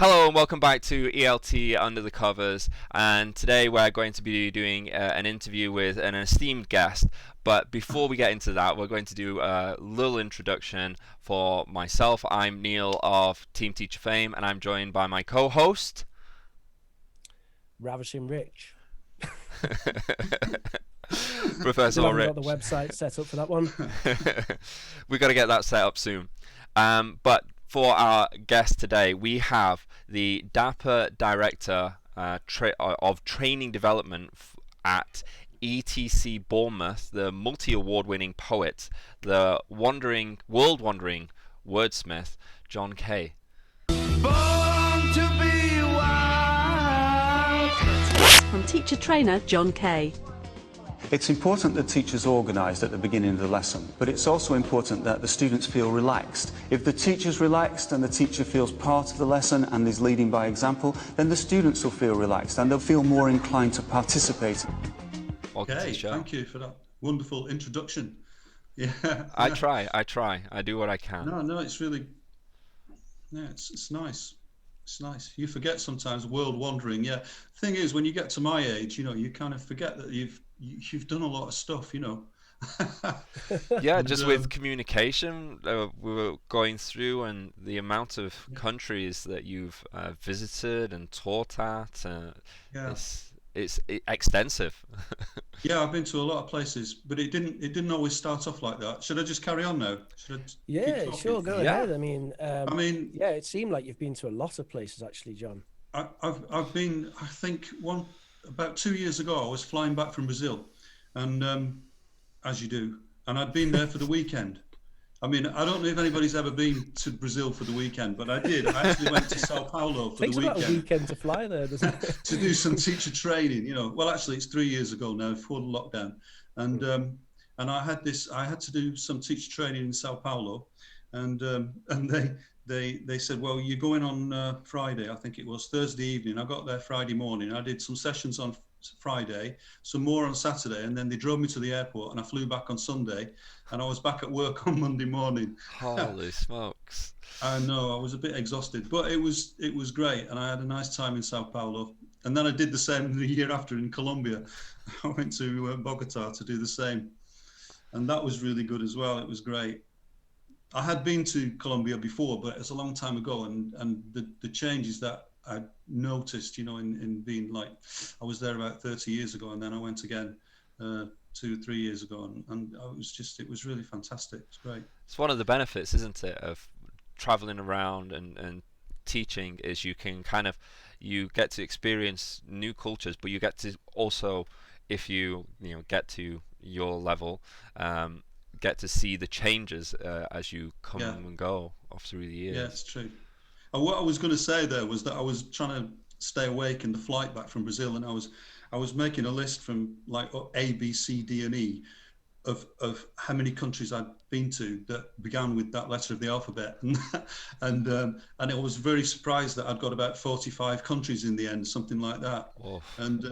Hello and welcome back to ELT Under the Covers, and today we're going to be doing an interview with an esteemed guest. But before we get into that, we're going to do a little introduction for myself. I'm Neil of Team Teacher fame, and I'm joined by my co-host Ravishing Rich. ProfesorRich. Got the website set up for that one. We've got to get that set up soon. But for our guest today, we have the dapper director of training development at ETC Bournemouth, the multi-award winning poet, the world-wandering wordsmith, John Kay. Born to be wild. From teacher trainer John Kay. It's important that teachers are organised at the beginning of the lesson, but it's also important that the students feel relaxed. If the teacher's relaxed and the teacher feels part of the lesson and is leading by example, then the students will feel relaxed and they'll feel more inclined to participate. Okay, thank you for that wonderful introduction. Yeah, I try. I do what I can. No, it's really, yeah, it's nice. It's nice. You forget sometimes world wandering. Yeah. Thing is, when you get to my age, you kind of forget that you've done a lot of stuff. Yeah, just with communication, we were going through, and the amount of countries that you've visited and taught at, it's extensive. Yeah, I've been to a lot of places, but it didn't always start off like that. Should I just carry on now? Yeah, sure, go ahead. I mean, yeah, it seemed like you've been to a lot of places actually, John. I've been, I think about 2 years ago, I was flying back from Brazil, and as you do, and I'd been there for the weekend. I mean, I don't know if anybody's ever been to Brazil for the weekend, but I did. I actually went to Sao Paulo for the weekend. Takes about a weekend to fly there, doesn't it? To do some teacher training, Well, actually, it's 3 years ago now, before the lockdown, and I had to do some teacher training in Sao Paulo, and they said, well, you're going on Friday, I think it was Thursday evening. I got there Friday morning. I did some sessions on Friday, some more on Saturday, and then they drove me to the airport, and I flew back on Sunday, and I was back at work on Monday morning. Holy smokes! I know, I was a bit exhausted, but it was great, and I had a nice time in Sao Paulo. And then I did the same the year after in Colombia. I went to Bogota to do the same, and that was really good as well. It was great. I had been to Colombia before, but it's a long time ago, and the changes that I noticed, in being like, I was there about 30 years ago, and then I went again 2 or 3 years ago, and it was really fantastic. It's great. It's one of the benefits, isn't it, of traveling around and teaching, is you can you get to experience new cultures, but you get to also, if you get to your level, get to see the changes as you come and go through the years. Yeah, it's true. And what I was going to say there was that I was trying to stay awake in the flight back from Brazil, and I was making a list from like A, B, C, D, and E of how many countries I'd been to that began with that letter of the alphabet, and I was very surprised that I'd got about 45 countries in the end, something like that. Oh. And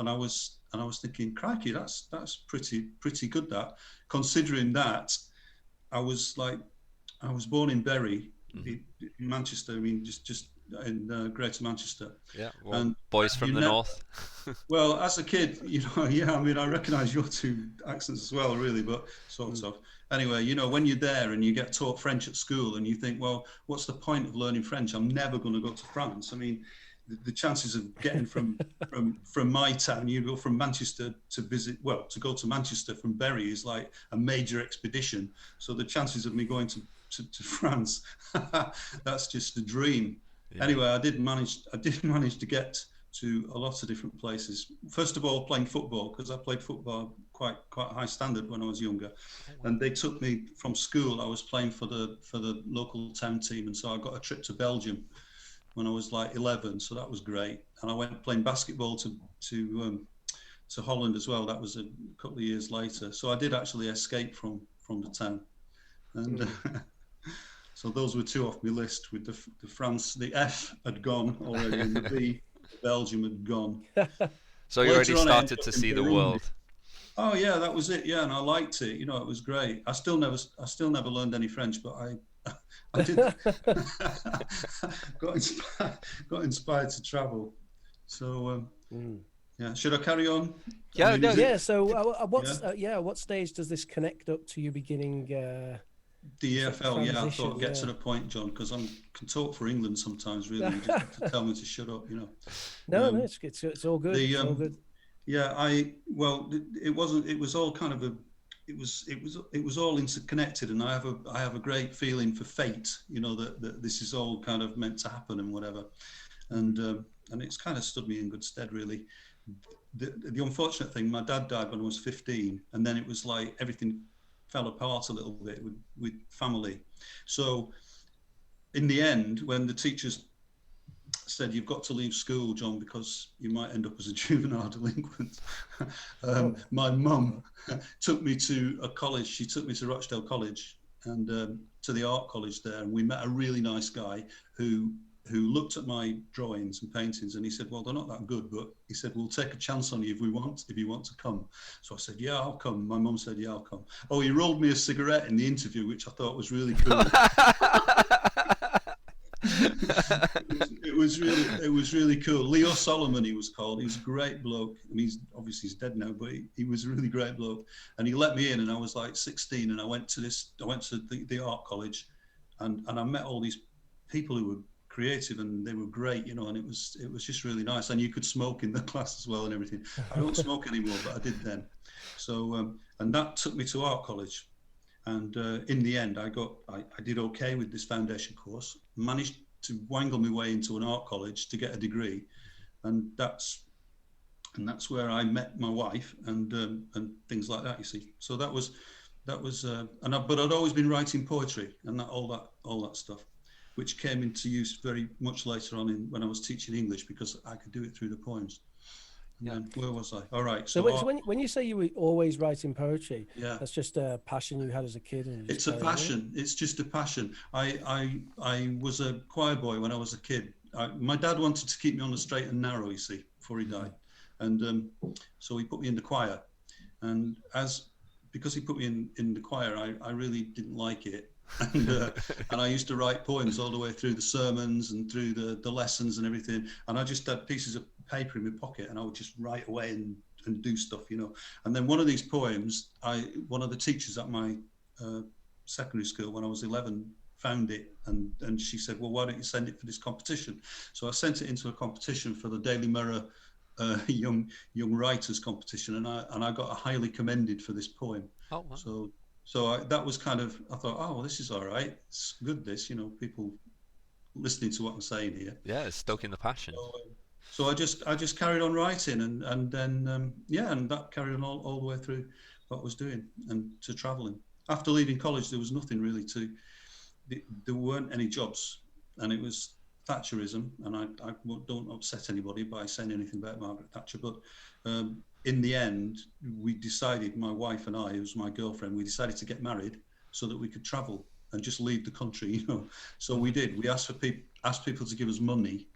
I was thinking, crikey, that's pretty good, that, considering that I was born in Bury, in Manchester. I mean, just in Greater Manchester. Yeah, well, and boys from the north. Well, as a kid, yeah, I mean, I recognise your two accents as well, really, but sort of. Anyway, when you're there and you get taught French at school, and you think, well, what's the point of learning French? I'm never going to go to France. I mean, the chances of getting from my town, you go from Manchester to go to Manchester from Bury is like a major expedition. So the chances of me going to France, that's just a dream. Yeah. Anyway, I did manage to get to a lot of different places. First of all, playing football, because I played football quite high standard when I was younger, and they took me from school. I was playing for the local town team, and so I got a trip to Belgium when I was like 11, so that was great. And I went playing basketball to Holland as well. That was a couple of years later. So I did actually escape from the town, and so those were two off my list. With the France, the F had gone already, and the B, Belgium, had gone. So you already started to see the world. Oh yeah, that was it. Yeah, and I liked it. It was great. I still never learned any French, but I did. got inspired to travel. So yeah, should I carry on? Yeah, no. Yeah. So what stage does this connect up to you beginning? The EFL, yeah, I thought get to the point, John, because I can talk for England sometimes. Really, you just have to tell me to shut up, you know. No, it's all good. It's all good. Yeah, it wasn't. It was all kind of it was all interconnected, and I have a great feeling for fate. You know that this is all kind of meant to happen and whatever, and it's kind of stood me in good stead, really. The unfortunate thing, my dad died when I was 15, and then it was like everything fell apart a little bit with family. So in the end, when the teachers said, you've got to leave school, John, because you might end up as a juvenile delinquent, my mum took me to a college. She took me to Rochdale College and to the art college there, and we met a really nice guy who looked at my drawings and paintings, and he said, well, they're not that good, but he said, we'll take a chance on you if you want to come. So I said, yeah, I'll come. My mum said, yeah, I'll come. Oh, he rolled me a cigarette in the interview, which I thought was really cool. It was really cool. Leo Solomon, he was called. He was a great bloke. I mean, he's dead now, but he was a really great bloke. And he let me in, and I was like 16, and I went to the art college, and I met all these people who were creative, and they were great, you know, and it was just really nice. And you could smoke in the class as well and everything. I don't smoke anymore, but I did then. So and that took me to art college, and in the end I did okay with this foundation course, managed to wangle my way into an art college to get a degree, and that's where I met my wife and things like that, you see. So that was but I'd always been writing poetry and all that stuff, which came into use very much later on when I was teaching English, because I could do it through the poems. Yeah. Where was I? All right. So when you say you were always writing poetry, that's just a passion you had as a kid. And it's a passion. It's just a passion. I was a choir boy when I was a kid. My dad wanted to keep me on the straight and narrow, you see, before he died, and so he put me in the choir. And because he put me in the choir, I really didn't like it. And I used to write poems all the way through the sermons and through the lessons and everything, and I just had pieces of paper in my pocket, and I would just write away and do stuff, you know. And then one of these poems, one of the teachers at my secondary school when I was 11 found it, and she said, well, why don't you send it for this competition? So I sent it into a competition for the Daily Mirror young writers competition, and I got highly commended for this poem. Oh, wow. So that was kind of, I thought, oh, well, this is all right. It's good, this, you know, people listening to what I'm saying here. Yeah, it's stoking the passion. So I just carried on writing, and then and that carried on all the way through what I was doing and to traveling. After leaving college, there was nothing really there weren't any jobs, and it was Thatcherism, and I don't upset anybody by saying anything about Margaret Thatcher, but in the end, we decided, my wife and I, who was my girlfriend, we decided to get married so that we could travel and just leave the country, you know. So we did. We asked people to give us money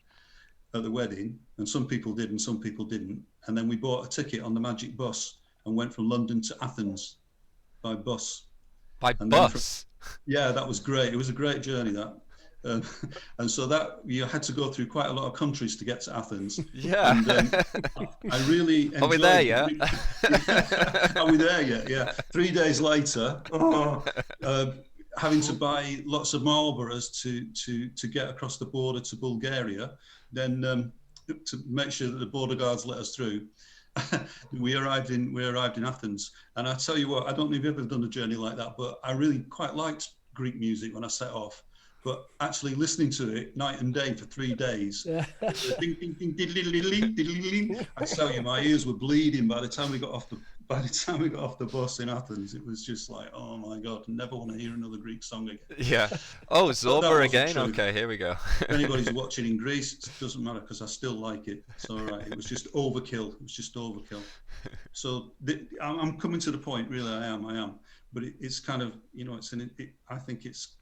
at the wedding, and some people did and some people didn't. And then we bought a ticket on the Magic Bus and went from London to Athens by bus. By bus? Yeah, that was great. It was a great journey, that. And so that you had to go through quite a lot of countries to get to Athens. Yeah. And I really enjoyed. Are we there yet? Are we there yet? Yeah. 3 days later, having to buy lots of Marlboros to get across the border to Bulgaria, then to make sure that the border guards let us through. we arrived in Athens, and I tell you what, I don't know if you've ever done a journey like that, but I really quite liked Greek music when I set off. But actually listening to it night and day for 3 days, I tell you, my ears were bleeding by the time we got off the bus in Athens. It was just like, oh my God, never want to hear another Greek song again. Yeah. Oh, Zorba again? Okay, here we go. If anybody's watching in Greece, it doesn't matter, because I still like it. It's all right. It was just overkill. So I'm coming to the point, really, I am. But it's kind of, you know, I think it's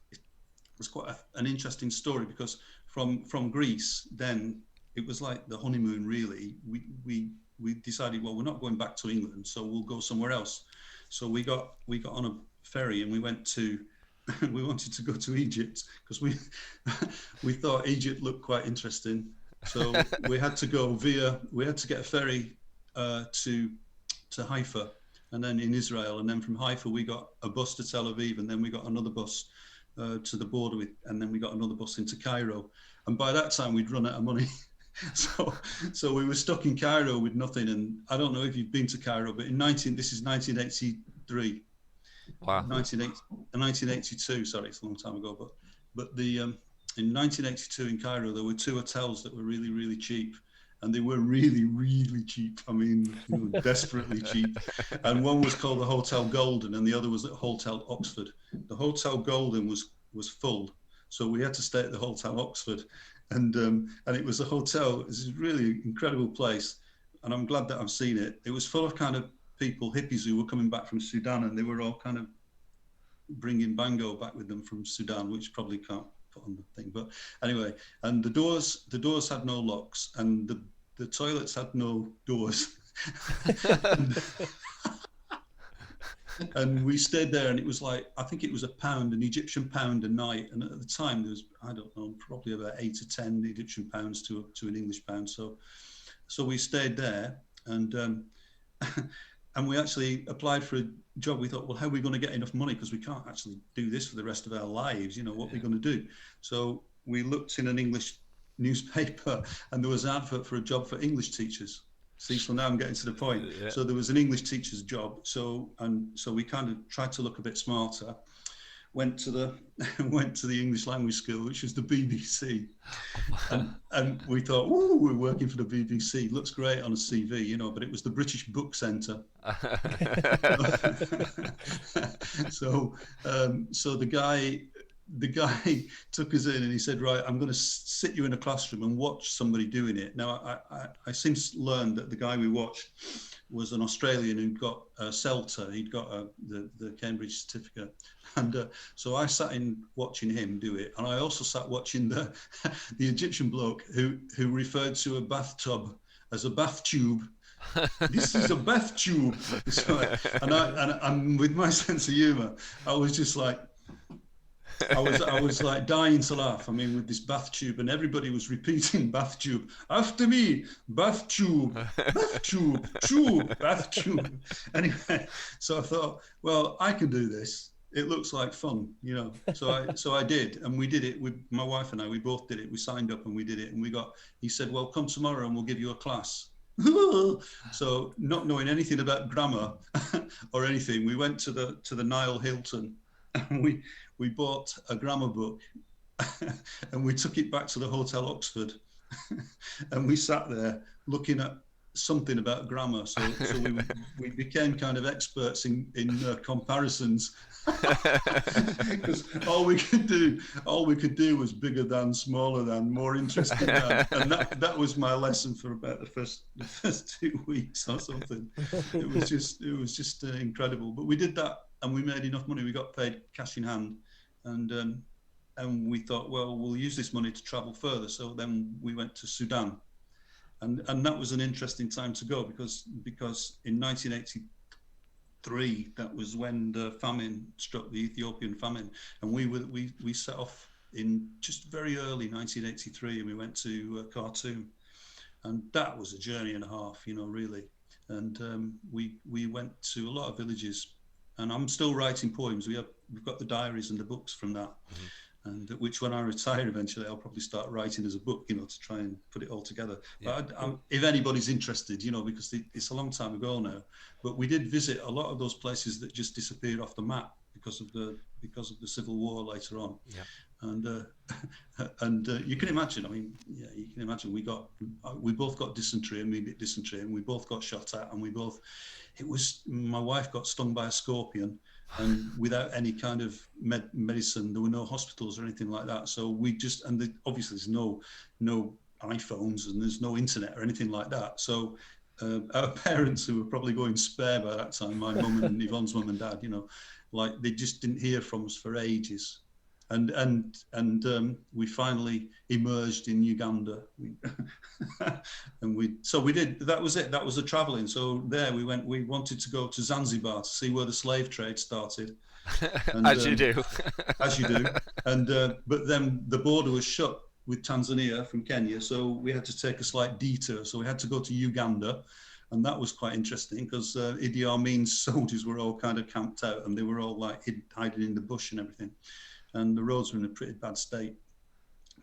quite an interesting story, because from Greece, then it was like the honeymoon, really. We decided, well, we're not going back to England, so we'll go somewhere else. So we got on a ferry and we went to we wanted to go to Egypt because we thought Egypt looked quite interesting. So we had to get a ferry to Haifa, and then in Israel, and then from Haifa we got a bus to Tel Aviv, and then we got another bus to the border and then we got another bus into Cairo. And by that time we'd run out of money. So we were stuck in Cairo with nothing. And I don't know if you've been to Cairo, but this is 1983. Wow. 1982, sorry, it's a long time ago, but in 1982 in Cairo there were 2 hotels that were really, really cheap, and they were really, really cheap. I mean, desperately cheap. And one was called the Hotel Golden, and the other was at Hotel Oxford. The Hotel Golden was full, so we had to stay at the Hotel Oxford, and it was a hotel. It was a really incredible place, and I'm glad that I've seen it. It was full of kind of people, hippies who were coming back from Sudan, and they were all kind of bringing bango back with them from Sudan, which probably can't put on the thing. But anyway, and the doors had no locks, and the toilets had no doors. And we stayed there, and it was like, I think it was an Egyptian pound a night. And at the time there was, I don't know, probably about 8 or 10 Egyptian pounds to an English pound. So we stayed there, and we actually applied for a job. We thought, well, how are we going to get enough money? Because we can't actually do this for the rest of our lives. What are we going to do? So we looked in an English newspaper, and there was an advert for a job for English teachers. See, so now I'm getting to the point. Yeah. So there was an English teacher's job. So we kind of tried to look a bit smarter. Went to the English language school, which was the BBC, and we thought, "Ooh, we're working for the BBC. Looks great on a CV, but it was the British Book Centre." So the guy took us in, and he said, "Right, I'm going to sit you in a classroom and watch somebody doing it." Now, I since learned that the guy we watched was an Australian who got a CELTA. He'd got the Cambridge certificate. And so I sat in watching him do it. And I also sat watching the Egyptian bloke who referred to a bathtub as a bath tube. This is a bath tube. So, and with my sense of humor, I was just like, I was like dying to laugh. I mean, with this bath tube, and everybody was repeating bath tube after me. Bath tube, bath tube, tube, bath tube. Anyway, so I thought, well, I can do this. It looks like fun, So I did, and we did it with my wife and I. We both did it. We signed up and we did it, and he said, well, come tomorrow and we'll give you a class. So not knowing anything about grammar or anything, we went to the Nile Hilton, and we bought a grammar book and we took it back to the Hotel Oxford and we sat there looking at something about grammar. So we became kind of experts in comparisons because all we could do was bigger than, smaller than, more interesting than, and that was my lesson for about the first 2 weeks or something. It was just incredible. But we did that, and we made enough money. We got paid cash in hand, and we thought, well, we'll use this money to travel further. So then we went to Sudan, and that was an interesting time to go because in 1983, that was when the famine struck, the Ethiopian famine, and we set off in just very early 1983, and we went to Khartoum, and that was a journey and a half, really. And we went to a lot of villages. And I'm still writing poems. We've got the diaries and the books from that, and which when I retire eventually, I'll probably start writing as a book, to try and put it all together. Yeah. But if anybody's interested, because it's a long time ago now, but we did visit a lot of those places that just disappeared off the map because of the civil war later on. Yeah. And you can imagine. I mean, yeah, you can imagine. We both got dysentery, immediate dysentery, and we both got shot at, and my wife got stung by a scorpion, and without any kind of medicine, there were no hospitals or anything like that. So obviously there's no iPhones and there's no internet or anything like that. So our parents, who were probably going spare by that time, my mum and Yvonne's mum and dad, like they just didn't hear from us for ages. And we finally emerged in Uganda, and that was it. That was the traveling. So there we went. We wanted to go to Zanzibar to see where the slave trade started, And, As you do. As you do. And but then the border was shut with Tanzania from Kenya, so we had to take a slight detour. So we had to go to Uganda, and that was quite interesting because Idi Amin's soldiers were all kind of camped out, and they were all like hiding in the bush and everything. And the roads were in a pretty bad state,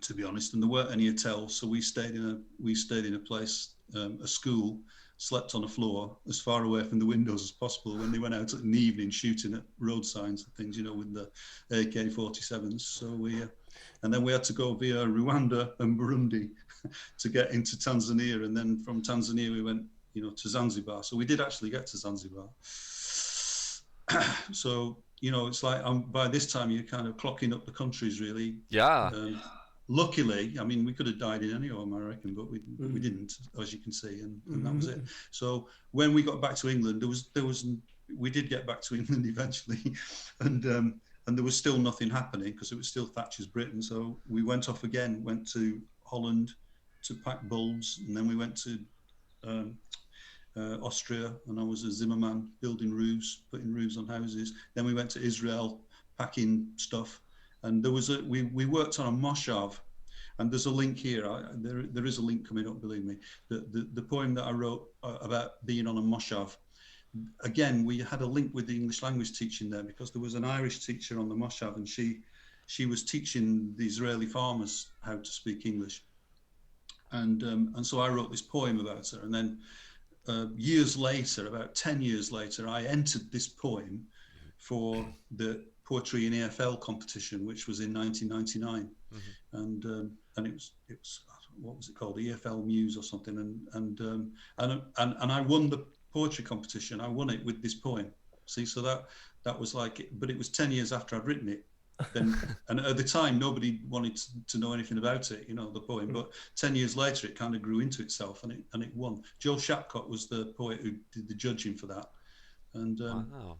to be honest. And there weren't any hotels, so we stayed in a place, a school, slept on the floor as far away from the windows as possible when they went out in the evening shooting at road signs and things, with the AK-47s. So and then we had to go via Rwanda and Burundi to get into Tanzania, and then from Tanzania we went, to Zanzibar. So we did actually get to Zanzibar. So it's like by this time you're kind of clocking up the countries, really. Yeah. Luckily, I mean, we could have died in any of them, I reckon, but we didn't, as you can see, and that was it. So when we got back to England, we did get back to England eventually, and there was still nothing happening because it was still Thatcher's Britain. So we went off again, went to Holland to pack bulbs, and then we went to Austria, and I was a Zimmerman building roofs, putting roofs on houses. Then we went to Israel packing stuff. And there was we worked on a moshav, and there's a link here. There is a link coming up, believe me. The poem that I wrote about being on a moshav. Again, we had a link with the English language teaching there because there was an Irish teacher on the moshav, and she was teaching the Israeli farmers how to speak English. And so I wrote this poem about her. And then years later, about 10 years later, I entered this poem for the Poetry in EFL competition, which was in 1999, and it was what was it called, EFL Muse or something, and I won the poetry competition. I won it with this poem. See, so that was like, but it was 10 years after I'd written it. Then, and at the time nobody wanted to know anything about it, the poem. But 10 years later, it kind of grew into itself, and it won. Joe Shapcott was the poet who did the judging for that. And wow.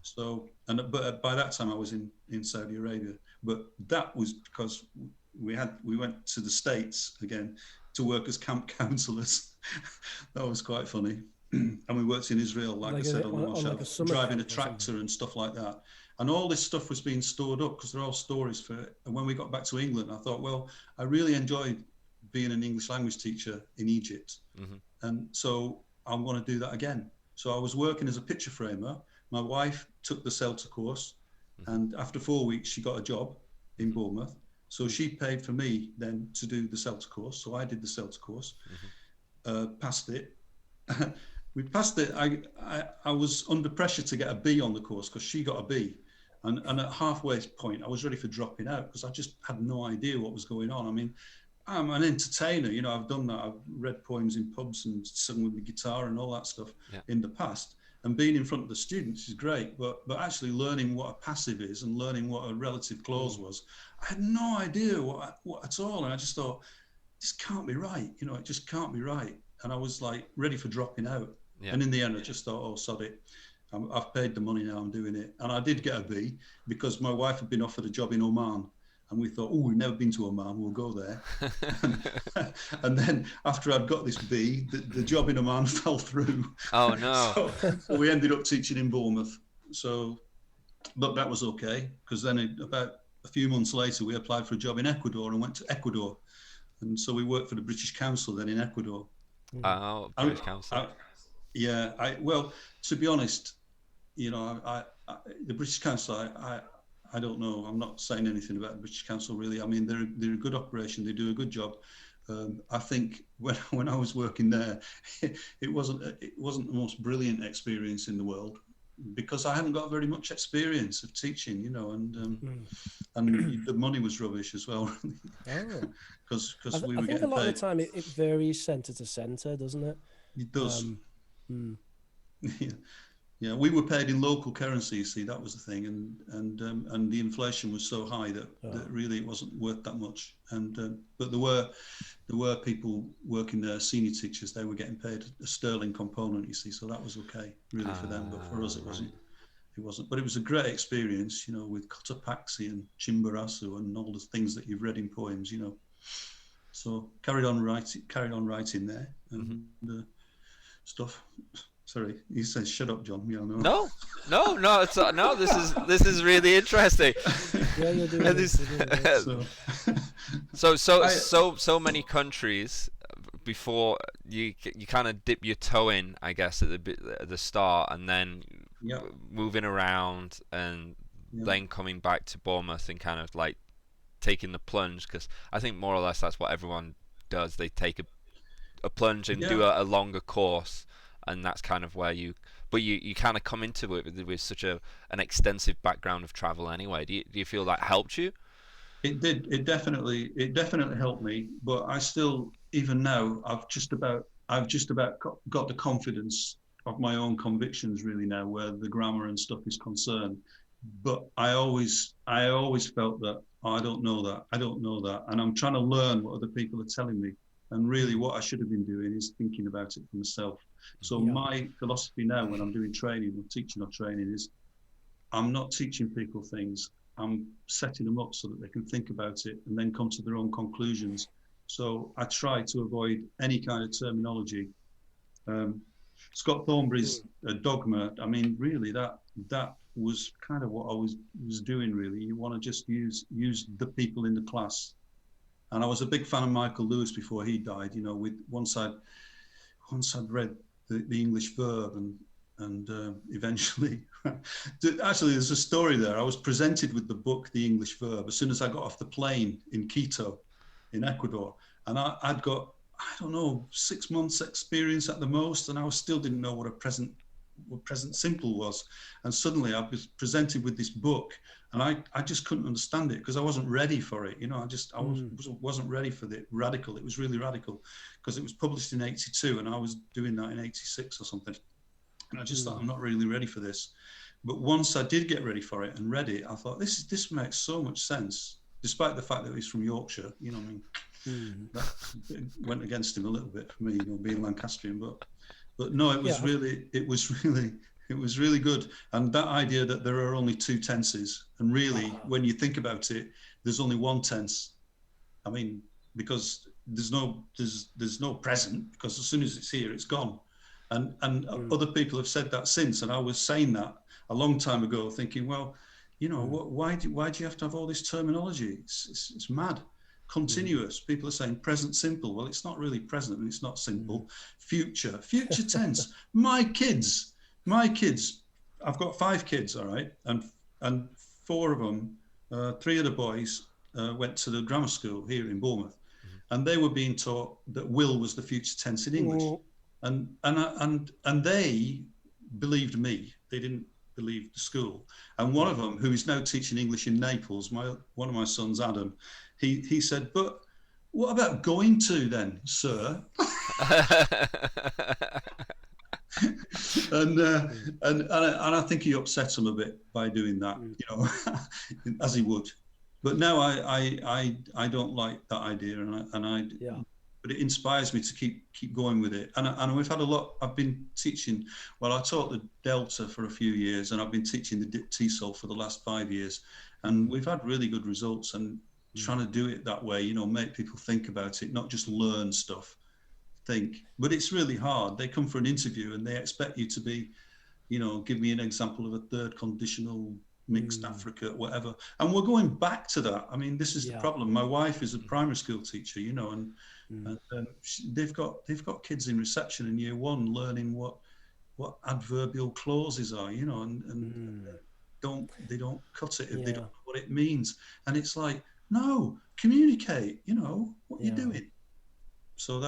But by that time I was in Saudi Arabia. But that was because we went to the States again to work as camp counselors. That was quite funny. And we worked in Israel, like I said, on the Moshav, driving a tractor and stuff like that. And all this stuff was being stored up because they're all stories for it. And when we got back to England, I thought, well, I really enjoyed being an English language teacher in Egypt. And so I want to do that again. So I was working as a picture framer. My wife took the CELTA course, and after 4 weeks, she got a job in Bournemouth. So she paid for me then to do the CELTA course. So I did the CELTA course, passed it. We passed it. I was under pressure to get a B on the course because she got a B. And at halfway point, I was ready for dropping out because I just had no idea what was going on. I mean, I'm an entertainer, I've done that. I've read poems in pubs and sung with the guitar and all that stuff in the past. And being in front of the students is great, but actually learning what a passive is and learning what a relative clause was, I had no idea what at all. And I just thought, this can't be right. It just can't be right. And I was like ready for dropping out. Yeah. And in the end, I just thought, oh, sod it. I've paid the money now, I'm doing it. And I did get a B because my wife had been offered a job in Oman. And we thought, oh, we've never been to Oman, we'll go there. And then after I'd got this B, the job in Oman fell through. Oh, no. So we ended up teaching in Bournemouth. But that was okay, because then about a few months later, we applied for a job in Ecuador and went to Ecuador. And so we worked for the British Council then in Ecuador. Oh, British Council. Well, to be honest, the British Council, I don't know. I'm not saying anything about the British Council really. I mean, they're a good operation. They do a good job. I think when I was working there, it wasn't the most brilliant experience in the world because I hadn't got very much experience of teaching, and the money was rubbish as well. Because we were getting paid. I think a lot of the time it varies centre to centre, doesn't it? It does. Yeah, we were paid in local currency. You see, that was the thing, and the inflation was so high that really it wasn't worth that much. But there were people working there, senior teachers. They were getting paid a sterling component. You see, so that was okay really for them. But for us, it wasn't. It wasn't. But it was a great experience, with Cotopaxi and Chimborazo and all the things that you've read in poems, So carried on writing there and stuff. Sorry, he says, "Shut up, John." Yeah, no. No. It's no. This is really interesting. Yeah, you're doing it. So many countries before you kind of dip your toe in, I guess, at the start, and then moving around, and then coming back to Bournemouth and kind of like taking the plunge, because I think more or less that's what everyone does. They take a plunge and do a longer course, and that's kind of where you kind of come into it with such an extensive background of travel anyway. Do you feel that helped you? It did. It definitely helped me. But I still, even now, I've just about got the confidence of my own convictions really now, where the grammar and stuff is concerned. But I always felt that, oh, I don't know that, and I'm trying to learn what other people are telling me. And really, what I should have been doing is thinking about it for myself. So my philosophy now, when I'm doing training or teaching or training, is I'm not teaching people things. I'm setting them up so that they can think about it and then come to their own conclusions. So I try to avoid any kind of terminology. Scott Thornberry's dogma, I mean, really, that was kind of what I was doing, really. You want to just use the people in the class. And I was a big fan of Michael Lewis before he died. You know, once I'd read the English verb, and eventually, actually, there's a story there. I was presented with the book, The English Verb, as soon as I got off the plane in Quito, in Ecuador, and I'd got, I don't know, 6 months experience at the most, and I still didn't know what present simple was. And suddenly I was presented with this book, and I just couldn't understand it because I wasn't ready for it. You know, I wasn't ready for the radical. It was really radical because it was published in '82 and I was doing that in '86 or something. And I just thought, I'm not really ready for this. But once I did get ready for it and read it, I thought, this makes so much sense, despite the fact that he's from Yorkshire. You know what I mean? That went against him a little bit for me, you know, being Lancastrian, but no, it was really good. And that idea that there are only two tenses, and really, when you think about it, there's only one tense. I mean, because there's no present, because as soon as it's here, it's gone. And other people have said that since, and I was saying that a long time ago, thinking, well, you know, why do you have to have all this terminology? It's mad. Continuous. People are saying present simple. Well, it's not really present and it's not simple. Future tense. My kids. I've got 5 kids, all right, and 4 of them, 3 of the boys went to the grammar school here in Bournemouth, and they were being taught that will was the future tense in English, and they believed me. They didn't believe the school. And one of them, who is now teaching English in Naples, one of my sons, Adam, he said, "But what about going to then, sir?" and I think he upset him a bit by doing that, you know, as he would. But now I don't like that idea, but it inspires me to keep going with it. And we've had a lot. I've been teaching. Well, I taught the Delta for a few years, and I've been teaching the TESOL for the last 5 years, and we've had really good results. And trying to do it that way, you know, make people think about it, not just learn stuff. Think. But it's really hard. They come for an interview and they expect you to be, you know, give me an example of a third conditional mixed Africa, whatever. And we're going back to that. I mean, this is the problem. My wife is a primary school teacher, you know, and they've got kids in reception in year 1 learning what adverbial clauses are, you know, and they don't cut it if they don't know what it means. And it's like, no, communicate, you know, what you're doing. So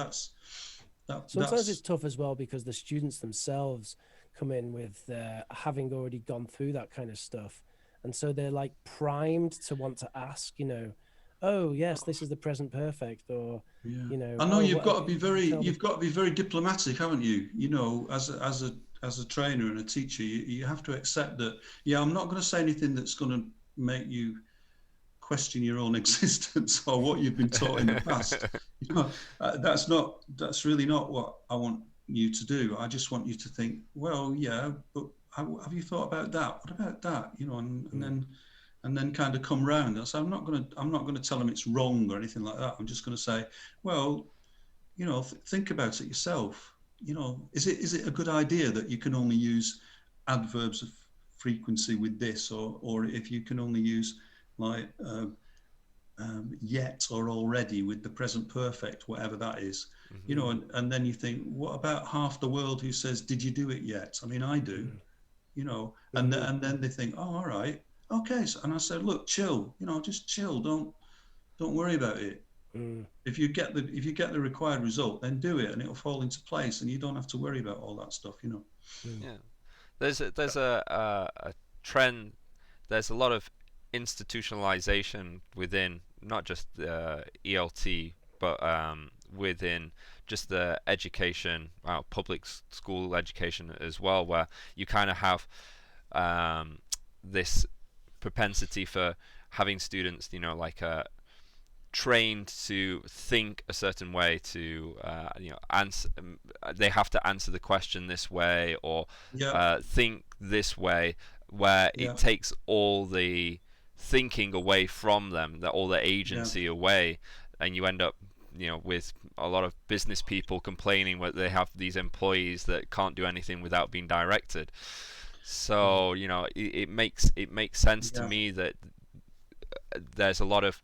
sometimes it's tough as well, because the students themselves come in with having already gone through that kind of stuff, and so they're like primed to want to ask, you know, oh yes, this is the present perfect, or you know, I know you've got to be very diplomatic, haven't you? You know, as a trainer and a teacher, you have to accept that. Yeah, I'm not going to say anything that's going to make you question your own existence or what you've been taught in the past. You know, that's really not what I want you to do. I just want you to think, well, yeah, but have you thought about that? What about that? You know, and then kind of come round. So I'm not going to tell them it's wrong or anything like that. I'm just going to say, well, you know, think about it yourself. you know, is it a good idea that you can only use adverbs of frequency with this, or if you can only use like yet or already with the present perfect, whatever that is, you know, and then you think, what about half the world who says, did you do it yet? I mean, I do, you know, and then they think, oh, all right, okay. So, and I said, look, chill, you know, just chill, don't worry about it. If you get the required result, then do it, and it'll fall into place, and you don't have to worry about all that stuff, you know. Yeah, there's a trend. There's a lot of institutionalization within not just ELT, but within just the education, public school education as well, where you kind of have this propensity for having students, you know, like trained to think a certain way, to you know, answer. They have to answer the question this way, or think this way, where it takes all the thinking away from them, that all the agency away, and you end up, you know, with a lot of business people complaining that they have these employees that can't do anything without being directed. So you know, it makes sense to me that there's a lot of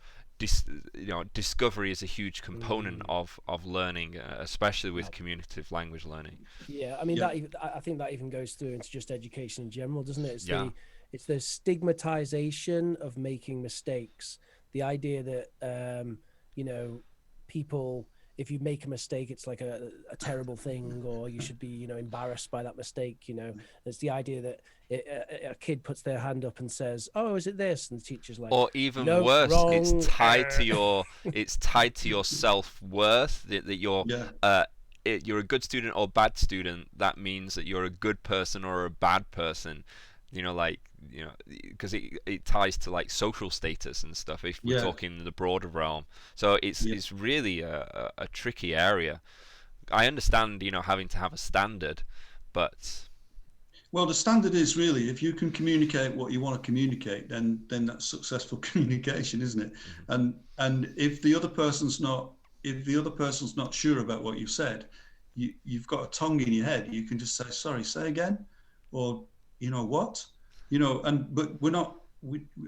you know, discovery is a huge component of learning, especially with communicative language learning. Yeah, I mean, I think that even goes through into just education in general, doesn't it? It's the stigmatization of making mistakes. The idea that you know, people, if you make a mistake, it's like a terrible thing, or you should be, you know, embarrassed by that mistake. You know, it's the idea that a kid puts their hand up and says, "Oh, is it this?" and the teacher's like, or even no, worse, wrong. it's tied to your self-worth, that you're you're a good student or bad student. That means that you're a good person or a bad person. You know, like, you know, because it ties to like social status and stuff, if we're talking in the broader realm. So it's really a tricky area. I understand, you know, having to have a standard, but well, the standard is really, if you can communicate what you want to communicate, then that's successful communication, isn't it? And if the other person's not sure about what you've said, you've got a tongue in your head. You can just say, sorry, say again, or, you know, what, you know. But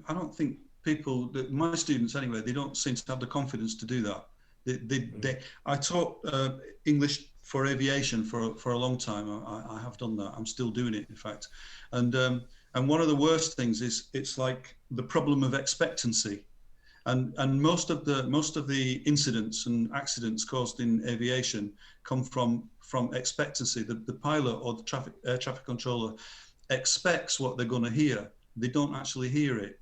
I don't think people, my students anyway, they don't seem to have the confidence to do that. I taught English for aviation for a long time. I have done that. I'm still doing it, in fact. And one of the worst things is, it's like the problem of expectancy. And most of the incidents and accidents caused in aviation come from expectancy. The pilot or the air traffic controller expects what they're going to hear. They don't actually hear it.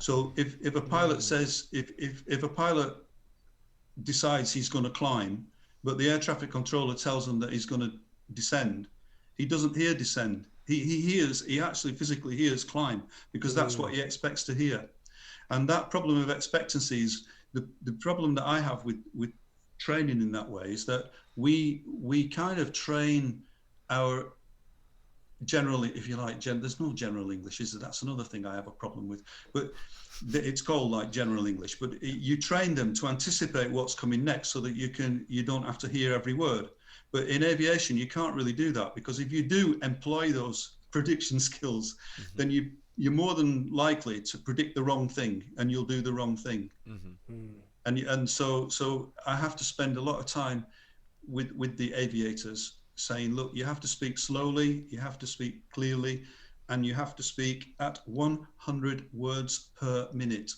So if a pilot says, if a pilot decides he's going to climb, but the air traffic controller tells him that he's going to descend, he doesn't hear descend. He actually physically hears climb, because that's what he expects to hear. And that problem of expectancy is the problem that I have with training in that way, is that we kind of train our generally, if you like, there's no general English, is there? That's another thing I have a problem with. But it's called like general English. But you train them to anticipate what's coming next, so that you don't have to hear every word. But in aviation, you can't really do that, because if you do employ those prediction skills, then you're more than likely to predict the wrong thing, and you'll do the wrong thing. And so I have to spend a lot of time with the aviators, saying, look, you have to speak slowly, you have to speak clearly, and you have to speak at 100 words per minute.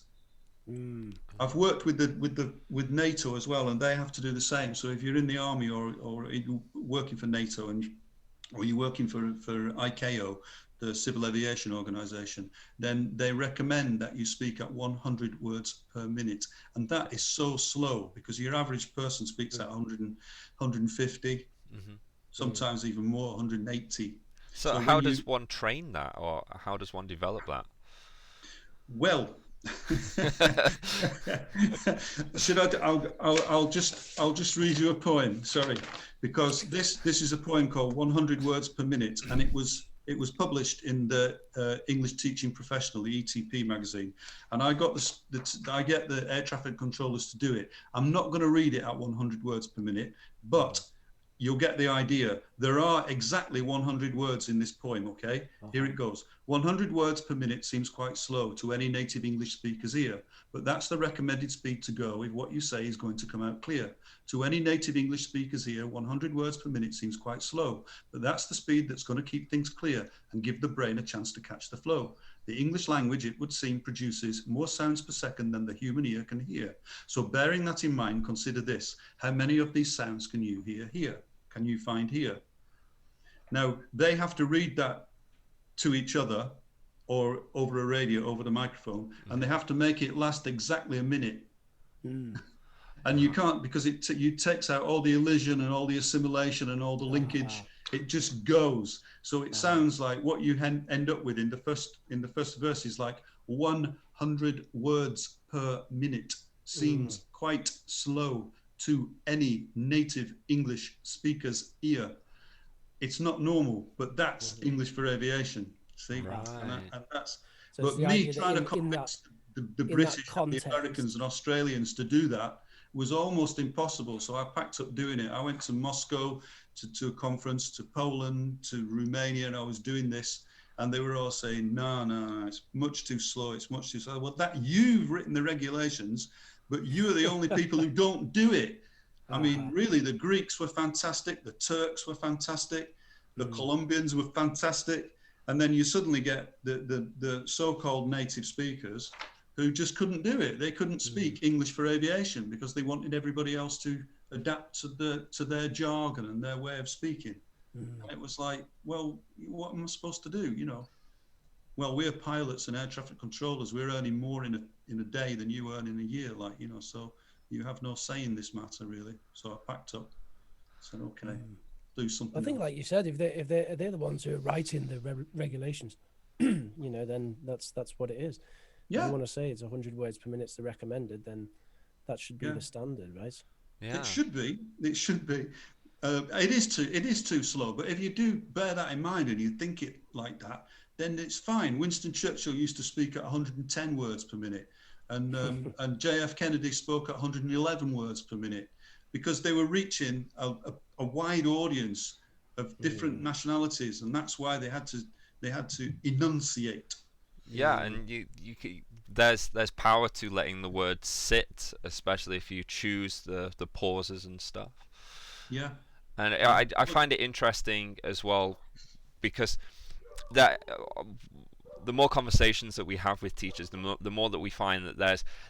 I've worked with NATO as well, and they have to do the same. So if you're in the army or working for NATO, or you're working for ICAO, the Civil Aviation Organization, then they recommend that you speak at 100 words per minute. And that is so slow, because your average person speaks at 100 and 150. Sometimes even more, 180. So how does one train that, or how does one develop that? Well, I'll just read you a poem. Sorry, because this is a poem called 100 Words Per Minute, and it was published in the English Teaching Professional, the ETP magazine, and I get the air traffic controllers to do it. I'm not going to read it at 100 words per minute, but you'll get the idea. There are exactly 100 words in this poem, okay? Here it goes. 100 words per minute seems quite slow to any native English speaker's ear, but that's the recommended speed to go if what you say is going to come out clear. To any native English speaker's ear, 100 words per minute seems quite slow, but that's the speed that's going to keep things clear and give the brain a chance to catch the flow. The English language, it would seem, produces more sounds per second than the human ear can hear. So bearing that in mind, consider this. How many of these sounds can you hear here? Can you find here? Now, they have to read that to each other or over a radio, over the microphone, and they have to make it last exactly a minute. And you can't, because it takes out all the elision and all the assimilation and all the linkage. It just goes. So it sounds like what you end up with in the first verse is like 100 words per minute. Seems quite slow to any native English speaker's ear. It's not normal, but that's English for aviation. See, and that's. So but me trying to convince the British, and the Americans, and Australians to do that was almost impossible. So I packed up doing it. I went to Moscow to a conference, to Poland, to Romania, and I was doing this. And they were all saying, no, it's much too slow. It's much too slow. Well, you've written the regulations, but you are the only people who don't do it. I mean, really, the Greeks were fantastic. The Turks were fantastic. The Colombians were fantastic. And then you suddenly get the so-called native speakers who just couldn't do it. They couldn't speak English for aviation because they wanted everybody else to adapt to their jargon and their way of speaking. And it was like, well, what am I supposed to do? You know, well, we're pilots and air traffic controllers. We're earning more in a day than you earn in a year, like, you know, so you have no say in this matter, really. So I packed up, said, okay, do something. I think, like you said, if they're the ones who are writing the regulations, you know, then that's what it is. Yeah. If you want to say it's 100 words per minute is the recommended, then that should be the standard, right? Yeah. It should be. It should be. It is too slow. But if you do bear that in mind and you think it like that, then it's fine. Winston Churchill used to speak at 110 words per minute, and JF Kennedy spoke at 111 words per minute, because they were reaching a wide audience of different nationalities, and that's why they had to enunciate. Yeah, and there's power to letting the word sit, especially if you choose the pauses and stuff. Yeah. And I find it interesting as well, because that the more conversations that we have with teachers, the more that we find that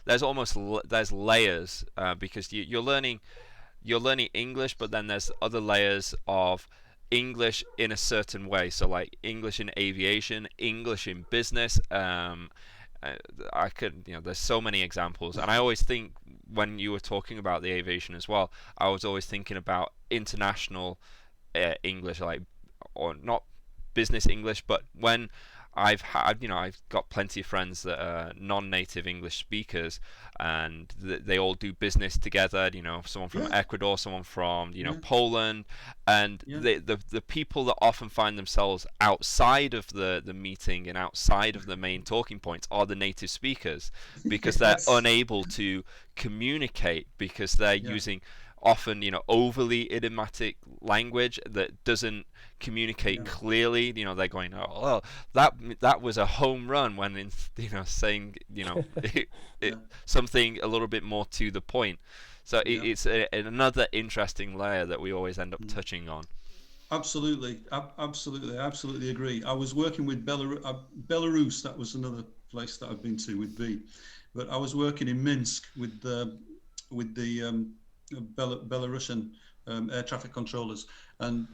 there's layers, because you're learning English, but then there's other layers of English in a certain way. So like English in aviation, English in business. There's so many examples, and I always think when you were talking about the aviation as well, I was always thinking about international English, like, or not business English, but when I've got plenty of friends that are non-native English speakers, and they all do business together. You know, someone from Ecuador, someone from Poland, and the people that often find themselves outside of the meeting and outside of the main talking points are the native speakers, because they're unable to communicate, because they're using often overly idiomatic language that doesn't communicate clearly. They're going, oh, well, that was a home run, when in saying something a little bit more to the point. So it's another interesting layer that we always end up touching on. Absolutely agree. I was working with Belarus. That was another place that I've been to with V, but I was working in Minsk with the Belarusian air traffic controllers, and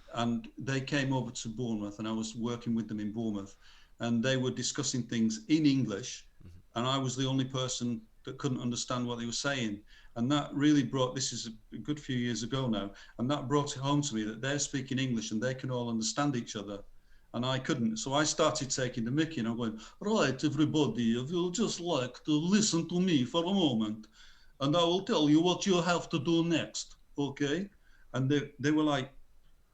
they came over to Bournemouth, and I was working with them in Bournemouth, and they were discussing things in English, and I was the only person that couldn't understand what they were saying. And that really this is a good few years ago now, and that brought it home to me that they're speaking English and they can all understand each other, and I couldn't. So I started taking the mickey, and I'm going, right, everybody, if you'll just like to listen to me for a moment, and I will tell you what you have to do next, okay? And they were like,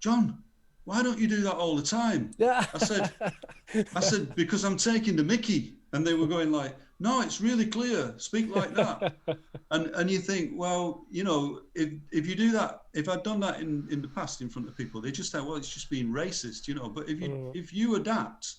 John, why don't you do that all the time? Yeah. I said, because I'm taking the mickey. And they were going like, no, it's really clear, speak like that. And you think, well, you know, if you do that, if I'd done that in the past in front of people, they just say, well, it's just being racist, you know. But if you adapt,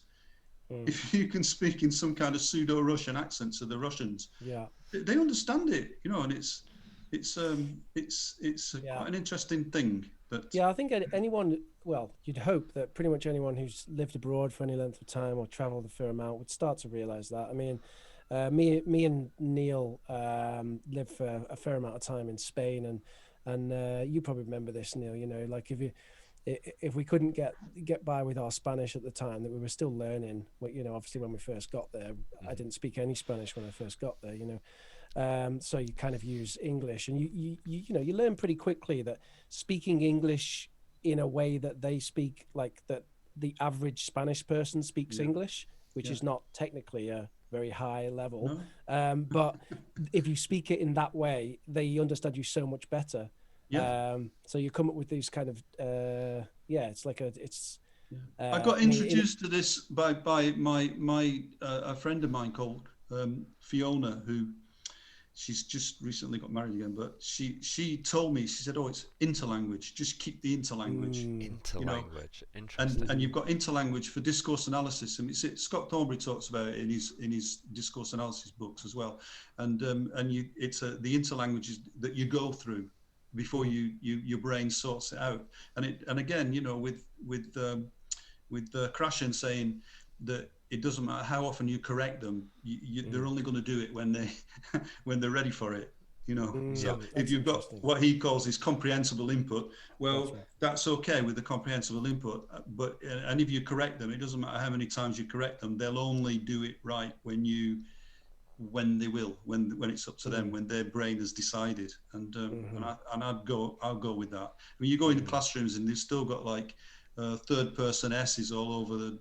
if you can speak in some kind of pseudo-Russian accent to the Russians, yeah, they understand it, you know. And it's quite an interesting thing. That yeah. I think anyone, well, you'd hope that pretty much anyone who's lived abroad for any length of time or traveled a fair amount would start to realize that. I mean, me and Neil lived for a fair amount of time in Spain, and you probably remember this, Neil. You know, like if we couldn't get by with our Spanish at the time, that we were still learning. You know, obviously when we first got there, I didn't speak any Spanish when I first got there. You know, so you kind of use English, and you know, you learn pretty quickly that speaking English in a way that they speak, like that the average Spanish person speaks English, which is not technically a very high level, but if you speak it in that way, they understand you so much better. So you come up with these kind of it's like I got introduced to this by my a friend of mine called Fiona, who she's just recently got married again, but she told me, she said, oh, it's interlanguage, just keep the interlanguage. Interlanguage, you know? interesting. And you've got interlanguage for discourse analysis, and Scott Thornbury talks about it in his discourse analysis books as well. And it's the interlanguages that you go through before your brain sorts it out. And again, you know, with Krashen saying that it doesn't matter how often you correct them, they're only going to do it when they're ready for it. You know, so if you've got what he calls his comprehensible input, well, that's okay with the comprehensible input. But and if you correct them, it doesn't matter how many times you correct them, they'll only do it right when it's up to them, when their brain has decided. And I'll go with that. I mean, you go into classrooms and they've still got like third person S's all over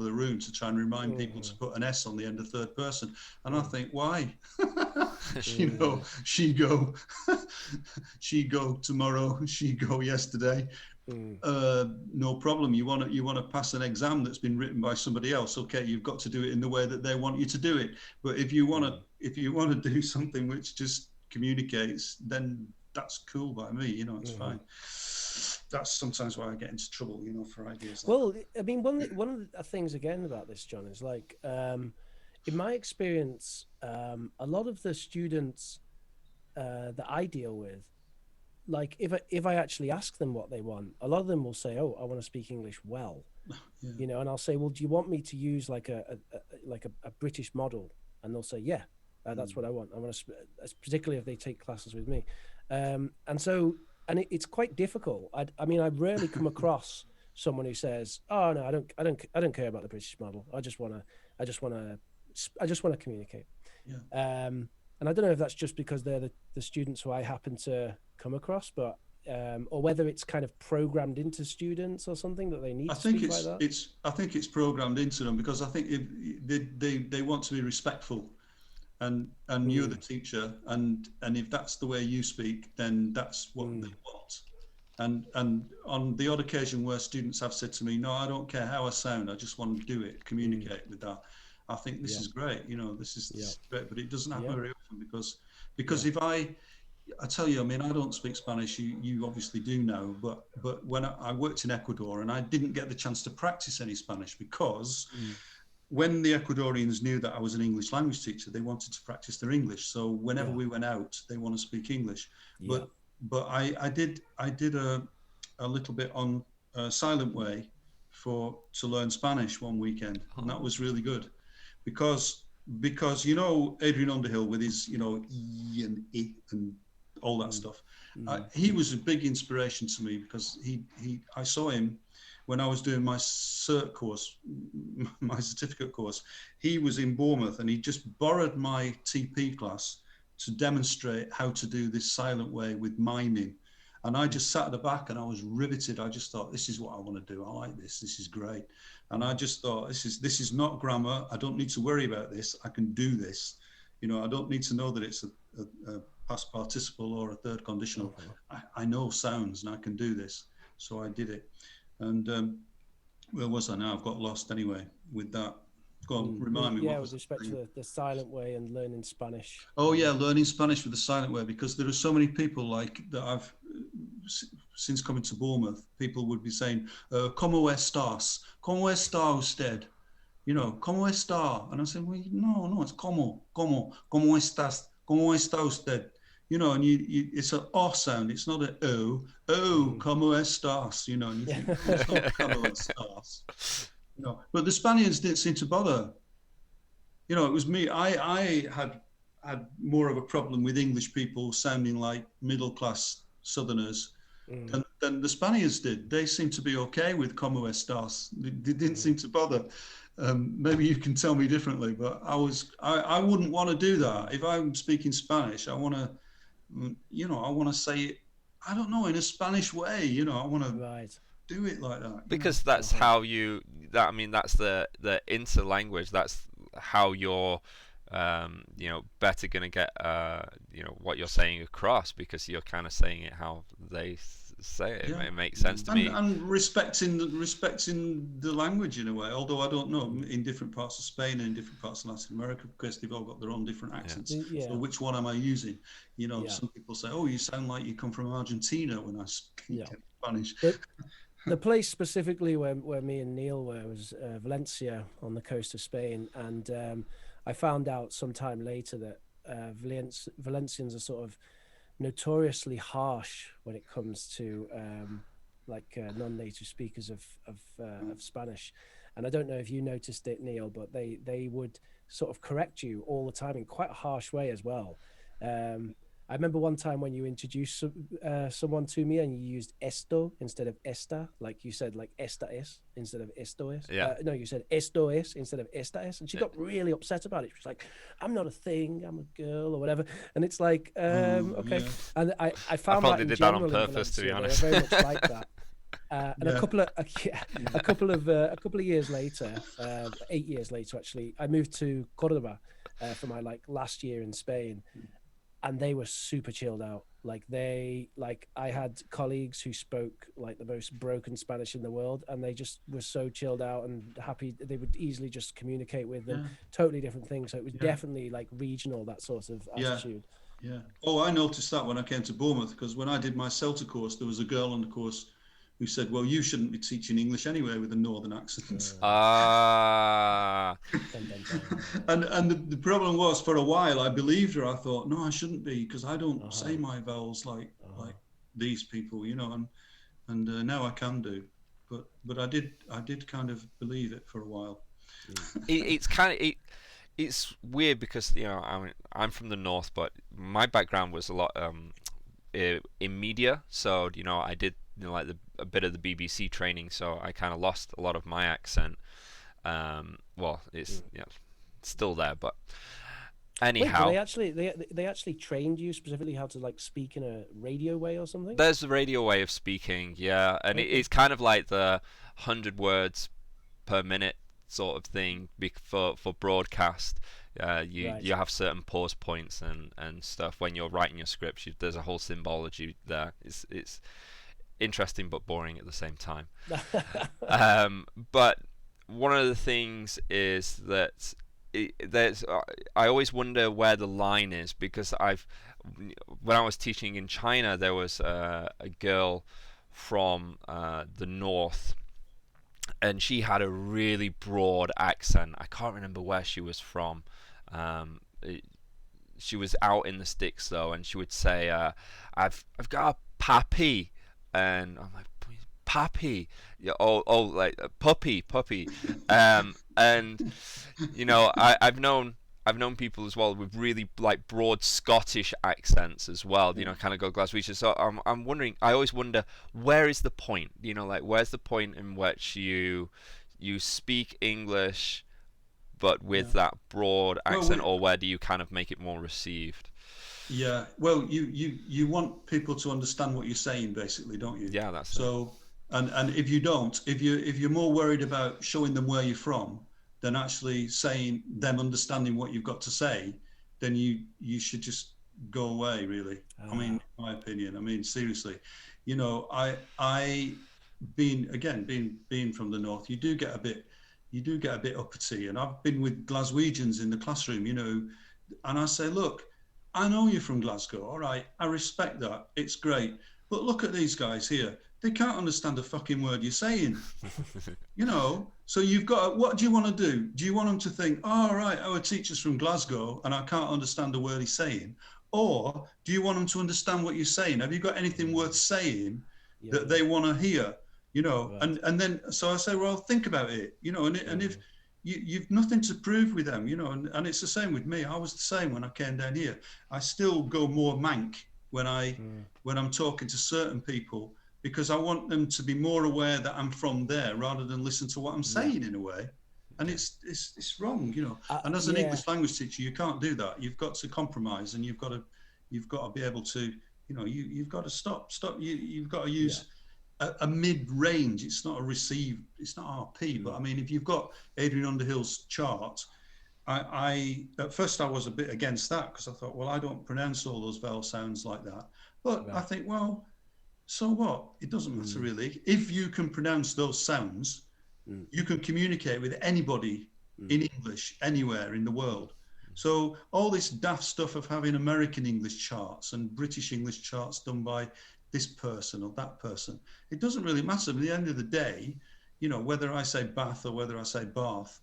the room to try and remind people to put an S on the end of third person. And I think, why? You know, she go tomorrow, she go yesterday. No problem. You want to pass an exam that's been written by somebody else. Okay, you've got to do it in the way that they want you to do it. But if you want to do something which just communicates, then that's cool by me. You know, it's fine. That's sometimes why I get into trouble, you know, for ideas. Well, I mean, one of the things again about this, John, is like, in my experience, a lot of the students that I deal with, like if I actually ask them what they want, a lot of them will say, "Oh, I want to speak English well," you know, and I'll say, "Well, do you want me to use like a British model?" And they'll say, "Yeah, that's what I want. I want to," particularly if they take classes with me, and so. And it's quite difficult. I mean, I rarely come across someone who says, "Oh no, I don't care about the British model. I just want to communicate." And I don't know if that's just because they're the students who I happen to come across, but or whether it's kind of programmed into students or something that they need to speak like that. I think it's programmed into them, because I think they want to be respectful. And you're the teacher, and if that's the way you speak, then that's what they want. And on the odd occasion where students have said to me, "No, I don't care how I sound, I just want to do it, communicate with that," I think this is great. You know, this is great, but it doesn't happen very often because if I tell you, I mean, I don't speak Spanish. You obviously do know, but when I worked in Ecuador, and I didn't get the chance to practice any Spanish because. When the Ecuadorians knew that I was an English language teacher, they wanted to practice their English. So whenever we went out, they want to speak English. But I did a little bit on Silent Way to learn Spanish one weekend, and that was really good, because you know Adrian Underhill with his E and I and all that stuff. He was a big inspiration to me, because I saw him. When I was doing my cert course, my certificate course, he was in Bournemouth, and he just borrowed my TP class to demonstrate how to do this Silent Way with miming. And I just sat at the back and I was riveted. I just thought, this is what I want to do. I like this. This is great. And I just thought, this is not grammar. I don't need to worry about this. I can do this. You know, I don't need to know that it's a past participle or a third conditional. I know sounds, and I can do this. So I did it. And where was I now? I've got lost anyway with that. Go on, remind me. Yeah, what with was respect to the silent way and learning Spanish. Oh yeah, learning Spanish with the silent way, because there are so many people like that I've since coming to Bournemouth, people would be saying, "¿Cómo estás? ¿Cómo está usted?" You know, "¿Cómo está?" And I said, "Well, no, it's ¿cómo estás? ¿Cómo está usted?" You know, and it's an "o" sound. It's not an "o." "Oh, ¿cómo estás?" You know, and you think, well, it's not "cómo estás." You know, but the Spaniards didn't seem to bother. You know, it was me. I had more of a problem with English people sounding like middle class Southerners than the Spaniards did. They seemed to be okay with "Como estás." They didn't seem to bother. Maybe you can tell me differently, but I wouldn't want to do that. If I'm speaking Spanish, I want to, I want to say it, I don't know, in a Spanish way. You know, I want to do it like that. Because that's how I mean, that's the interlanguage. That's how you're, better gonna get, what you're saying across, because you're kind of saying it how they say it. It makes sense to me. And respecting the language in a way. Although I don't know, in different parts of Spain and in different parts of Latin America, because they've all got their own different accents. So which one am I using? You know, some people say, "Oh, you sound like you come from Argentina," when I speak Spanish. The place specifically where me and Neil were was Valencia, on the coast of Spain, and I found out sometime later that Valencians are sort of notoriously harsh when it comes to non-native speakers of Spanish. And I don't know if you noticed it, Neil, but they would sort of correct you all the time in quite a harsh way as well. I remember one time when you introduced someone to me and you used esto instead of esta, like you said, like esta es instead of esto es. Yeah. No, you said esto es instead of esta es. And she got really upset about it. She was like, "I'm not a thing, I'm a girl," or whatever. And it's like, okay. Yeah. And I found that in did general that on purpose, to be honest. They were very much like that. And a couple of years later, 8 years later, actually, I moved to Cordoba for my last year in Spain. And they were super chilled out. I had colleagues who spoke like the most broken Spanish in the world, and they just were so chilled out and happy. They would easily just communicate with them. Totally different things. So it was definitely like regional, that sort of attitude. Yeah. Oh, I noticed that when I came to Bournemouth, because when I did my CELTA course, there was a girl on the course who said, "Well, you shouldn't be teaching English anyway with a northern accent." And the problem was, for a while, I believed her. I thought, no, I shouldn't be, because I don't say my vowels like these people, you know. And now I can do, but I did kind of believe it for a while. It's weird because I'm from the north, but my background was a lot in media. So I did a bit of the BBC training, so I kind of lost a lot of my accent. Well, it's still there, but anyhow. Wait, they actually trained you specifically how to speak in a radio way or something? There's the radio way of speaking, yeah, and it's kind of like the 100 words per minute sort of thing for broadcast. You have certain pause points and stuff when you're writing your scripts. There's a whole symbology there. It's interesting but boring at the same time. But one of the things is that I always wonder where the line is, because when I was teaching in China, there was a girl from the north, and she had a really broad accent. I can't remember where she was from. She was out in the sticks though, and she would say, "I've got a puppy," and I'm like, "Puppy?" Yeah, like puppy. And I've known people as well with really broad Scottish accents as well. Kind of go Glaswegian. So I'm wondering. I always wonder, where is the point? Where's the point in which you speak English, but with that broad accent, or where do you kind of make it more received? Yeah. Well, you want people to understand what you're saying, basically, don't you? Yeah, that's so. And if you don't, if you're more worried about showing them where you're from than actually saying them understanding what you've got to say, then you should just go away, really. I mean, in my opinion. I mean, seriously, I being from the north, you do get a bit you do get a bit uppity. And I've been with Glaswegians in the classroom, you know, and I say, look, I know you're from Glasgow, all right, I respect that, it's great, but look at these guys here, they can't understand a fucking word you're saying. You know, so you've got, what do you want to do? Do you want them to think, oh, all right, our teacher's from Glasgow and I can't understand a word he's saying? Or do you want them to understand what you're saying? Have you got anything worth saying that they want to hear? You know, Right. and then, so I say, well, think about it, you know, and if you've nothing to prove with them, you know, and it's the same with me. I was the same when I came down here. I still go more mank when I'm talking to certain people, because I want them to be more aware that I'm from there rather than listen to what I'm saying in a way. And it's wrong, you know. And as an English language teacher, you can't do that. You've got to compromise, and you've got to be able to, you know, you've got to stop. You've got to use a mid-range. It's not a receive, it's not RP, but I mean, if you've got Adrian Underhill's chart, I at first I was a bit against that, because I thought, well, I don't pronounce all those vowel sounds like that. But I think, well, so what? It doesn't matter really. If you can pronounce those sounds, you can communicate with anybody in English anywhere in the world. So all this daft stuff of having American English charts and British English charts done by this person or that person, it doesn't really matter. At the end of the day, you know, whether I say Bath or whether I say Bath,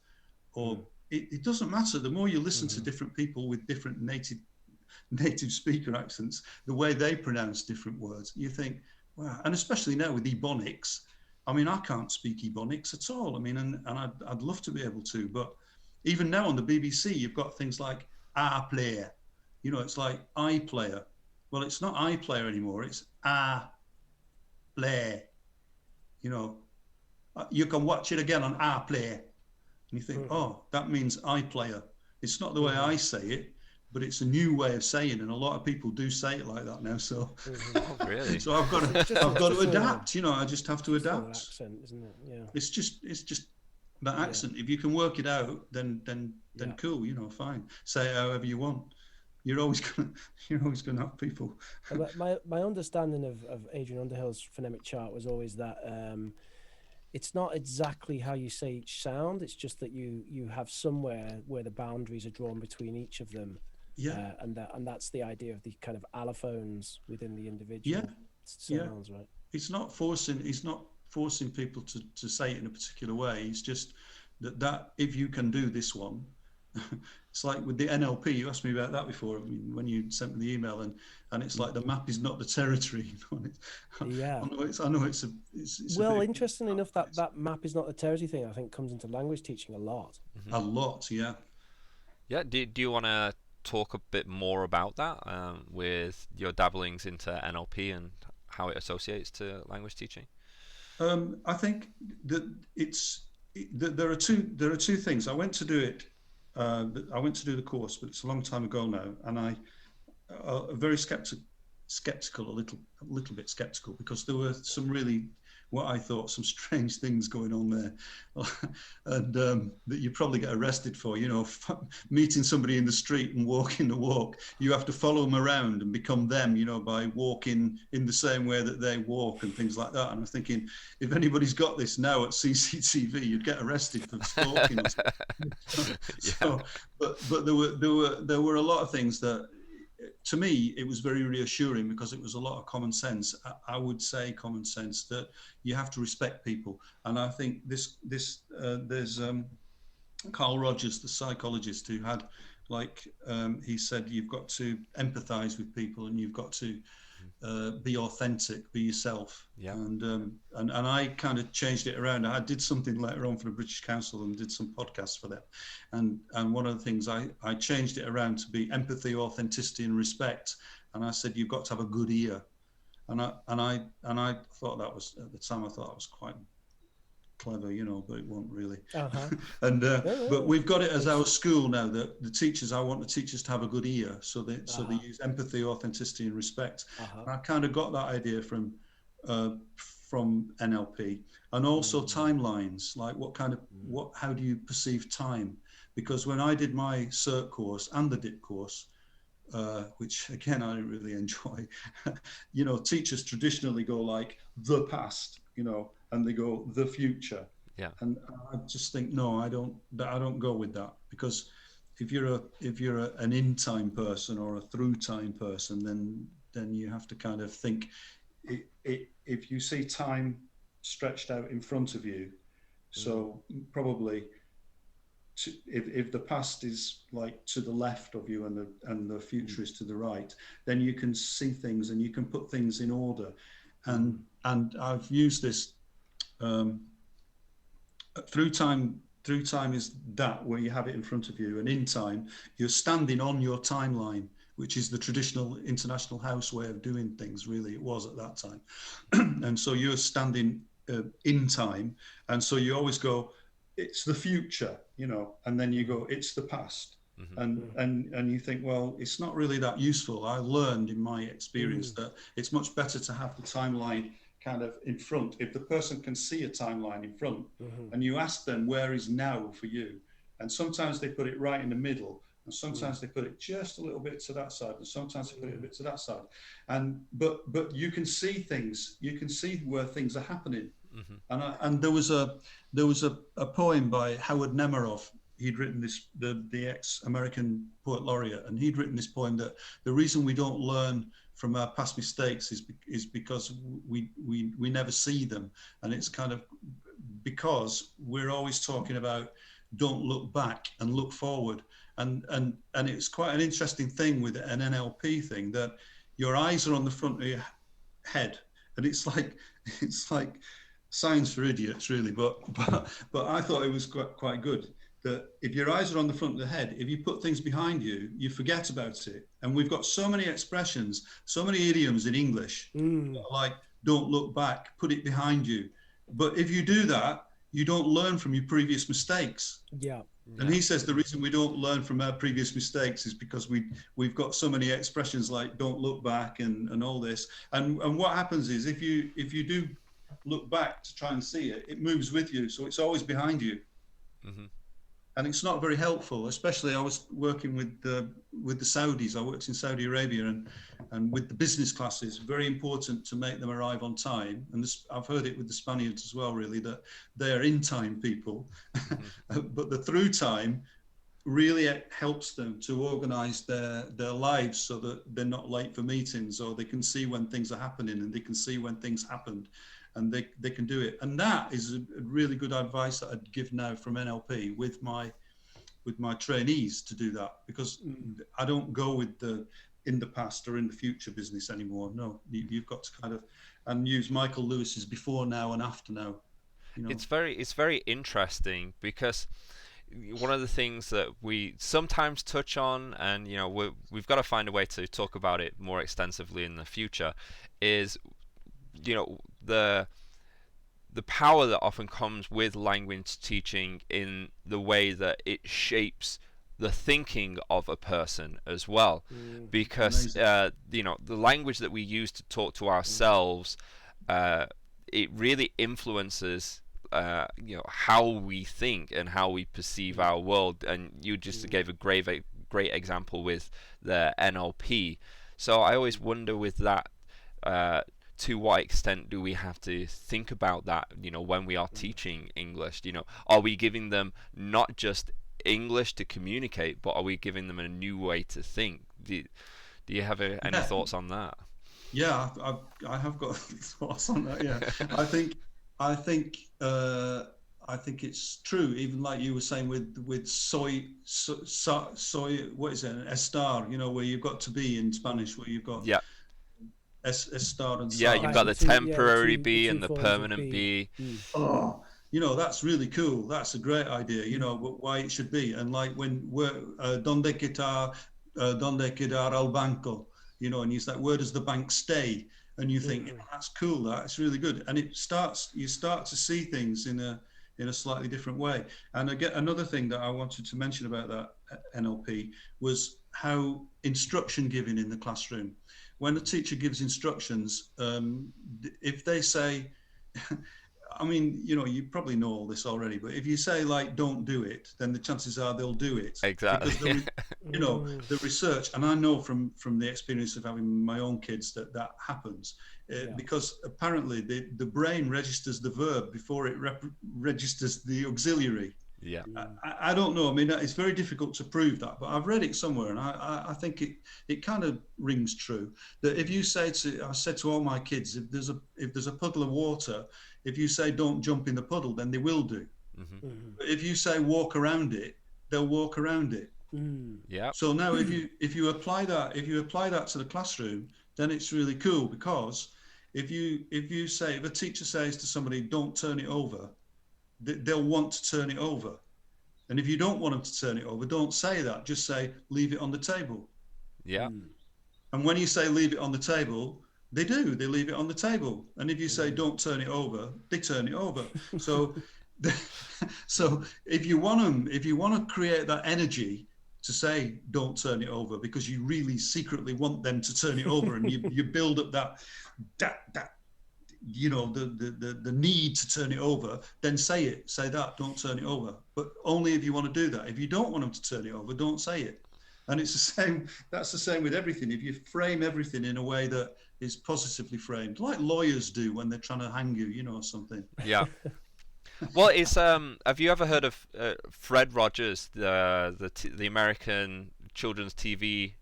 or it doesn't matter. The more you listen to different people with different native speaker accents, the way they pronounce different words, you think, wow. And especially now with Ebonics, I mean, I can't speak Ebonics at all. I mean, and I'd love to be able to, but even now on the BBC, you've got things like player, you know, it's like iPlayer. Well, it's not iPlayer anymore, it's play. You know, you can watch it again on play. And you think, oh, that means iPlayer. It's not the way I say it, but it's a new way of saying, and a lot of people do say it like that now. So, Oh, really? so I've got to adapt. You know, I just have to adapt. Accent, isn't it? Yeah. It's just that accent. If you can work it out, then cool. You know, fine. Say it however you want. You're always gonna have people. My understanding of Adrian Underhill's phonemic chart was always that it's not exactly how you say each sound. It's just that you have somewhere where the boundaries are drawn between each of them. Yeah. And that's the idea of the kind of allophones within the individual sounds, right? It's not forcing people to say it in a particular way. It's just that if you can do this one, it's like with the NLP, you asked me about that before, I mean, when you sent me the email, and it's like the map is not the territory. Yeah. I know it's well, interestingly enough, that map is not the territory thing, I think, comes into language teaching a lot. A lot, yeah. Yeah. Do you want to talk a bit more about that with your dabblings into NLP and how it associates to language teaching? I think that there are two things. I went to do it. I went to do the course, but it's a long time ago now, and I very skeptical, a little bit skeptical, because there were some really, what I thought, some strange things going on there, and that you probably get arrested for. You know, meeting somebody in the street and walking the walk, you have to follow them around and become them, you know, by walking in the same way that they walk and things like that. And I'm thinking, if anybody's got this now at CCTV, you'd get arrested for stalking. So, but there were a lot of things that, to me, it was very reassuring, because it was a lot of common sense. I would say common sense, that you have to respect people. And I think there's Carl Rogers, the psychologist, who had, like, he said, you've got to empathize with people, and you've got to be authentic, be yourself. Yeah. And I kind of changed it around. I did something later on for the British Council and did some podcasts for them. And one of the things I changed it around to be empathy, authenticity, and respect. And I said, you've got to have a good ear. And I thought that was, at the time, I thought that was quite clever, you know, but it wasn't really. But we've got it as our school now, that the teachers, I want the teachers to have a good ear, so they use empathy, authenticity, and respect. And I kind of got that idea from NLP, and also timelines, like how do you perceive time? Because when I did my cert course and the DIP course, which again I didn't really enjoy, you know, teachers traditionally go like the past, you know, and they go the future. Yeah. And I just think, no, I don't go with that, because if you're an in time person or a through time person, then you have to kind of think, if you see time stretched out in front of you, so probably if the past is like to the left of you and the future is to the right, then you can see things and you can put things in order. And I've used this through time. Through time is that where you have it in front of you, and in time you're standing on your timeline, which is the traditional international house way of doing things. Really, it was at that time. And so you're standing in time, and so you always go, it's the future, and then you go, it's the past. And you think, well, it's not really that useful. I learned in my experience that it's much better to have the timeline kind of in front. If the person can see a timeline in front, and you ask them, where is now for you? And sometimes they put it right in the middle, and sometimes they put it just a little bit to that side, and sometimes they put it a bit to that side. And but you can see things, you can see where things are happening. And there was a poem by Howard Nemerov. He'd written this, the ex-American poet laureate, and he'd written this poem that the reason we don't learn from our past mistakes is because we never see them. And it's kind of because we're always talking about don't look back and look forward. And it's quite an interesting thing with an NLP thing, that your eyes are on the front of your head, and it's like science for idiots, really. But I thought it was quite good, that if your eyes are on the front of the head, if you put things behind you, you forget about it. And we've got so many expressions, so many idioms in English, like don't look back, put it behind you. But if you do that, you don't learn from your previous mistakes. Yeah. And he says the reason we don't learn from our previous mistakes is because we've got so many expressions like don't look back and all this. And what happens is if you do look back to try and see it, it moves with you. So it's always behind you. And it's not very helpful, especially I was working with the Saudis. I worked in Saudi Arabia, and with the business classes, very important to make them arrive on time. And this, I've heard it with the Spaniards as well, really, that they're in time people, but the through time really helps them to organize their lives so that they're not late for meetings, or they can see when things are happening, and they can see when things happened, and they can do it. And that is a really good advice that I'd give now from NLP with my trainees, to do that, because I don't go with the in the past or in the future business anymore. No, you've got to kind of and use Michael Lewis's before now and after now. It's very interesting, because one of the things that we sometimes touch on, and we've got to find a way to talk about it more extensively in the future, is the power that often comes with language teaching, in the way that it shapes the thinking of a person as well. Because the language that we use to talk to ourselves, it really influences how we think and how we perceive our world. And you just gave a great example with the NLP. So I always wonder with that, to what extent do we have to think about that, when we are teaching English? Are we giving them not just English to communicate, but are we giving them a new way to think? Do you have any thoughts on that? Yeah, I have got thoughts on that. Yeah, I think it's true. Even like you were saying with soy, what is it? An estar, where you've got to be in Spanish, where you've got estar and you've got the temporary be and the permanent be. Oh, that's really cool. That's a great idea. Why it should be. And like when we're donde quedar al banco, and you say, where does the bank stay? And you think, that's cool. That's really good. And you start to see things in a slightly different way. And again, another thing that I wanted to mention about that NLP was how instruction giving in the classroom. When a teacher gives instructions, if they say, I mean, you probably know all this already, but if you say like, don't do it, then the chances are they'll do it. Exactly. Because the research, and I know from the experience of having my own kids that happens. because apparently the brain registers the verb before it registers the auxiliary. Yeah. I don't know. I mean, it's very difficult to prove that, but I've read it somewhere, and I think it kind of rings true. That if you say I said to all my kids, if there's a puddle of water, if you say don't jump in the puddle, then they will do. But if you say walk around it, they'll walk around it. Yeah. So now if you apply that to the classroom, then it's really cool, because if a teacher says to somebody don't turn it over, they'll want to turn it over. And if you don't want them to turn it over, don't say that. Just say leave it on the table. Yeah. And when you say leave it on the table, they leave it on the table. And if you say don't turn it over, they turn it over. So so if you want to create that energy to say don't turn it over, because you really secretly want them to turn it over, and you build up that you know, the need to turn it over, then say that, don't turn it over. But only if you want to do that. If you don't want them to turn it over, don't say it. And it's the same, that's the same with everything. If you frame everything in a way that is positively framed, like lawyers do when they're trying to hang you, you know, or something. Yeah. Well, it's have you ever heard of Fred Rogers, the American children's TV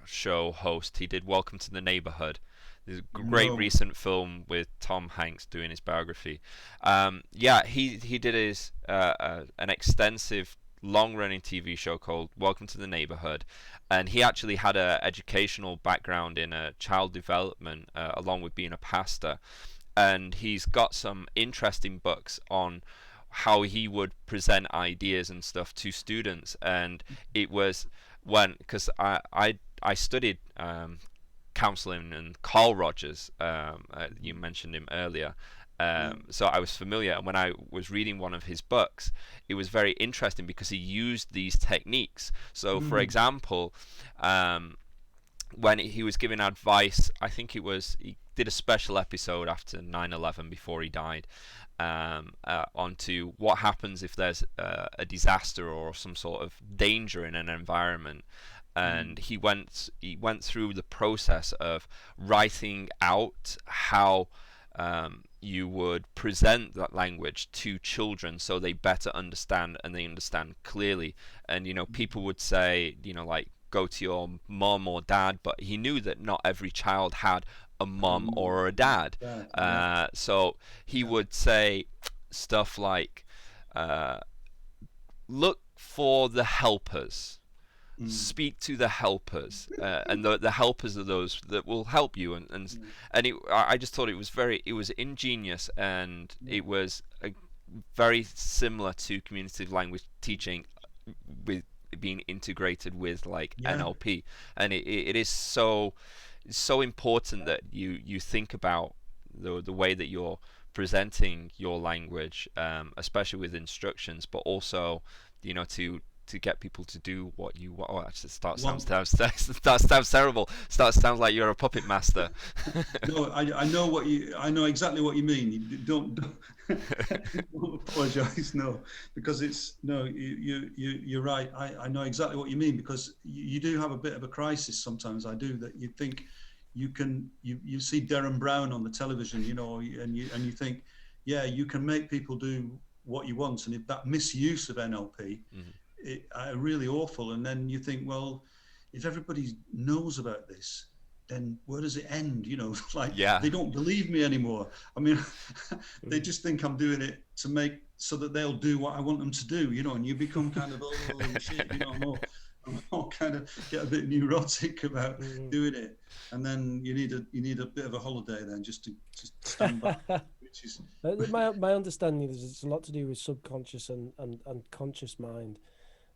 show host? He did Welcome to the Neighborhood. There's a great recent film with Tom Hanks doing his biography. Yeah, he did his an extensive long-running TV show called Welcome to the Neighborhood, and he actually had an educational background in child development along with being a pastor, and he's got some interesting books on how he would present ideas and stuff to students. And it was because I studied counseling, and Carl Rogers, you mentioned him earlier, so I was familiar, and when I was reading one of his books, it was very interesting because he used these techniques. So for example, when he was giving advice, I think he did a special episode after 9/11 before he died, onto what happens if there's a disaster or some sort of danger in an environment. And he went through the process of writing out how you would present that language to children so they better understand, and they understand clearly. And you know, people would say, you know, like, go to your mom or dad, but he knew that not every child had a mom or a dad. So he would say stuff like, look for the helpers. Speak to the helpers, and the helpers are those that will help you. And I just thought it was ingenious, and it was very similar to community language teaching, with being integrated with like NLP. And it is so important that you think about the way that you're presenting your language, especially with instructions, but also, you know, to get people to do what you want. Oh, actually, that sounds terrible. Sounds like you're a puppet master. No, I know exactly what you mean. You don't apologize. No, because you're right. I know exactly what you mean, because you do have a bit of a crisis sometimes. I do, that you think you see Derren Brown on the television, you know, and you think, yeah, you can make people do what you want, and if that misuse of NLP. Really awful. And then you think, well, if everybody knows about this, then where does it end? You know, like, they don't believe me anymore. I mean, they just think I'm doing it to make so that they'll do what I want them to do, you know, and you become kind of, oh shit, you know, I'm more kind of get a bit neurotic about doing it. And then you need a bit of a holiday then, just to stand back. Which is my understanding is it's a lot to do with subconscious and conscious mind.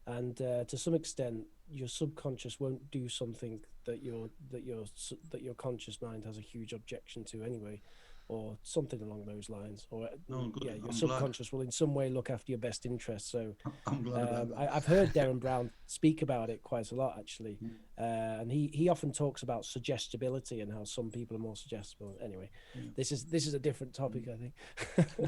And to some extent, your subconscious won't do something that your conscious mind has a huge objection to anyway, or something along those lines. Or your subconscious will in some way look after your best interests. So I'm glad about that. I've heard Derren Brown speak about it quite a lot, actually, and he often talks about suggestibility and how some people are more suggestible. Anyway, this is a different topic, I think.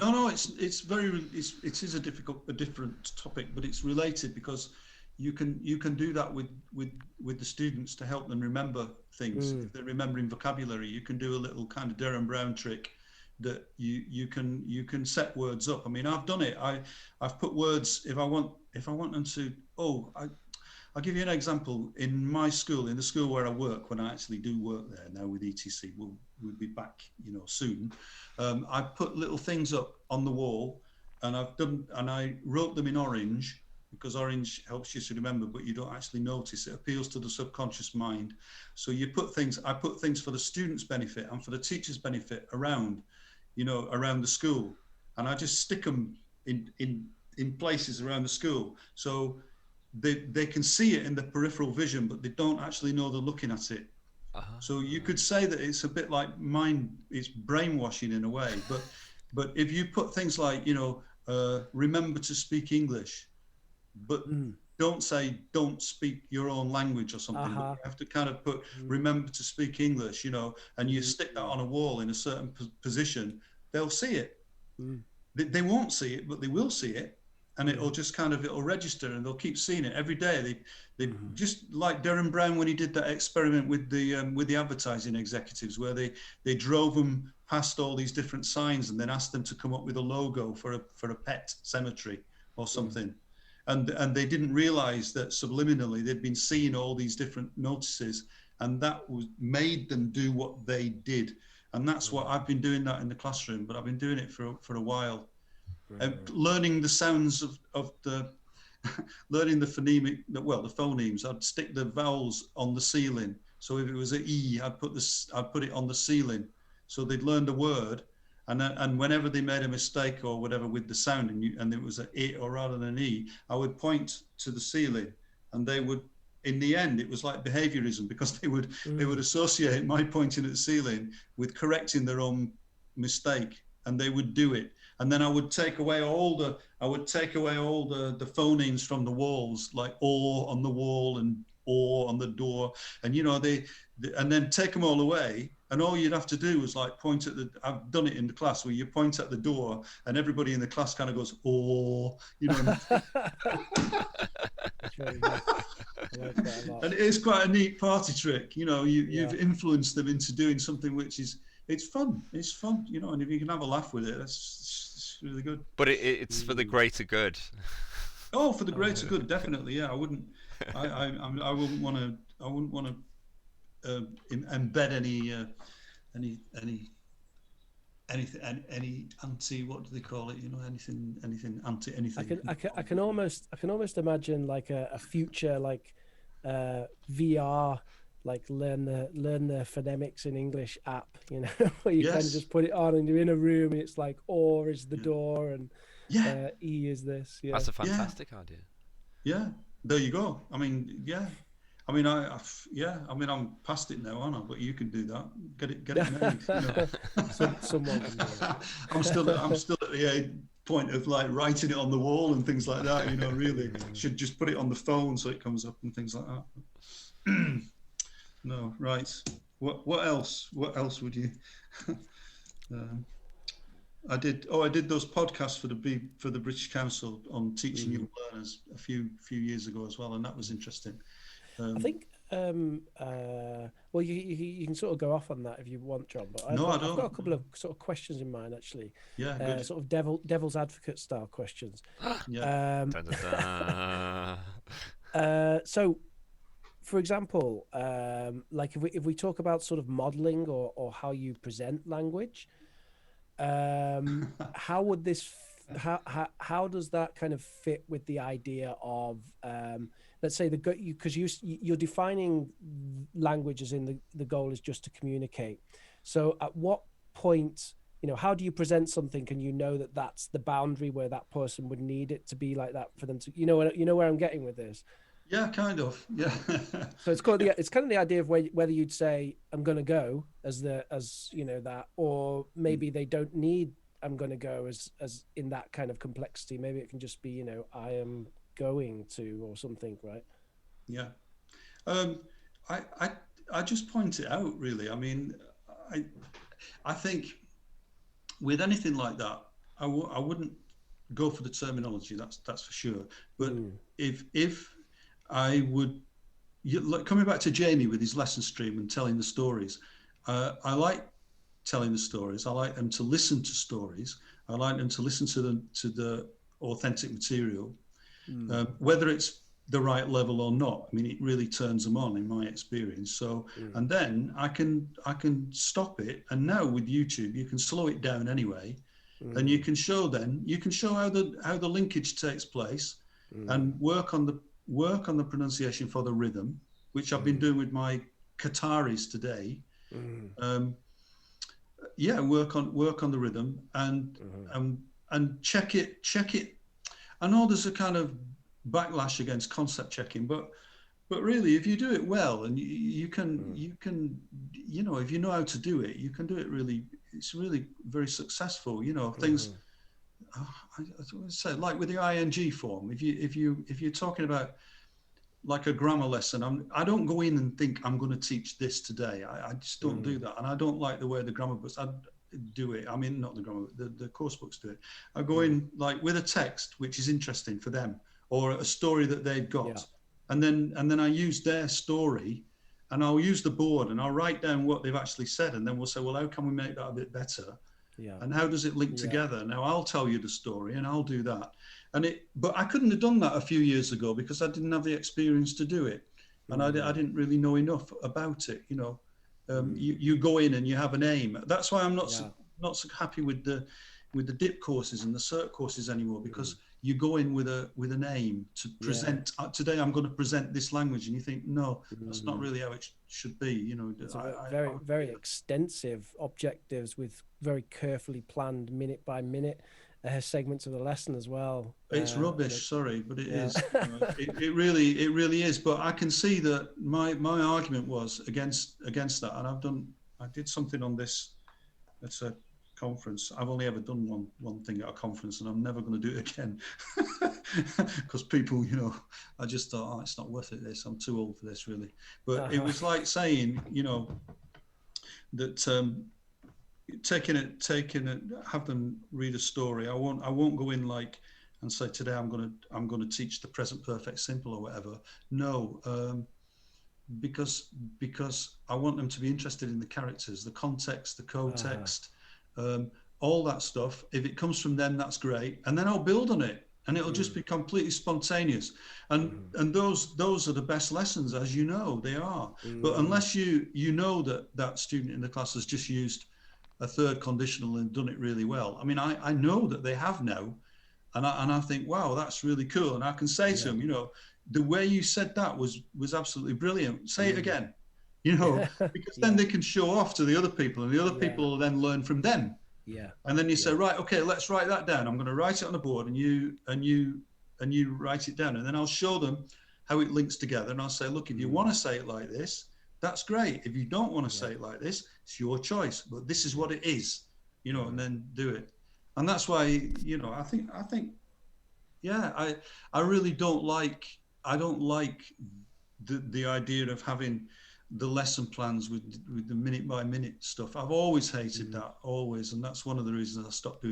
No, it is a different topic, but it's related, because you can do that with the students to help them remember things. If they're remembering vocabulary, you can do a little kind of Derren Brown trick that you can set words up. I mean, I've done it. I've put words, if I want them to, I'll give you an example. In my school, in the school where I work, when I actually do work there now with ETC, we'll be back, soon. I put little things up on the wall, and I wrote them in orange, because orange helps you to remember, but you don't actually notice. It appeals to the subconscious mind. So I put things for the students' benefit and for the teachers' benefit around the school, and I just stick them in places around the school. So they can see it in the peripheral vision, but they don't actually know they're looking at it. So you could say that it's a bit like it's brainwashing in a way, but if you put things like, remember to speak English, but don't say don't speak your own language or something. But you have to kind of put remember to speak English, and you stick that on a wall in a certain position, they'll see it. They won't see it, but they will see it, and it'll register, and they'll keep seeing it every day. They just like Derren Brown when he did that experiment with the advertising executives, where they drove them past all these different signs and then asked them to come up with a logo for a pet cemetery or something. And they didn't realize that subliminally they'd been seeing all these different notices, and that made them do what they did. And that's what I've been doing that in the classroom, but I've been doing it for a while. Learning the sounds of the, learning the phonemes. I'd stick the vowels on the ceiling. So if it was an E, I'd put it on the ceiling. So they'd learn the word. And whenever they made a mistake or whatever with the sound, and it was an I or rather than an E, I would point to the ceiling, and they would. In the end, it was like behaviorism, because they would associate my pointing at the ceiling with correcting their own mistake, and they would do it. And then I would take away all the phonemes from the walls, like or on the wall and or on the door, and and then take them all away. And all you'd have to do was like point at I've done it in the class where you point at the door and everybody in the class kind of goes, or, And it is quite a neat party trick. You've influenced them into doing something which it's fun. It's fun, and if you can have a laugh with it, it's really good. But it's for the greater good. Oh, for the greater good, definitely. Yeah, I wouldn't want to embed any anti, what do they call it? Anything anti anything. I can almost imagine like a future like VR, like learn the phonemics in English app, where you kind of just put it on and you're in a room and it's like or is the door and E is this. Yeah, that's a fantastic idea. Yeah, there you go. I mean, yeah. I mean, I'm past it now, aren't I? But you can do that. Get it made. Someone can do it. I'm still at the point of like writing it on the wall and things like that. Really should just put it on the phone so it comes up and things like that. No, right. What else? What else would you? I did those podcasts for the British Council on teaching young learners a few years ago as well, and that was interesting. I think well you can sort of go off on that if you want, John, but I've got a couple of sort of questions in mind actually. Good. Sort of devil's advocate style questions. So for example, like if we talk about sort of modeling or how you present language, how would this how does that kind of fit with the idea of let's say because you're defining language as in the goal is just to communicate. So at what point, how do you present something and that that's the boundary where that person would need it to be like that for them to, where I'm getting with this? Yeah, kind of. Yeah. So it's kind of the idea of whether you'd say I'm going to go as that, or maybe they don't need I'm going to go as in that kind of complexity. Maybe it can just be, I am going to or something, right? Yeah. I just point it out, really. I mean, I think with anything like that, I wouldn't go for the terminology. That's for sure. But if I would, coming back to Jamie with his lesson stream and telling the stories, I like telling the stories. I like them to listen to stories. I like them to listen to the authentic material, whether it's the right level or not. I mean, it really turns them on in my experience. So, and then I can stop it. And now with YouTube, you can slow it down anyway, and you can show how the linkage takes place, and work on the pronunciation for the rhythm, which I've been doing with my Qataris today. Work on the rhythm and check it. I know there's a kind of backlash against concept checking, but really, if you do it well and you can if you know how to do it, you can do it really. It's really very successful. Things. I would say, like with the ing form, if you're talking about like a grammar lesson, I don't go in and think I'm going to teach this today. I just don't do that, and I don't like the way the grammar books do it. I mean, not the grammar, the course books do it. I go in like with a text which is interesting for them, or a story that they've got, and then I use their story, and I'll use the board and I'll write down what they've actually said, and then we'll say, well, how can we make that a bit better? And how does it link together? Now I'll tell you the story and I'll do that. But I couldn't have done that a few years ago because I didn't have the experience to do it. And I didn't really know enough about it. You go in and you have an aim. That's why I'm not so happy with the dip courses and the cert courses anymore, because you go in with an aim to present. Today I'm going to present this language, and you think, no, that's not really how it should be. It's very extensive objectives with very carefully planned minute by minute segments of the lesson as well. It's rubbish, sorry, but it is. It really is. But I can see that my argument was against that, and I did something on this. It's a conference. I've only ever done one thing at a conference, and I'm never going to do it again because people, I just thought, it's not worth it. I'm too old for this, really. But it was like saying, that taking it, have them read a story. I won't go in like and say, today I'm going to teach the present perfect simple or whatever. No. Because I want them to be interested in the characters, the context, the co-text, all that stuff. If it comes from them, that's great, and then I'll build on it, and it'll just be completely spontaneous. And those are the best lessons, as you know, they are. But unless you know that student in the class has just used a third conditional and done it really well. I mean, I know that they have now, and I think, wow, that's really cool, and I can say to them, the way you said that was absolutely brilliant. Say it again, because then they can show off to the other people, and the other people will then learn from them. And then you say, right, okay, let's write that down. I'm going to write it on the board, and you write it down, and then I'll show them how it links together. And I'll say, look, if you want to say it like this, that's great. If you don't want to say it like this, it's your choice. But this is what it is, and then do it. And that's why, I think, I really don't like. I don't like the idea of having the lesson plans with the minute by minute stuff. I've always hated that, always, and that's one of the reasons I stopped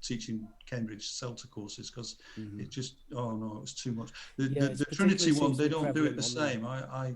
teaching Cambridge CELTA courses, because it just, it was too much. The Trinity one, they don't do it the same. I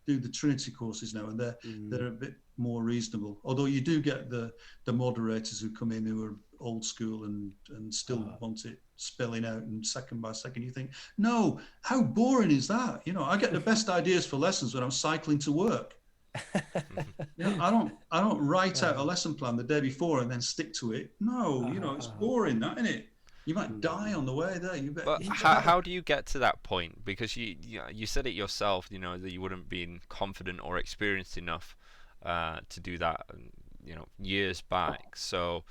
do the Trinity courses now, and they're a bit more reasonable. Although you do get the moderators who come in who are old school and still want it spelling out and second by second. You think, no, how boring is that? I get the best ideas for lessons when I'm cycling to work. I don't write out a lesson plan the day before and then stick to it. No, it's boring, that, isn't it? You might die on the way there. But how do you get to that point? Because you said it yourself, that you wouldn't be confident or experienced enough to do that, years back. So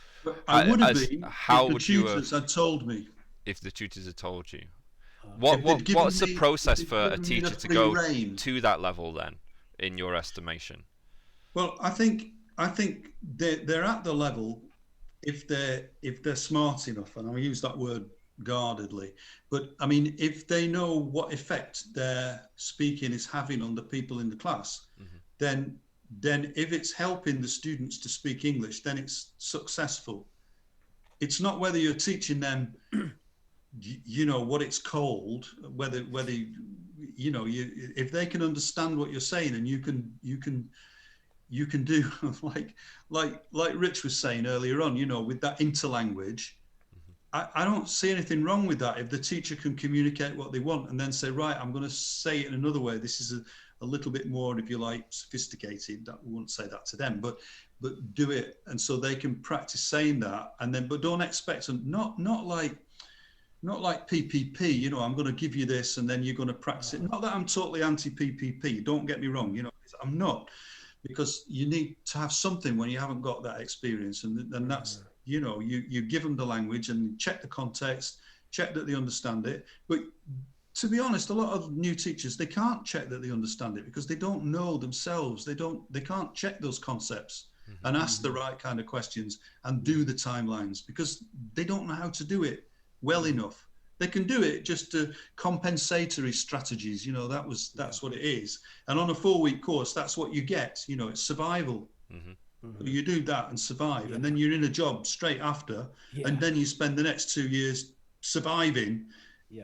I would have been if the tutors had told me. If the tutors had told you, what's the process for a teacher to go to that level then, in your estimation? Well, I think they're at the level if they're smart enough, and I use that word guardedly. But I mean, if they know what effect their speaking is having on the people in the class, then if it's helping the students to speak English, then it's successful. It's not whether you're teaching them you know what it's called, whether you know, if they can understand what you're saying, and you can do like Rich was saying earlier on, you know, with that interlanguage. I don't see anything wrong with that if the teacher can communicate what they want and then say, right, I'm going to say it in another way. This is a little bit more, if you like, sophisticated. That, we wouldn't say that to them, but do it, and so they can practice saying that, and then, but don't expect them, not like PPP, you know, I'm going to give you this and then you're going to practice it. Not that I'm totally anti-PPP, don't get me wrong, you know, I'm not, because you need to have something when you haven't got that experience, and that's, you know, you give them the language and check the context, check that they understand it. But to be honest, a lot of new teachers, they can't check that they understand it because they don't know themselves. They can't check those concepts and ask the right kind of questions and do the timelines because they don't know how to do it well enough. They can do it just to compensatory strategies, you know, that's what it is. And on a 4-week course, that's what you get, you know, it's survival. You do that and survive, and then you're in a job straight after, and then you spend the next 2 years surviving.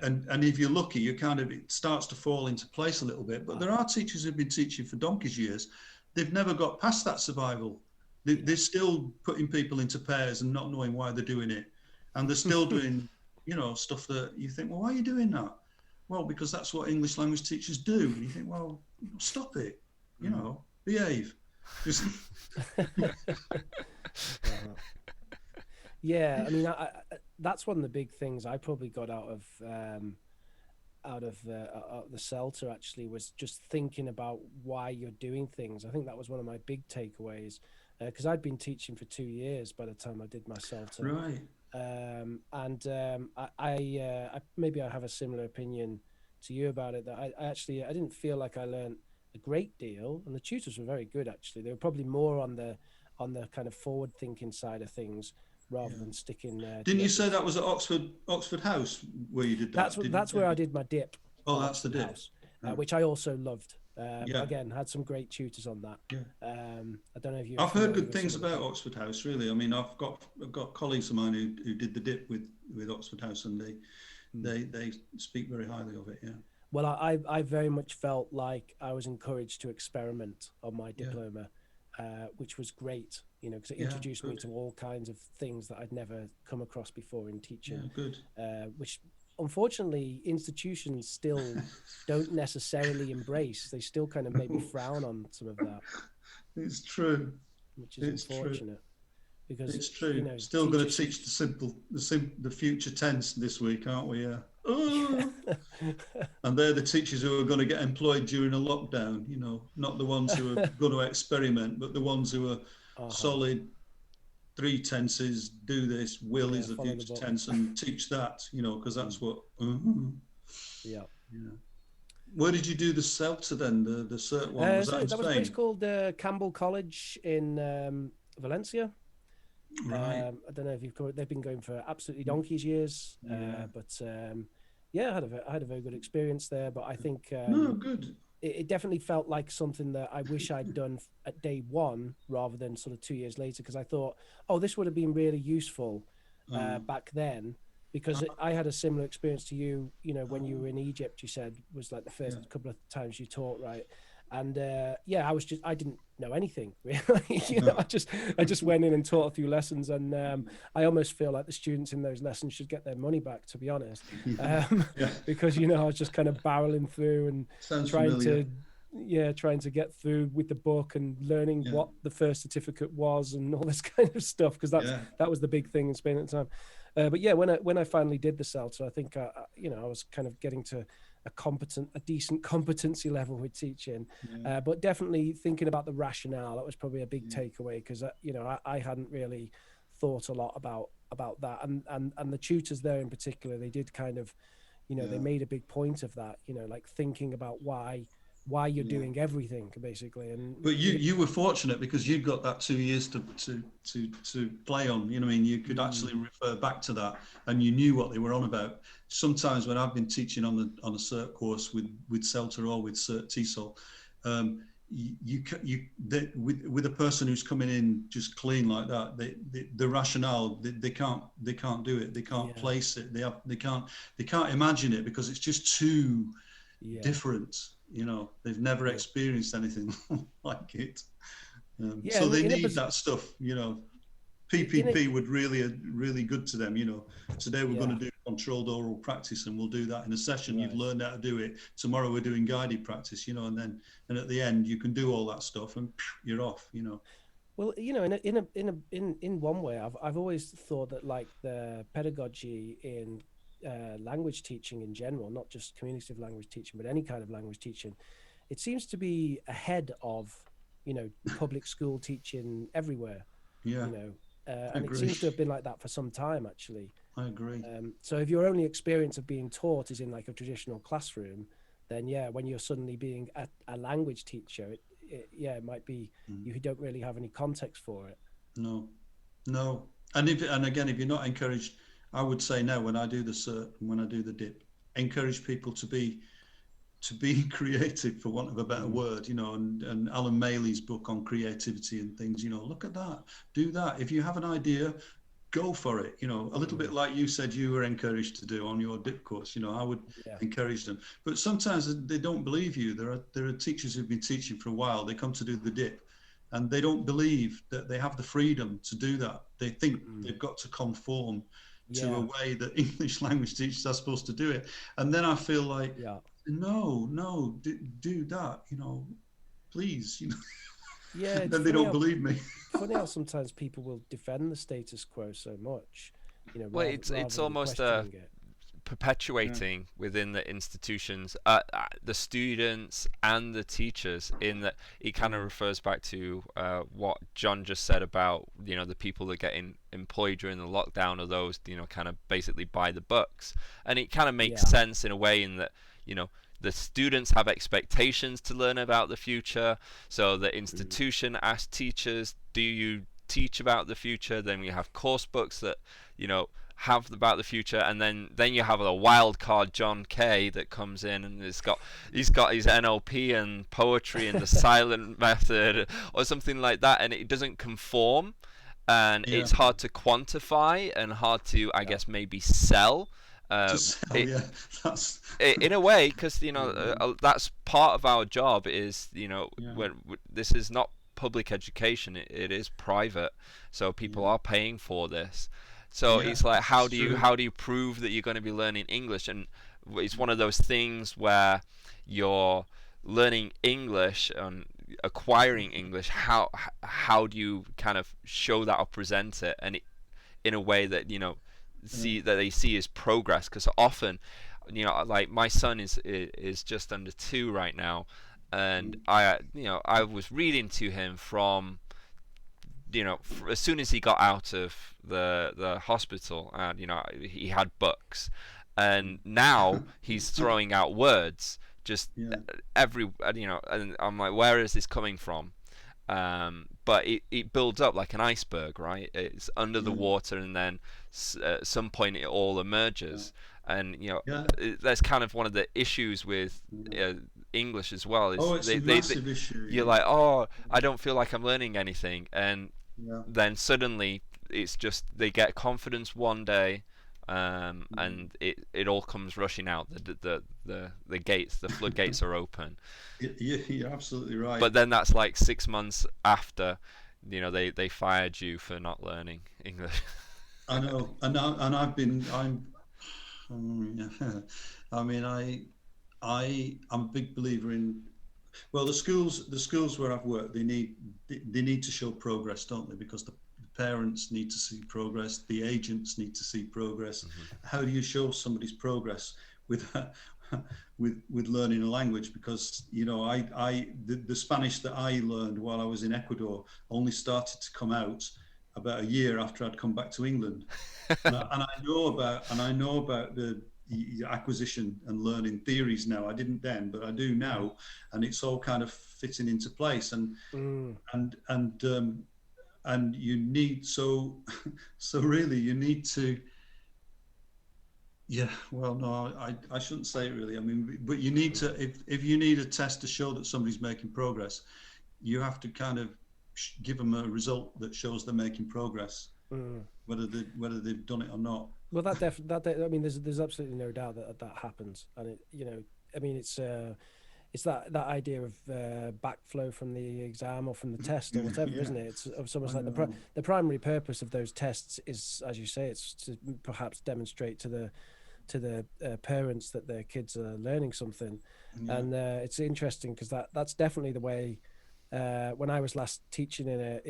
And if you're lucky, you kind of, it starts to fall into place a little bit. But there are teachers who've been teaching for donkey's years. They've never got past that survival. They're still putting people into pairs and not knowing why they're doing it. And they're still doing, you know, stuff that you think, well, why are you doing that? Well, because that's what English language teachers do. And you think, well, stop it, you know, behave. Just... Yeah, I mean, that's one of the big things I probably got out of the CELTA actually, was just thinking about why you're doing things. I think that was one of my big takeaways, because I'd been teaching for 2 years by the time I did my CELTA. Right. I maybe I have a similar opinion to you about it, that I didn't feel like I learned a great deal, and the tutors were very good actually. They were probably more on the kind of forward thinking side of things rather than sticking didn't you say that was at Oxford House where you did that? That's where I did my dip. Oh, that's the dip. House, which I also loved. Again, had some great tutors on that. I don't know if you. I've heard good things about Oxford House. Really, I mean, I've got colleagues of mine who did the dip with Oxford House, and they speak very highly of it. Yeah. Well, I very much felt like I was encouraged to experiment on my diploma, which was great. You know, because it introduced me to all kinds of things that I'd never come across before in teaching. Yeah, good. Which, unfortunately, institutions still don't necessarily embrace. They still kind of maybe frown on some of that. It's true. Which is unfortunate. Because it's true. You know, still going to teach the future tense this week, aren't we? Yeah. And they're the teachers who are going to get employed during a lockdown. You know, not the ones who are going to experiment, but the ones who are solid 3 tenses, do this, will is the future tense, and teach that, you know, because that's what Where did you do the CELTA then, the cert one? Was that in Spain? Was a place called Campbell College in Valencia. Right. I don't know if they've been going for absolutely donkey's years, but I had a very good experience there. But I think good. It definitely felt like something that I wish I'd done at day one rather than sort of 2 years later, because I thought, this would have been really useful back then, because I had a similar experience to you. You know, when you were in Egypt, you said was like the first couple of times you taught, right? And I didn't know anything really. You know, I just went in and taught a few lessons, and I almost feel like the students in those lessons should get their money back, to be honest, because you know I was just kind of barreling through and trying to get through with the book and learning what the first certificate was and all this kind of stuff, because that was the big thing in Spain at the time. But yeah, when I finally did the CELTA, I think I was kind of getting to a decent competency level with teaching, but definitely thinking about the rationale, that was probably a big takeaway, because I hadn't really thought a lot about that, and the tutors there in particular, they did kind of, they made a big point of that, like thinking about why you're doing everything basically. But you were fortunate because you got that 2 years to play on. You know what I mean? You could actually refer back to that, and you knew what they were on about. Sometimes when I've been teaching on a cert course with CELTA or with cert TESOL, with a person who's coming in just clean like that, the rationale, they can't do it, they can't place it, they can't imagine it, because it's just too different. You know, they've never experienced anything like it. So they need that stuff. You know, PPP would really good to them. You know, today we're going to do controlled oral practice, and we'll do that in a session. You've learned how to do it. Tomorrow we're doing guided practice. You know, and at the end you can do all that stuff, and you're off. You know. Well, you know, in one way, I've always thought that, like, the pedagogy in language teaching in general, not just communicative language teaching, but any kind of language teaching, it seems to be ahead of, you know, public school teaching everywhere. Yeah. You know, and it seems to have been like that for some time, actually. I agree. So if your only experience of being taught is in like a traditional classroom, then when you're suddenly being a language teacher, it might be you don't really have any context for it. No. And again, if you're not encouraged, I would say now, when I do the cert and when I do the dip, encourage people to be creative, for want of a better word, you know, and Alan Maley's book on creativity and things, you know, look at that, do that. If you have an idea, go for it, you know, a little bit like you said you were encouraged to do on your dip course. You know, I would encourage them, but sometimes they don't believe you. There are teachers who've been teaching for a while, they come to do the dip and they don't believe that they have the freedom to do that. They think they've got to conform to a way that English language teachers are supposed to do it. And then I feel like, no, do that, you know, please, you know. Yeah. Then they don't believe me. Funny how sometimes people will defend the status quo so much, you know. Well, it's almost perpetuating within the institutions, the students and the teachers, in that it kind of refers back to what John just said about, you know, the people that get employed during the lockdown are those, you know, kind of basically by the books. And it kind of makes sense in a way, in that, you know, the students have expectations to learn about the future, so the institution asks teachers, do you teach about the future? Then we have course books that, you know, have about the future, and then you have a wild card John Kay that comes in and he's got his NLP and poetry and the silent method or something like that, and it doesn't conform, and it's hard to quantify and hard to, I guess, maybe sell. In a way, because, you know, that's part of our job, is, you know, when this is not public education, it is private, so people are paying for this. So it's like, how do you prove that you're going to be learning English? And it's one of those things where you're learning English and acquiring English. How do you kind of show that or present it, and in a way that, you know, that they see as progress? Because often, you know, like my son is just under 2 right now, and I was reading to him from, you know, as soon as he got out of the hospital, and, you know, he had books, and now he's throwing out words just every, you know, and I'm like, where is this coming from? But it builds up like an iceberg, right? It's under the water, and then at some point it all emerges. And, you know, that's kind of one of the issues with English as well. Is it's a massive issue. You're like, I don't feel like I'm learning anything, and then suddenly it's just they get confidence one day, and it all comes rushing out. The gates, the floodgates are open. You're absolutely right. But then that's like 6 months after, you know, they fired you for not learning English. I know, and I'm I mean, I'm a big believer in, well, the schools where I've worked, they need to show progress, don't they? Because the parents need to see progress, the agents need to see progress. How do you show somebody's progress with learning a language? Because, you know, the Spanish that I learned while I was in Ecuador only started to come out about a year after I'd come back to England. and I know about the acquisition and learning theories now. I didn't then, but I do now, and it's all kind of fitting into place. And you need so really you need to Yeah, well, no, I shouldn't say it really. I mean, but you need to, if you need a test to show that somebody's making progress, you have to kind of give them a result that shows they're making progress, whether they've done it or not. Well, I mean, there's absolutely no doubt that that happens, and it, you know, I mean, it's that idea of backflow from the exam or from the test or whatever, Yeah. isn't it? It's almost I like know. the primary purpose of those tests is, as you say, it's to perhaps demonstrate to the parents that their kids are learning something. Yeah. And it's interesting because that's definitely the way. When I was last teaching at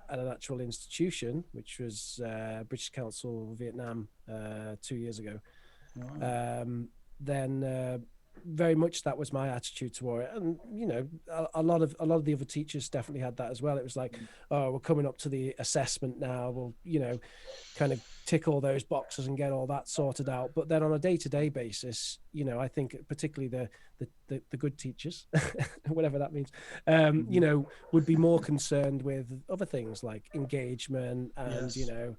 an actual institution, which was British Council Vietnam 2 years ago, Wow. then very much that was my attitude toward it. And you know, a lot of the other teachers definitely had that as well. It was like, oh, we're coming up to the assessment now, we'll, you know, kind of tick all those boxes and get all that sorted out. But then on a day-to-day basis, you know, I think particularly the good teachers, whatever that means, you know, would be more concerned with other things like engagement and, Yes. you know,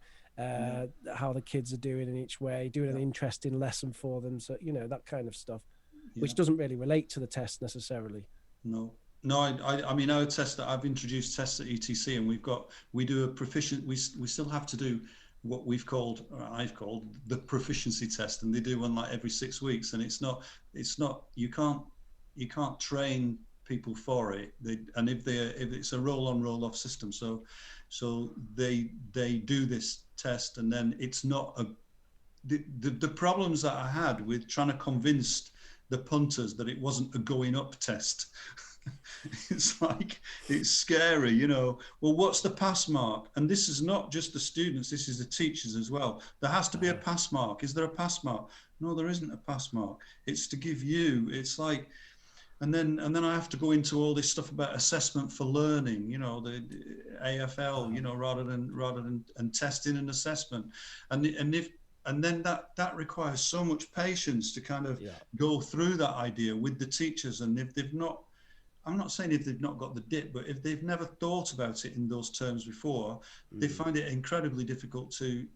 how the kids are doing in each way, doing an interesting lesson for them. So, you know, that kind of stuff, which doesn't really relate to the test necessarily. No, I mean, our test that I've introduced tests at ETC, and we do a proficient. We still have to do what I've called the proficiency test, and they do one like every 6 weeks, and it's not. You can't train people for it. And if it's a roll on roll off system, so they do this test, and then it's not the problems that I had with trying to convince the punters that it wasn't a going up test. It's like, it's scary, you know. Well, what's the pass mark? And this is not just the students, this is the teachers as well. There has to be a pass mark. Is there a pass mark? No, there isn't a pass mark. It's to give you, it's like, and then I have to go into all this stuff about assessment for learning, you know, the AFL, you know, rather than testing and assessment. And then that requires so much patience to kind of go through that idea with the teachers. And if they've not, I'm not saying if they've not got the dip, but if they've never thought about it in those terms before, they find it incredibly difficult to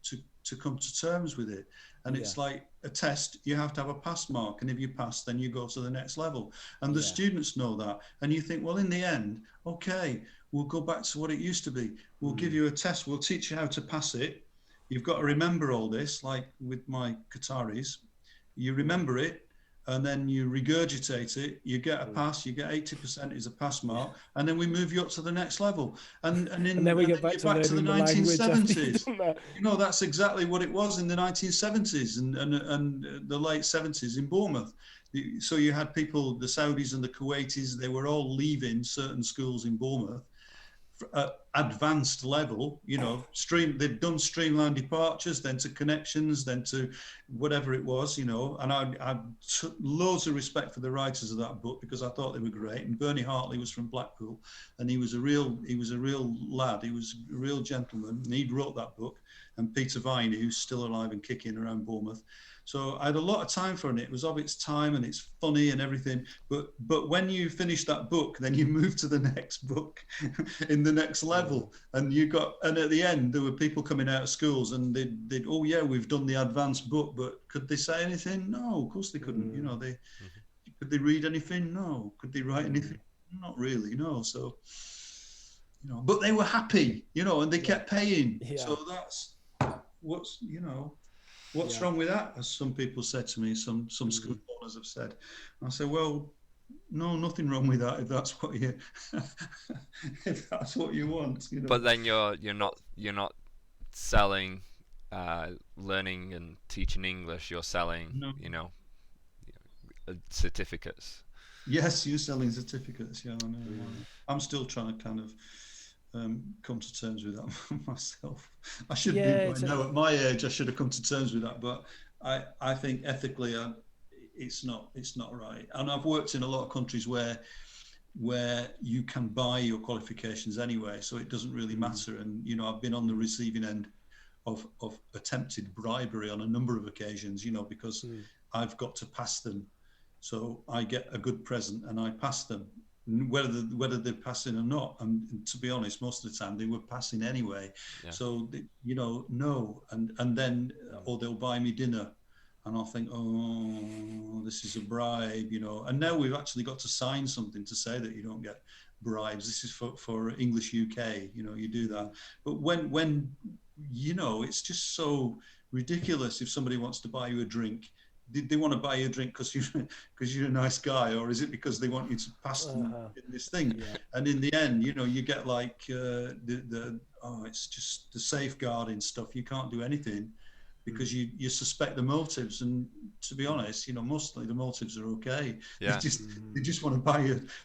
come to terms with it. And it's like a test, you have to have a pass mark. And if you pass, then you go to the next level. And the students know that. And you think, well, in the end, okay, we'll go back to what it used to be. We'll give you a test. We'll teach you how to pass it. You've got to remember all this, like with my Qataris. You remember it, and then you regurgitate it. You get a pass. You get 80% is a pass mark, and then we move you up to the next level. And then we get back to the 1970s. You know, that's exactly what it was in the 1970s and the late 70s in Bournemouth. So you had people, the Saudis and the Kuwaitis, they were all leaving certain schools in Bournemouth. Advanced level, you know, they've done streamlined departures, then to connections, then to whatever it was, you know. And I took loads of respect for the writers of that book because I thought they were great. And Bernie Hartley was from Blackpool, and he was a real lad. He was a real gentleman, and he wrote that book. And Peter Viney, who's still alive and kicking around Bournemouth. So I had a lot of time for it. It was of its time and it's funny and everything. But when you finish that book, then you move to the next book in the next level. And at the end, there were people coming out of schools and they'd oh yeah, we've done the advanced book, but could they say anything? No, of course they couldn't. You know, could they read anything? No. Could they write anything? Not really, no. So, you know, but they were happy, you know, and they kept paying. So that's what's, you know, what's wrong with that? As some people said to me, some school owners have said. I said, well, no, nothing wrong with that if that's what you if that's what you want. You know? But then you're not selling learning and teaching English. You're selling you know, certificates. Yes, you're selling certificates. Yeah, I know. I'm still trying to kind of come to terms with that myself. I should be by now. At my age, I should have come to terms with that. But I think ethically, it's not right. And I've worked in a lot of countries where you can buy your qualifications anyway, so it doesn't really matter. And you know, I've been on the receiving end of attempted bribery on a number of occasions. You know, because I've got to pass them, so I get a good present and I pass them. Whether they're passing or not, and to be honest, most of the time they were passing anyway. So you know, no, and then or they'll buy me dinner, and I'll think, oh, this is a bribe, you know. And now we've actually got to sign something to say that you don't get bribes. This is for English UK, you know, you do that. But when you know, it's just so ridiculous. If somebody wants to buy you a drink, they want to buy you a drink because you're a nice guy, or is it because they want you to pass them this thing? Yeah. And in the end, you know, you get like it's just the safeguarding stuff. You can't do anything because you suspect the motives. And to be honest, you know, mostly the motives are okay. Yeah. They just want to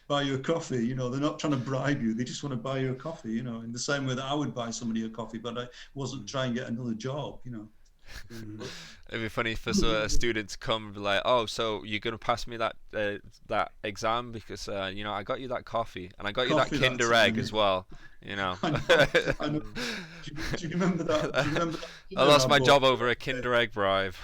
buy you a coffee. You know, they're not trying to bribe you. They just want to buy you a coffee. You know, in the same way that I would buy somebody a coffee, but I wasn't trying to get another job. You know. It'd be funny for a student to come and be like, "Oh, so you're gonna pass me that exam because you know I got you that coffee and I got you that Kinder Egg as well." You know. I know. Do you remember that? Do you remember that? I lost my job over a Kinder Egg bribe.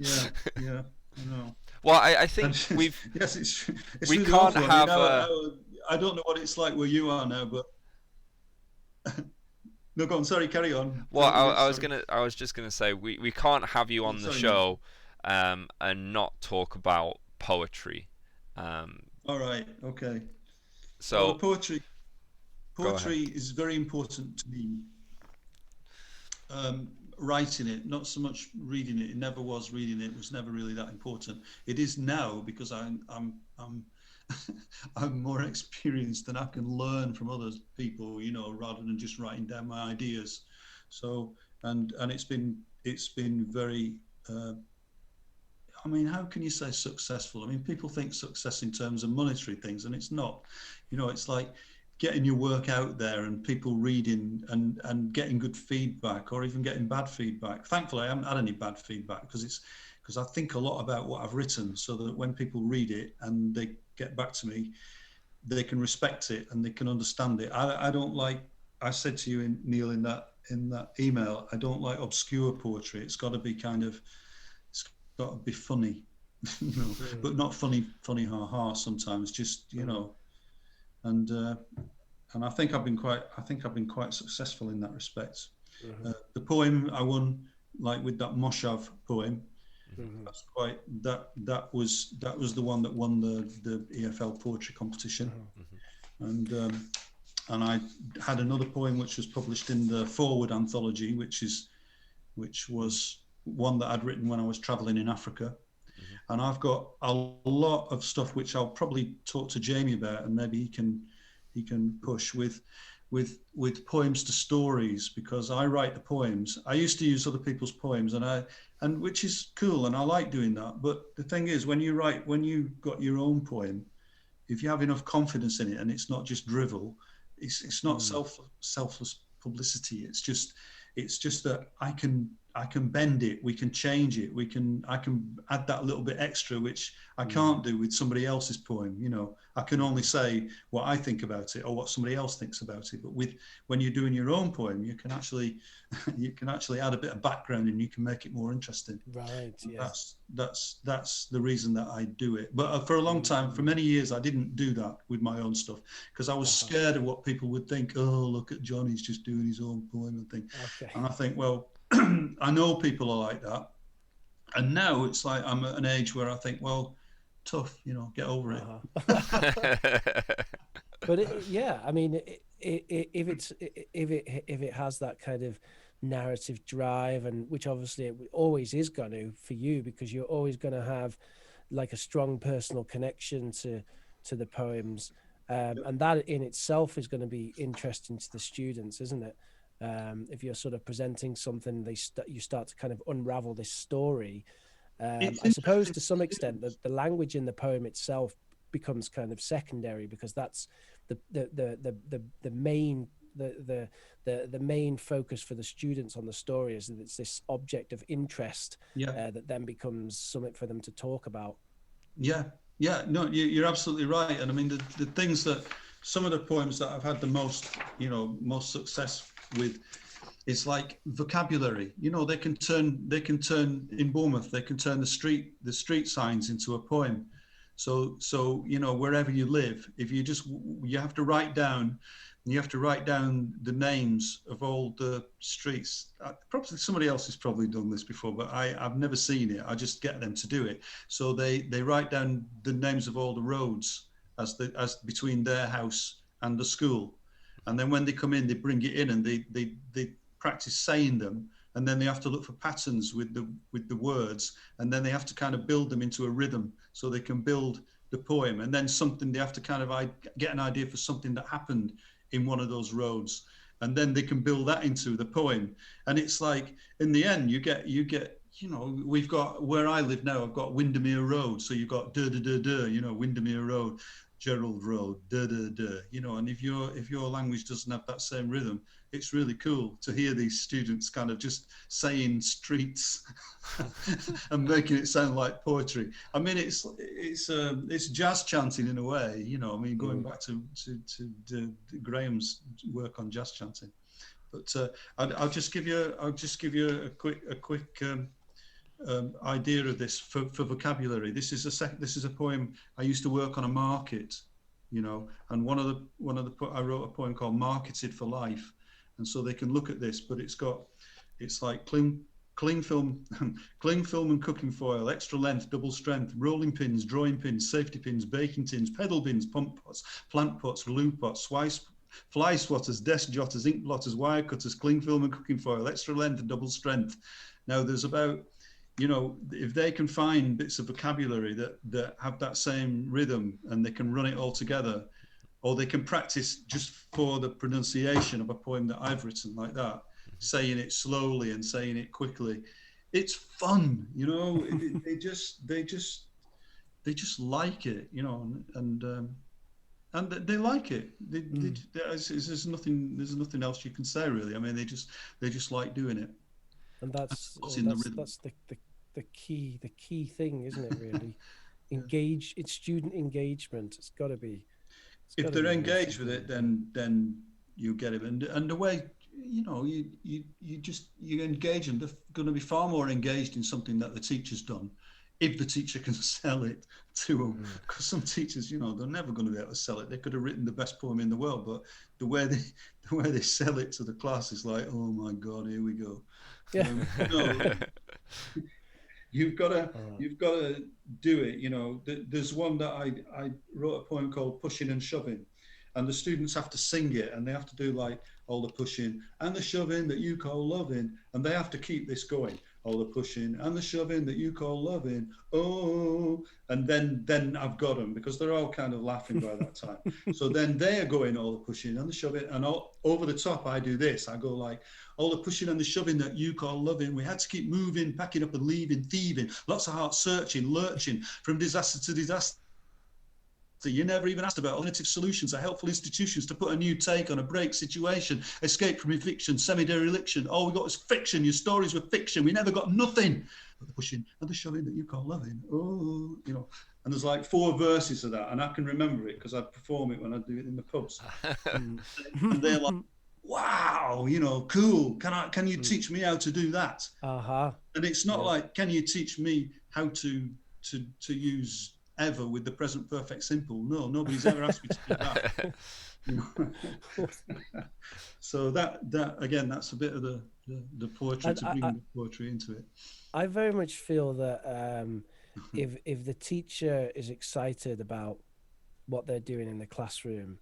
Yeah, I know. Well, I think we've. Yes, it's we really can't awful. have. I don't know what it's like where you are now, but no, go on. Sorry, carry on. Well, I was just gonna say we can't have you on the show, and not talk about poetry. All right. Okay. So well, poetry is very important to me. Writing it, not so much reading it. It never was reading it. It was never really that important. It is now because I'm I'm more experienced and I can learn from other people, you know, rather than just writing down my ideas. So and it's been very. I mean, how can you say successful? I mean, people think success in terms of monetary things, and it's not. You know, it's like getting your work out there and people reading and getting good feedback, or even getting bad feedback. Thankfully, I haven't had any bad feedback because I think a lot about what I've written, so that when people read it and they get back to me, they can respect it and they can understand it. I don't like. I said to you, Neil, in that email, I don't like obscure poetry. It's got to be got to be funny, you know, but not funny ha sometimes, just, you know, and I think I've been quite successful in that respect. The poem I won, like with that Moshav poem, that was the one that won the EFL poetry competition. And I had another poem which was published in the Forward anthology, which was one that I'd written when I was traveling in Africa. And I've got a lot of stuff which I'll probably talk to Jamie about, and maybe he can push with poems to stories, because I write the poems. I used to use other people's poems, and which is cool, and I like doing that. But the thing is, when you've got your own poem, if you have enough confidence in it and it's not just drivel, it's not selfless publicity. It's just that I can bend it, we can change it, I can add that little bit extra, which I can't do with somebody else's poem. You know, I can only say what I think about it or what somebody else thinks about it. But when you're doing your own poem, you can actually add a bit of background and you can make it more interesting. Right. Yeah. That's the reason that I do it. But for a long time, for many years, I didn't do that with my own stuff because I was scared of what people would think. Oh, look at John, he's just doing his own poem and thing. Okay. And I think, well, I know people are like that, and now it's like I'm at an age where I think, well, tough, you know, get over it. But I mean, if it has that kind of narrative drive, and which obviously it always is going to for you, because you're always going to have like a strong personal connection to the poems, and that in itself is going to be interesting to the students, isn't it? If you're sort of presenting something, you start to kind of unravel this story. I suppose to some extent that the language in the poem itself becomes kind of secondary, because that's the main focus for the students on the story, is that it's this object of interest that then becomes something for them to talk about. No, you're absolutely right. And I mean, the things that some of the poems that I've had the most success with, it's like vocabulary. You know, they can turn in Bournemouth, they can turn the street signs into a poem. So you know, wherever you live, if you have to write down and you have to write down the names of all the streets. Probably somebody else has probably done this before, but I've never seen it. I just get them to do it. So they write down the names of all the roads as between their house and the school. And then when they come in, they bring it in and they practice saying them. And then they have to look for patterns with the words, and then they have to kind of build them into a rhythm so they can build the poem. And then something, they have to kind of get an idea for something that happened in one of those roads, and then they can build that into the poem. And it's like, in the end, you get, you know, we've got, where I live now, I've got Windermere Road. So you've got you know, Windermere Road, Gerald Road, you know, and if your language doesn't have that same rhythm, it's really cool to hear these students kind of just saying streets and making it sound like poetry. I mean, it's jazz chanting in a way, you know. I mean, going back to Graham's work on jazz chanting. But I'll just give you a quick idea of this for vocabulary. This is a poem. I used to work on a market, you know, and I wrote a poem called Marketed for Life. And so they can look at this, but it's like cling film, cling film and cooking foil, extra length, double strength, rolling pins, drawing pins, safety pins, baking tins, pedal bins, pump pots, plant pots, glue pots, fly swatters, desk jotters, ink blotters, wire cutters, cling film and cooking foil, extra length and double strength. Now there's about, you know, if they can find bits of vocabulary that have that same rhythm and they can run it all together, or they can practice just for the pronunciation of a poem that I've written like that, saying it slowly and saying it quickly. It's fun, you know. They just like it, you know, and they like it. There's nothing else you can say really. I mean, they just like doing it. And that's the key thing, isn't it? Really, it's student engagement. It's got to be. If they're engaged with it, then you get it. And the way, you know, you engage them, they're going to be far more engaged in something that the teacher's done, if the teacher can sell it to them. Because some teachers, you know, they're never going to be able to sell it. They could have written the best poem in the world, but the way they sell it to the class is like, oh my God, here we go. Yeah. No, you've got to do it. You know, there's one that I wrote a poem called Pushing and Shoving, and the students have to sing it, and they have to do like all the pushing and the shoving that you call loving, and they have to keep this going. All the pushing and the shoving that you call loving, oh, and then I've got them, because they're all kind of laughing by that time. So then they are going all the pushing and the shoving, and all over the top I do this. I go like, all the pushing and the shoving that you call loving. We had to keep moving, packing up and leaving, thieving, lots of heart searching, lurching from disaster to disaster. You never even asked about alternative solutions or helpful institutions to put a new take on a break situation, escape from eviction, semi-dereliction. All we got was fiction. Your stories were fiction. We never got nothing but the pushing and the shoving that you call loving. Oh, you know. And there's like 4 verses of that, and I can remember it because I perform it when I do it in the pubs. And they're like, wow, you know, cool. Can you teach me how to do that? And it's not like, can you teach me how to use ever with the present perfect simple? No, nobody's ever asked me to do that. You know? So that again, that's a bit of the poetry, to bring the poetry into it. I very much feel that if the teacher is excited about what they're doing in the classroom,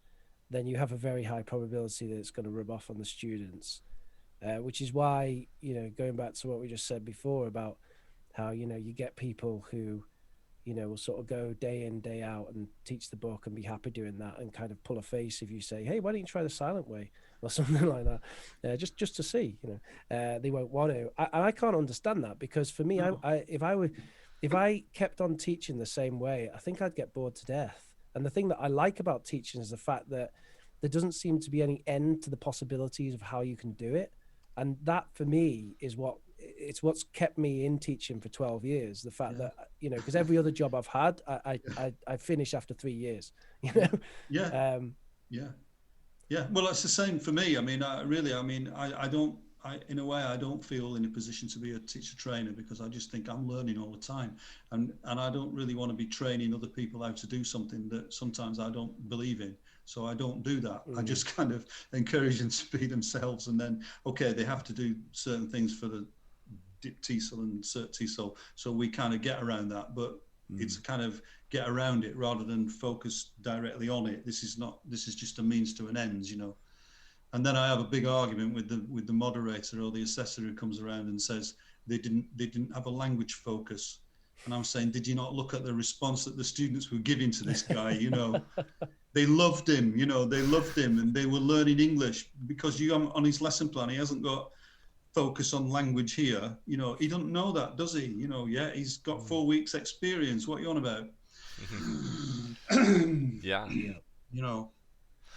then you have a very high probability that it's going to rub off on the students, which is why, you know, going back to what we just said before about how, you know, you get people who, you know, will sort of go day in, day out and teach the book and be happy doing that, and kind of pull a face if you say, hey, why don't you try the silent way or something like that, just to see, you know. They won't want to. I can't understand that, because for me, if I kept on teaching the same way, I think I'd get bored to death. And the thing that I like about teaching is the fact that there doesn't seem to be any end to the possibilities of how you can do it. And that for me is what's kept me in teaching for 12 years. The fact that, you know, because every other job I've had, I finish after 3 years, you know? Yeah. Well, it's the same for me. I mean, in a way, I don't feel in a position to be a teacher trainer, because I just think I'm learning all the time. And I don't really want to be training other people how to do something that sometimes I don't believe in. So I don't do that. I just kind of encourage them to be themselves, and then, okay, they have to do certain things for the dip TESOL and cert TESOL. So we kind of get around that, but it's kind of get around it rather than focus directly on it. This is just a means to an end, you know. And then I have a big argument with the moderator or the assessor who comes around and says they didn't have a language focus. And I'm saying, did you not look at the response that the students were giving to this guy? You know, they loved him, you know, they loved him, and they were learning English because on his lesson plan, he hasn't got focus on language here. You know, he doesn't know that, does he? You know, yeah, he's got 4 weeks experience. What are you on about? Yeah. You know,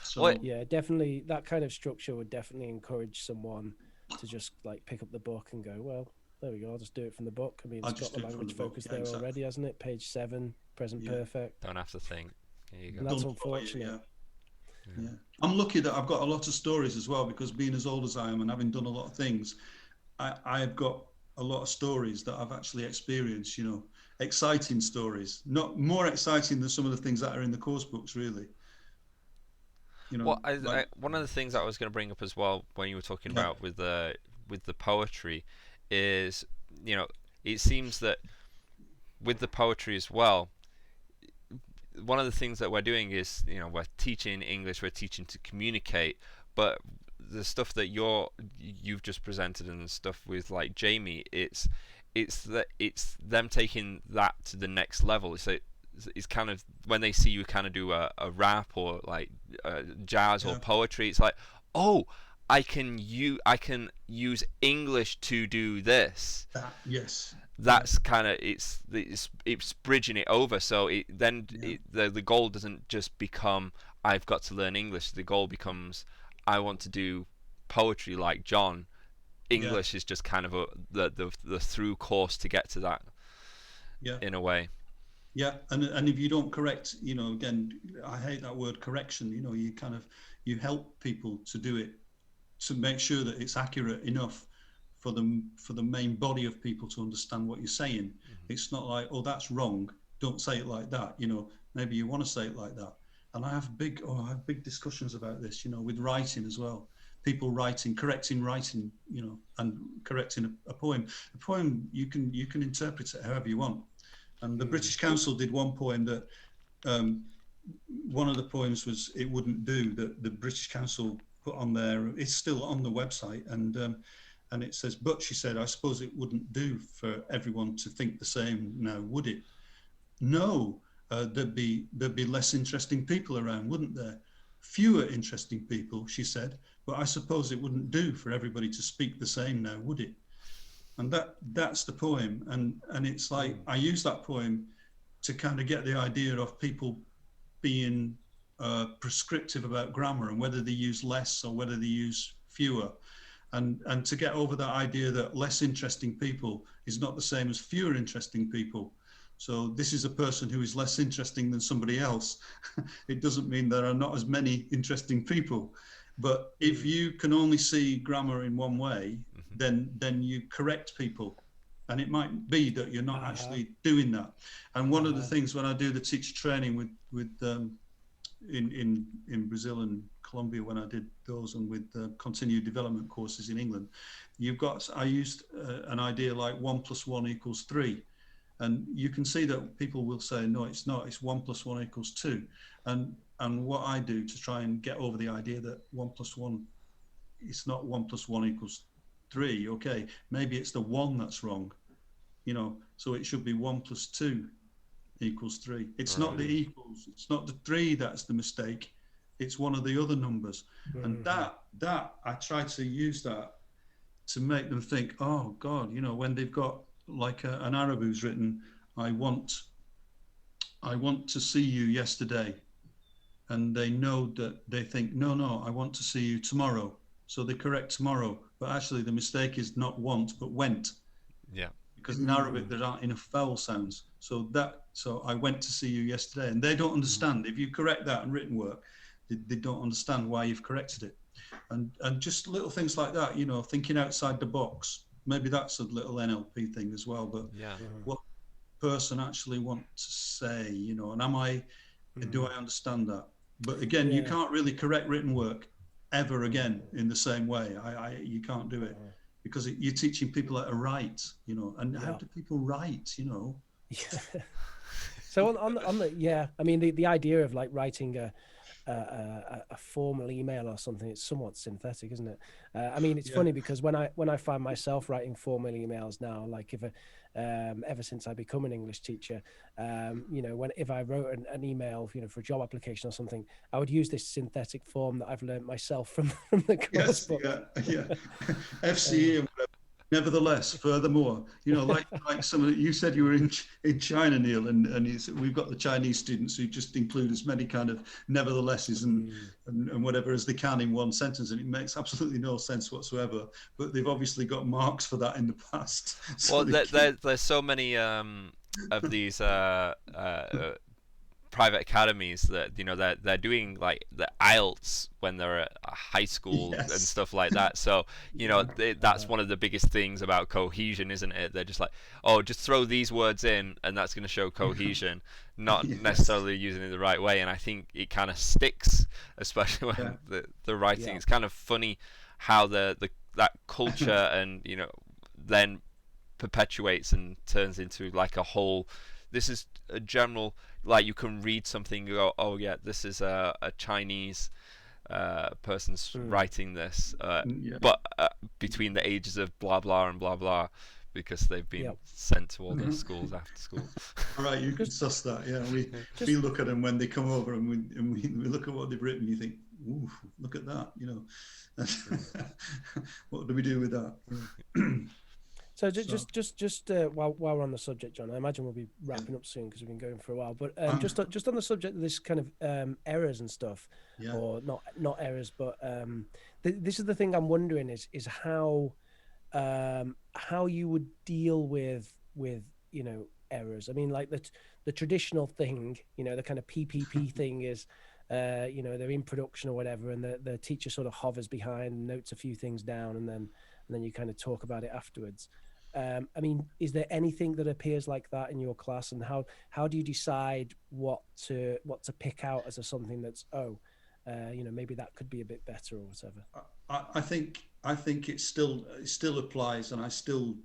so What? Yeah, definitely that kind of structure would definitely encourage someone to just like pick up the book and go, well, there we go, I'll just do it from the book. I mean, it's got the language focus there already, hasn't it? Page 7, present perfect. Don't have to think. There you go. And that's unfortunate. Yeah. I'm lucky that I've got a lot of stories as well, because being as old as I am and having done a lot of things, I've got a lot of stories that I've actually experienced, you know, exciting stories, not more exciting than some of the things that are in the course books, really. You know, well, one of the things that I was going to bring up as well when you were talking about with the poetry is, you know, it seems that with the poetry as well, one of the things that we're doing is, you know, we're teaching English, we're teaching to communicate, but the stuff that you've just presented and stuff with like Jamie, it's them taking that to the next level. So it's kind of when they see you kind of do a rap or like jazz or poetry, it's like, oh, I can use English to do this. Yes. That's kind of it's bridging it over. So the goal doesn't just become I've got to learn English. The goal becomes I want to do poetry like John. English is just kind of the through course to get to that. Yeah. In a way. Yeah, and if you don't correct, you know, again, I hate that word correction. You know, you help people to do it, to make sure that it's accurate enough for the main body of people to understand what you're saying. It's not like, oh, that's wrong, don't say it like that. You know, maybe you want to say it like that. And I have big discussions about this, you know, with writing as well. People correcting writing, you know, and correcting a poem. A poem, you can interpret it however you want. And the British Council did one poem that one of the poems was It Wouldn't Do, that the British Council put on there. It's still on the website, and it says, but she said, I suppose it wouldn't do for everyone to think the same now, would it? No, there'd be less interesting people around, wouldn't there? Fewer interesting people, she said, but I suppose it wouldn't do for everybody to speak the same now, would it? And that's the poem, and it's like I use that poem to kind of get the idea of people being prescriptive about grammar and whether they use less or whether they use fewer, and to get over that idea that less interesting people is not the same as fewer interesting people. So this is a person who is less interesting than somebody else. It doesn't mean there are not as many interesting people. But if you can only see grammar in one way, then you correct people. And it might be that you're not actually doing that. And one of the things when I do the teacher training with in Brazil and Colombia, when I did those, and with continued development courses in England, I used an idea like 1 + 1 = 3. And you can see that people will say, no, it's not, it's 1 + 1 = 2. And what I do to try and get over the idea that 1 + 1, it's not 1 + 1 = 3. Okay, maybe it's the 1 that's wrong, you know, so it should be 1 + 2 = 3. It's not the equals, it's not the 3 that's the mistake, it's one of the other numbers. And that I try to use that to make them think, oh God, you know, when they've got like an Arab who's written, I want to see you yesterday, and they know that they think, no, I want to see you tomorrow, so they correct tomorrow, but actually the mistake is not want but went. Yeah, because in Arabic there aren't enough vowel sounds, so I went to see you yesterday, and they don't understand. If you correct that in written work, they don't understand why you've corrected it. And just little things like that, you know, thinking outside the box. Maybe that's a little NLP thing as well, but what person actually want to say, you know, and do I understand that? But again, you can't really correct written work ever again in the same way. You can't do it because you're teaching people how to write, you know, and how do people write, you know? Yeah. So on the I mean the idea of like writing a formal email or something, it's somewhat synthetic, isn't it? I mean, it's funny because when I find myself writing formal emails now, like ever since I become an English teacher, you know, if I wrote an email, you know, for a job application or something, I would use this synthetic form that I've learned myself from the course book. FCE and whatever. Nevertheless, furthermore, you know, like some of you said you were in China, Neil, and we've got the Chinese students who just include as many kind of neverthelesses and whatever as they can in one sentence, and it makes absolutely no sense whatsoever. But they've obviously got marks for that in the past. So well, there's so many of these private academies that, you know, they're doing like the IELTS when they're at high school and stuff like that. So, you know, that's one of the biggest things about cohesion, isn't it? They're just like, oh, just throw these words in and that's going to show cohesion, not necessarily using it the right way. And I think it kind of sticks, especially when the writing. It's kind of funny how that culture and, you know, then perpetuates and turns into like a whole. This is a general, like, you can read something, you go, oh yeah, this is a Chinese person's writing this, but between the ages of blah blah and blah blah, because they've been sent to all these schools after school. All right, you can suss that. Yeah, we look at them when they come over, and we look at what they've written. You think, ooh, look at that, you know. What do we do with that? So just while we're on the subject, John, I imagine we'll be wrapping up soon because we've been going for a while. But just on the subject of this kind of errors and stuff, or not errors, but this is the thing I'm wondering is how you would deal with you know, errors. I mean, like the traditional thing, you know, the kind of PPP thing is, you know, they're in production or whatever, and the teacher sort of hovers behind, notes a few things down, and then you kind of talk about it afterwards. I mean, is there anything that appears like that in your class, and how do you decide what to pick out as something that's you know, maybe that could be a bit better or whatever? I think it still applies, and I still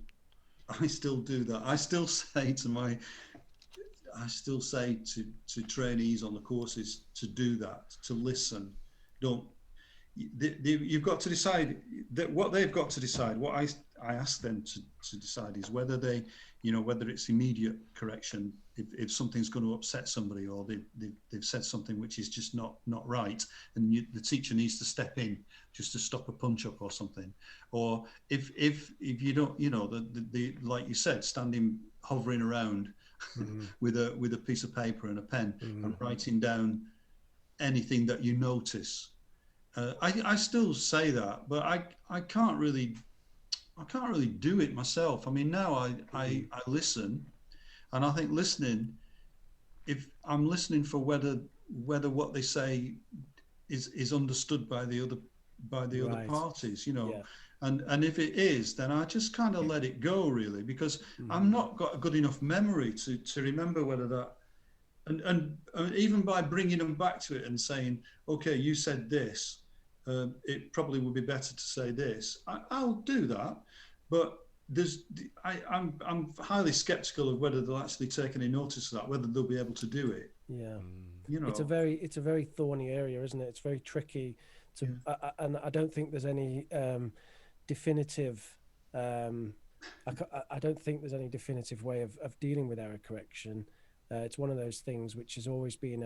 do that. I still say to trainees on the courses to do that, to listen. You've got to decide that what they've got to decide. What I ask them to decide is whether they, you know, whether it's immediate correction if something's going to upset somebody, or they've said something which is just not right, and the teacher needs to step in just to stop a punch up or something. Or if you don't, you know, the like you said, hovering around with a piece of paper and a pen and writing down anything that you notice. I still say that, but I can't really do it myself. I mean, now I listen, and I think listening, if I'm listening for whether what they say is understood by the other parties, you know, and if it is, then I just kind of let it go, really, because I'm not got a good enough memory to remember whether that. And even by bringing them back to it and saying, okay, you said this, it probably would be better to say this. I'll do that, but I'm highly skeptical of whether they'll actually take any notice of that, whether they'll be able to do it. Yeah, you know, it's a very thorny area, isn't it? It's very tricky to, and I don't think there's any definitive. I don't think there's any definitive way of dealing with error correction. It's one of those things which has always been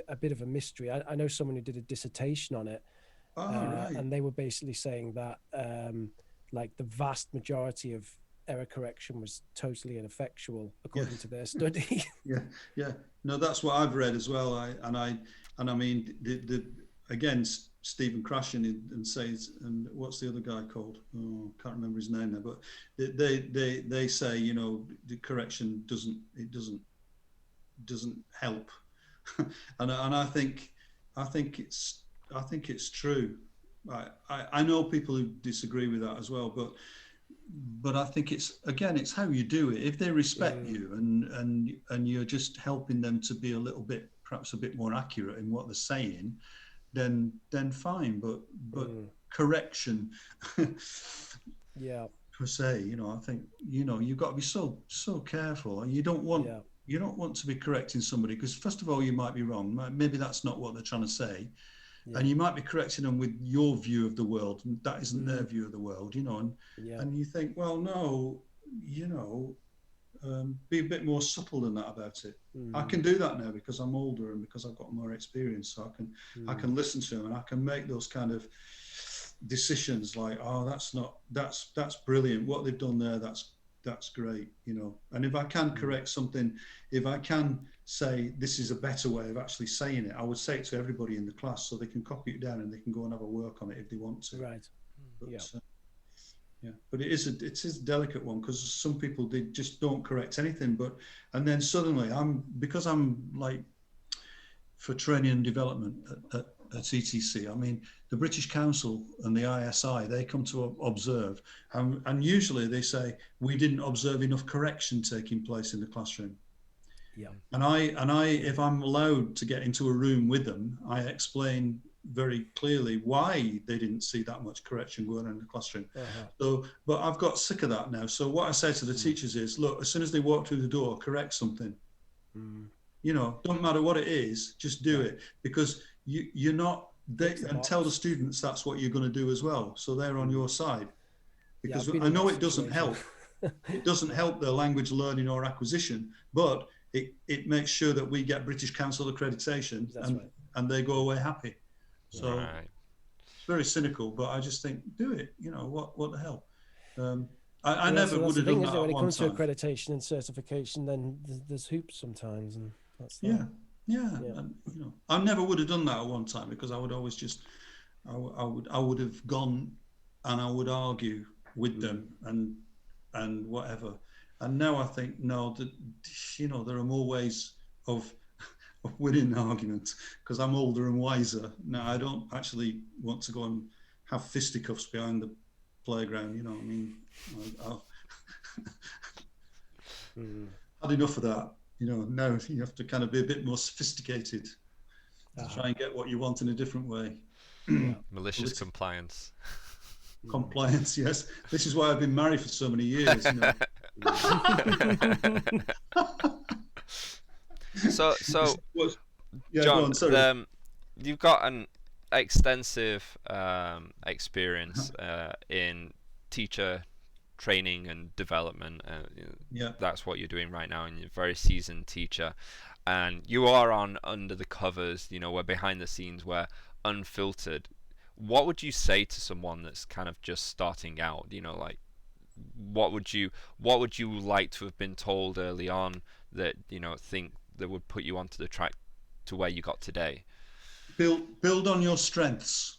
a bit of a mystery. I know someone who did a dissertation on it, and they were basically saying that like the vast majority of error correction was totally ineffectual according to their study. No, that's what I've read as well. I mean, again, Stephen Krashen and says, and what's the other guy called? Oh, can't remember his name now. But they say, you know, the correction doesn't help, and I think it's true. I know people who disagree with that as well, but I think it's how you do it. If they respect you and you're just helping them to be a little bit perhaps a bit more accurate in what they're saying, then fine. But correction, yeah, per se, you know, I think, you know, you've got to be so careful, and you don't want to be correcting somebody, because first of all, you might be wrong. Maybe that's not what they're trying to say. Yeah. And you might be correcting them with your view of the world, and that isn't their view of the world, you know. And you think, well, no, you know, be a bit more subtle than that about it. I can do that now because I'm older and because I've got more experience. So I can listen to them, and I can make those kind of decisions like, oh, that's brilliant. What they've done there, that's great, you know. And if I can correct something, if I can say this is a better way of actually saying it, I would say it to everybody in the class so they can copy it down and they can go and have a work on it if they want to. Right. But, but it is a delicate one, because some people, they just don't correct anything. And then suddenly because I'm like, for training and development at ETC, I mean, the British Council and the ISI, they come to observe, and usually they say we didn't observe enough correction taking place in the classroom. Yeah. And I, if I'm allowed to get into a room with them, I explain very clearly why they didn't see that much correction going on in the classroom. So, but I've got sick of that now. So what I say to the teachers is, look, as soon as they walk through the door, correct something. You know, don't matter what it is, just do it, because you're not. And tell the students that's what you're going to do as well, so they're on your side. Because I know it doesn't help. It doesn't help their language learning or acquisition, but it makes sure that we get British Council accreditation, and they go away happy. So it's very cynical, but I just think, do it. You know, what the hell? I never would have done that when it comes to time. accreditation and certification, then there's hoops sometimes, and that's that. And, you know, I never would have done that at one time, because I would always just, I would have gone and I would argue with them and whatever. And now I think, no, that, you know, there are more ways of winning an argument, because I'm older and wiser. Now, I don't actually want to go and have fisticuffs behind the playground, you know what I mean? I've had enough of that. You know, now you have to kind of be a bit more sophisticated to try and get what you want in a different way. Malicious compliance. Compliance, yes. This is why I've been married for so many years. You know. So John, you've got an extensive experience in teacher training and development. That's what you're doing right now, and you're a very seasoned teacher. And you are on under the covers, you know, we're behind the scenes, we're unfiltered. What would you say to someone that's kind of just starting out? You know, like, what would you like to have been told early on that, you know, think that would put you onto the track to where you got today? Build on your strengths.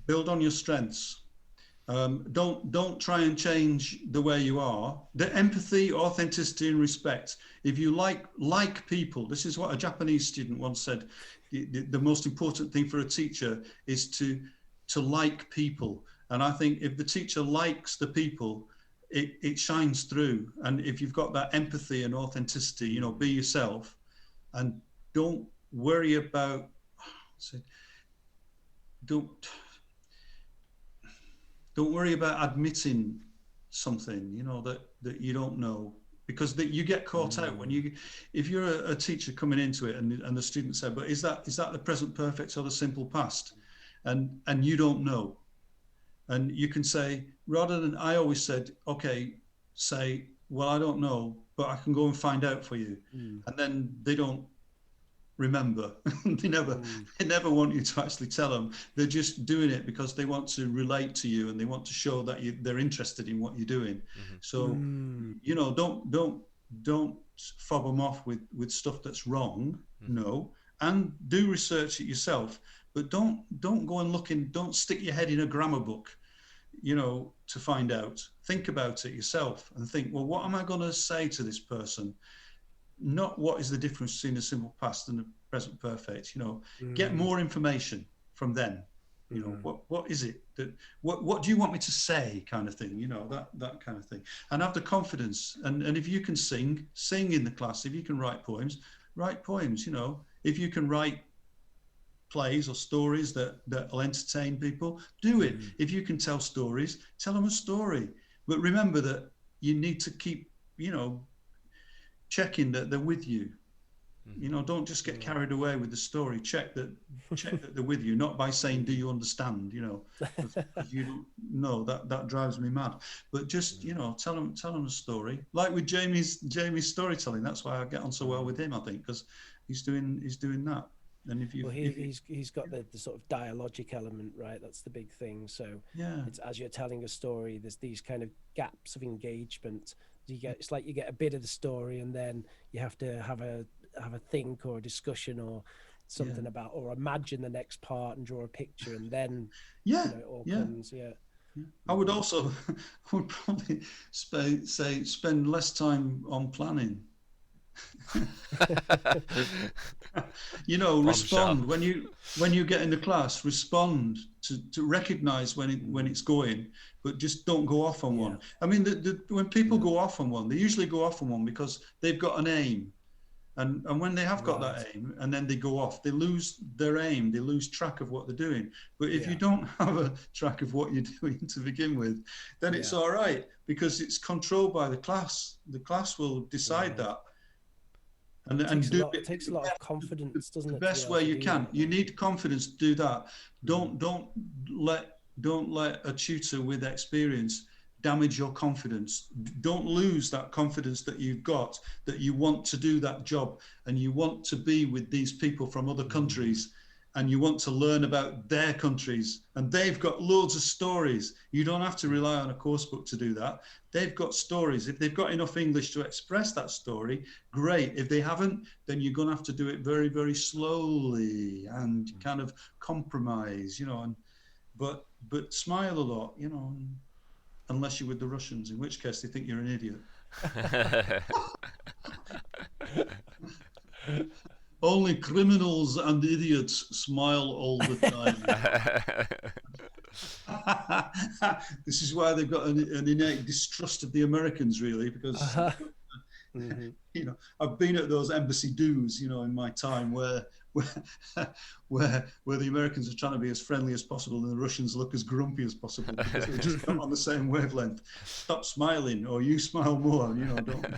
Build on your strengths. Don't try and change the way you are. The empathy, authenticity, and respect. If you like people, this is what a Japanese student once said. The most important thing for a teacher is to like people. And I think if the teacher likes the people, it shines through. And if you've got that empathy and authenticity, you know, be yourself, and don't worry about. Don't worry about admitting something, you know, that you don't know, because you get caught out if you're a teacher coming into it and the student said, but is that the present perfect or the simple past? And you don't know. And you can say, rather than, I always said, okay, say, well, I don't know, but I can go and find out for you. And then they don't remember. they never want you to actually tell them. They're just doing it because they want to relate to you and they want to show that they're interested in what you're doing. So you know, don't fob them off with stuff that's wrong. No, and do research it yourself, but don't go and don't stick your head in a grammar book, you know, to find out. Think about it yourself and think, well, what am I going to say to this person? Not what is the difference between the simple past and the present perfect, you know. Get more information from them, you know. What is it that what do you want me to say, kind of thing, you know, that kind of thing. And have the confidence, and if you can sing in the class, if you can write poems, write poems. If you can write plays or stories that'll entertain people, do it. If you can tell stories, tell them a story. But remember that you need to keep, checking that they're with you. Don't just get carried away with the story. Check that they're with you, not by saying, "Do you understand?" Because you don't know, that drives me mad. But just tell them a story. Like with Jamie's storytelling. That's why I get on so well with him. I think because he's doing that. And he's got the sort of dialogic element, right? That's the big thing. So it's as you're telling a story, there's these kind of gaps of engagement. It's like you get a bit of the story, and then you have to have a think or a discussion or something about, or imagine the next part and draw a picture, and then it all comes. I would probably spend less time on planning. Respond when you get in the class. Respond to recognize when it's going, but just don't go off on one. I mean, when people go off on one, they usually go off on one because they've got an aim, and when they have got that aim and then they go off, they lose their aim, they lose track of what they're doing. But if you don't have a track of what you're doing to begin with, then it's all right, because it's controlled by the class. The class will decide that. And it takes a lot of confidence, doesn't it? The best way you can. You need confidence to do that. Don't let a tutor with experience damage your confidence. Don't lose that confidence that you've got, that you want to do that job, and you want to be with these people from other countries, and you want to learn about their countries, and they've got loads of stories. You don't have to rely on a course book to do that. They've got stories. If they've got enough English to express that story, great. If they haven't, then you're going to have to do it very, very slowly and kind of compromise, but smile a lot, unless you're with the Russians, in which case they think you're an idiot. Only criminals and idiots smile all the time. This is why they've got an innate distrust of the Americans, really, because I've been at those embassy do's, in my time where the Americans are trying to be as friendly as possible and the Russians look as grumpy as possible, because they're just not on the same wavelength. Stop smiling, or you smile more. Don't.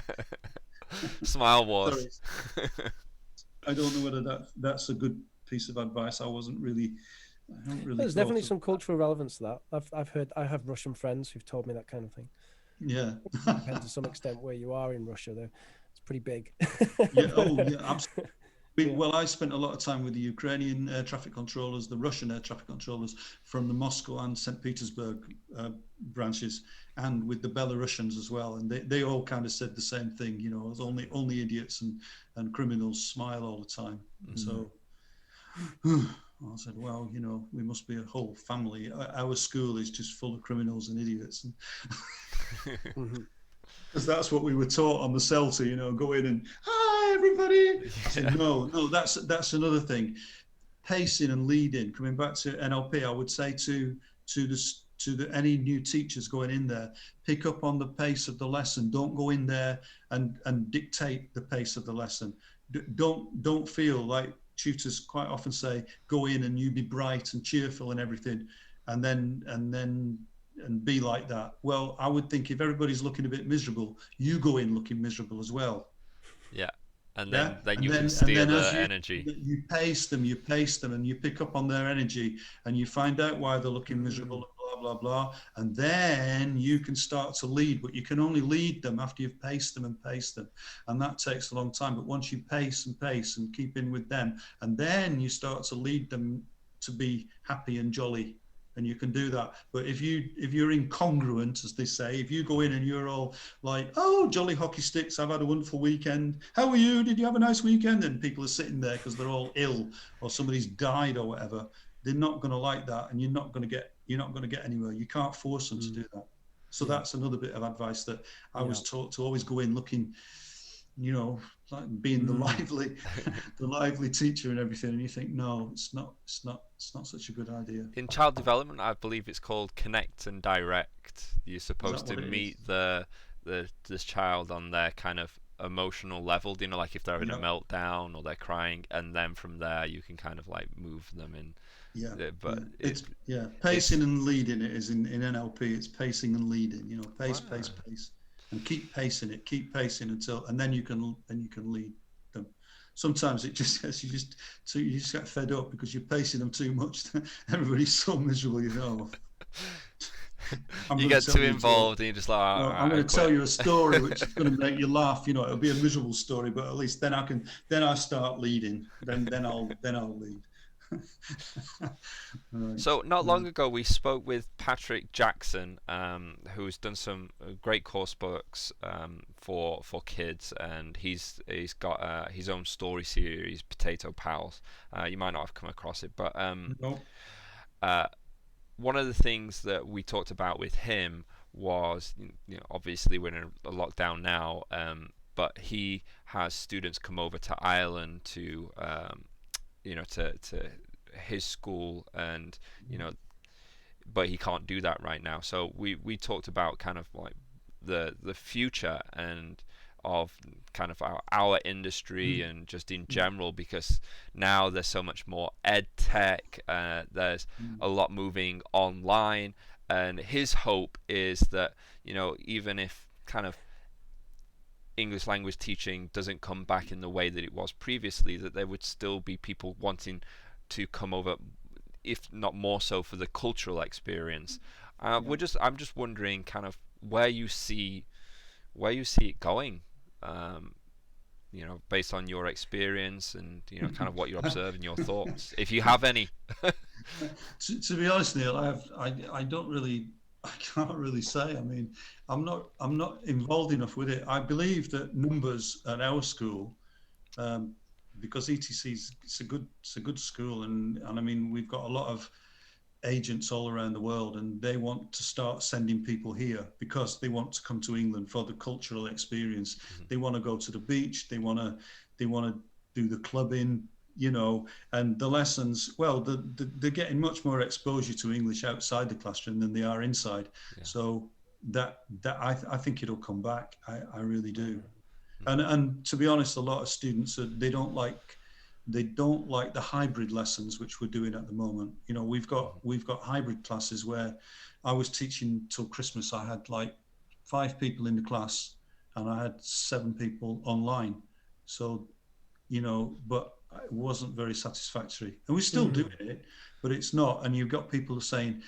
Smile wars. I don't know whether that's a good piece of advice. I don't really. There's definitely some cultural relevance to that. I have Russian friends who've told me that kind of thing. Yeah. It depends to some extent where you are in Russia, though. It's pretty big. Absolutely. Well, I spent a lot of time with the Ukrainian air traffic controllers, the Russian air traffic controllers from the Moscow and St. Petersburg branches, and with the Belarusians as well. And they all kind of said the same thing, it's only idiots and criminals smile all the time. So I said, well, we must be a whole family. Our school is just full of criminals and idiots. Because that's what we were taught on the CELTA, go in and, hi, everybody. Said, no, that's another thing. Pacing and leading, coming back to NLP, I would say to any new teachers going in there, pick up on the pace of the lesson. Don't go in there and dictate the pace of the lesson. Don't feel like tutors quite often say, go in and you be bright and cheerful and everything, and be like that. Well, I would think if everybody's looking a bit miserable, you go in looking miserable as well. Yeah. And then you can steer the energy. You pace them, and you pick up on their energy, and you find out why they're looking miserable, blah, blah, blah. And then you can start to lead, but you can only lead them after you've paced them. And that takes a long time. But once you pace and keep in with them, and then you start to lead them to be happy and jolly. And you can do that. But if you're incongruent, as they say, if you go in and you're all like, oh, jolly hockey sticks, I've had a wonderful weekend. How are you? Did you have a nice weekend? And people are sitting there because they're all ill or somebody's died or whatever. They're not going to like that, and you're not going to get anywhere. You can't force them to do that. So that's another bit of advice that I was taught, to always go in looking, like being the lively teacher and everything, and you think, no, it's not such a good idea. In child development, I believe it's called connect and direct. You're supposed to meet this child on their kind of emotional level, you know, like if they're in a Yeah. meltdown or they're crying, and then from there you can kind of like move them in. Yeah, But it's pacing and leading. It is in NLP. It's pacing and leading. You know, pace, pace, pace, and keep pacing it. Keep pacing until, and then you can lead them. Sometimes it just you just get fed up because you're pacing them too much. Everybody's so miserable, you know. You get too involved and you're just like, no, I'm going to tell you a story which is going to make you laugh. You know, it'll be a miserable story, but at least then I start leading. Then I'll lead. Right. So not long ago we spoke with Patrick Jackson, who's done some great course books for kids, and he's got his own story series, Potato Pals. You might not have come across it, but no. One of the things that we talked about with him was, you know, obviously we're in a lockdown now, but he has students come over to Ireland to you know, to his school, and you know, but he can't do that right now. So we talked about kind of like the future and of kind of our industry and just in general, because now there's so much more ed tech, there's a lot moving online, and his hope is that, you know, even if kind of English language teaching doesn't come back in the way that it was previously, that there would still be people wanting to come over, if not more so for the cultural experience. I'm just wondering kind of where you see it going, you know, based on your experience and, you know, kind of what you're observing, your thoughts, if you have any. To be honest, Neil, I don't really, I can't really say. I mean, I'm not involved enough with it. I believe that numbers at our school, because ETC's it's a good school, and I mean, we've got a lot of agents all around the world, and they want to start sending people here because they want to come to England for the cultural experience. They want to go to the beach, they want to do the clubbing, you know, and the lessons, well, they're getting much more exposure to English outside the classroom than they are inside. So that I think it'll come back. I really do. And to be honest, a lot of students they don't like the hybrid lessons which we're doing at the moment. You know, we've got hybrid classes where I was teaching till Christmas. I had like 5 people in the class and I had 7 people online. So, you know, but it wasn't very satisfactory. And we're still doing it, but it's not. And you've got people saying,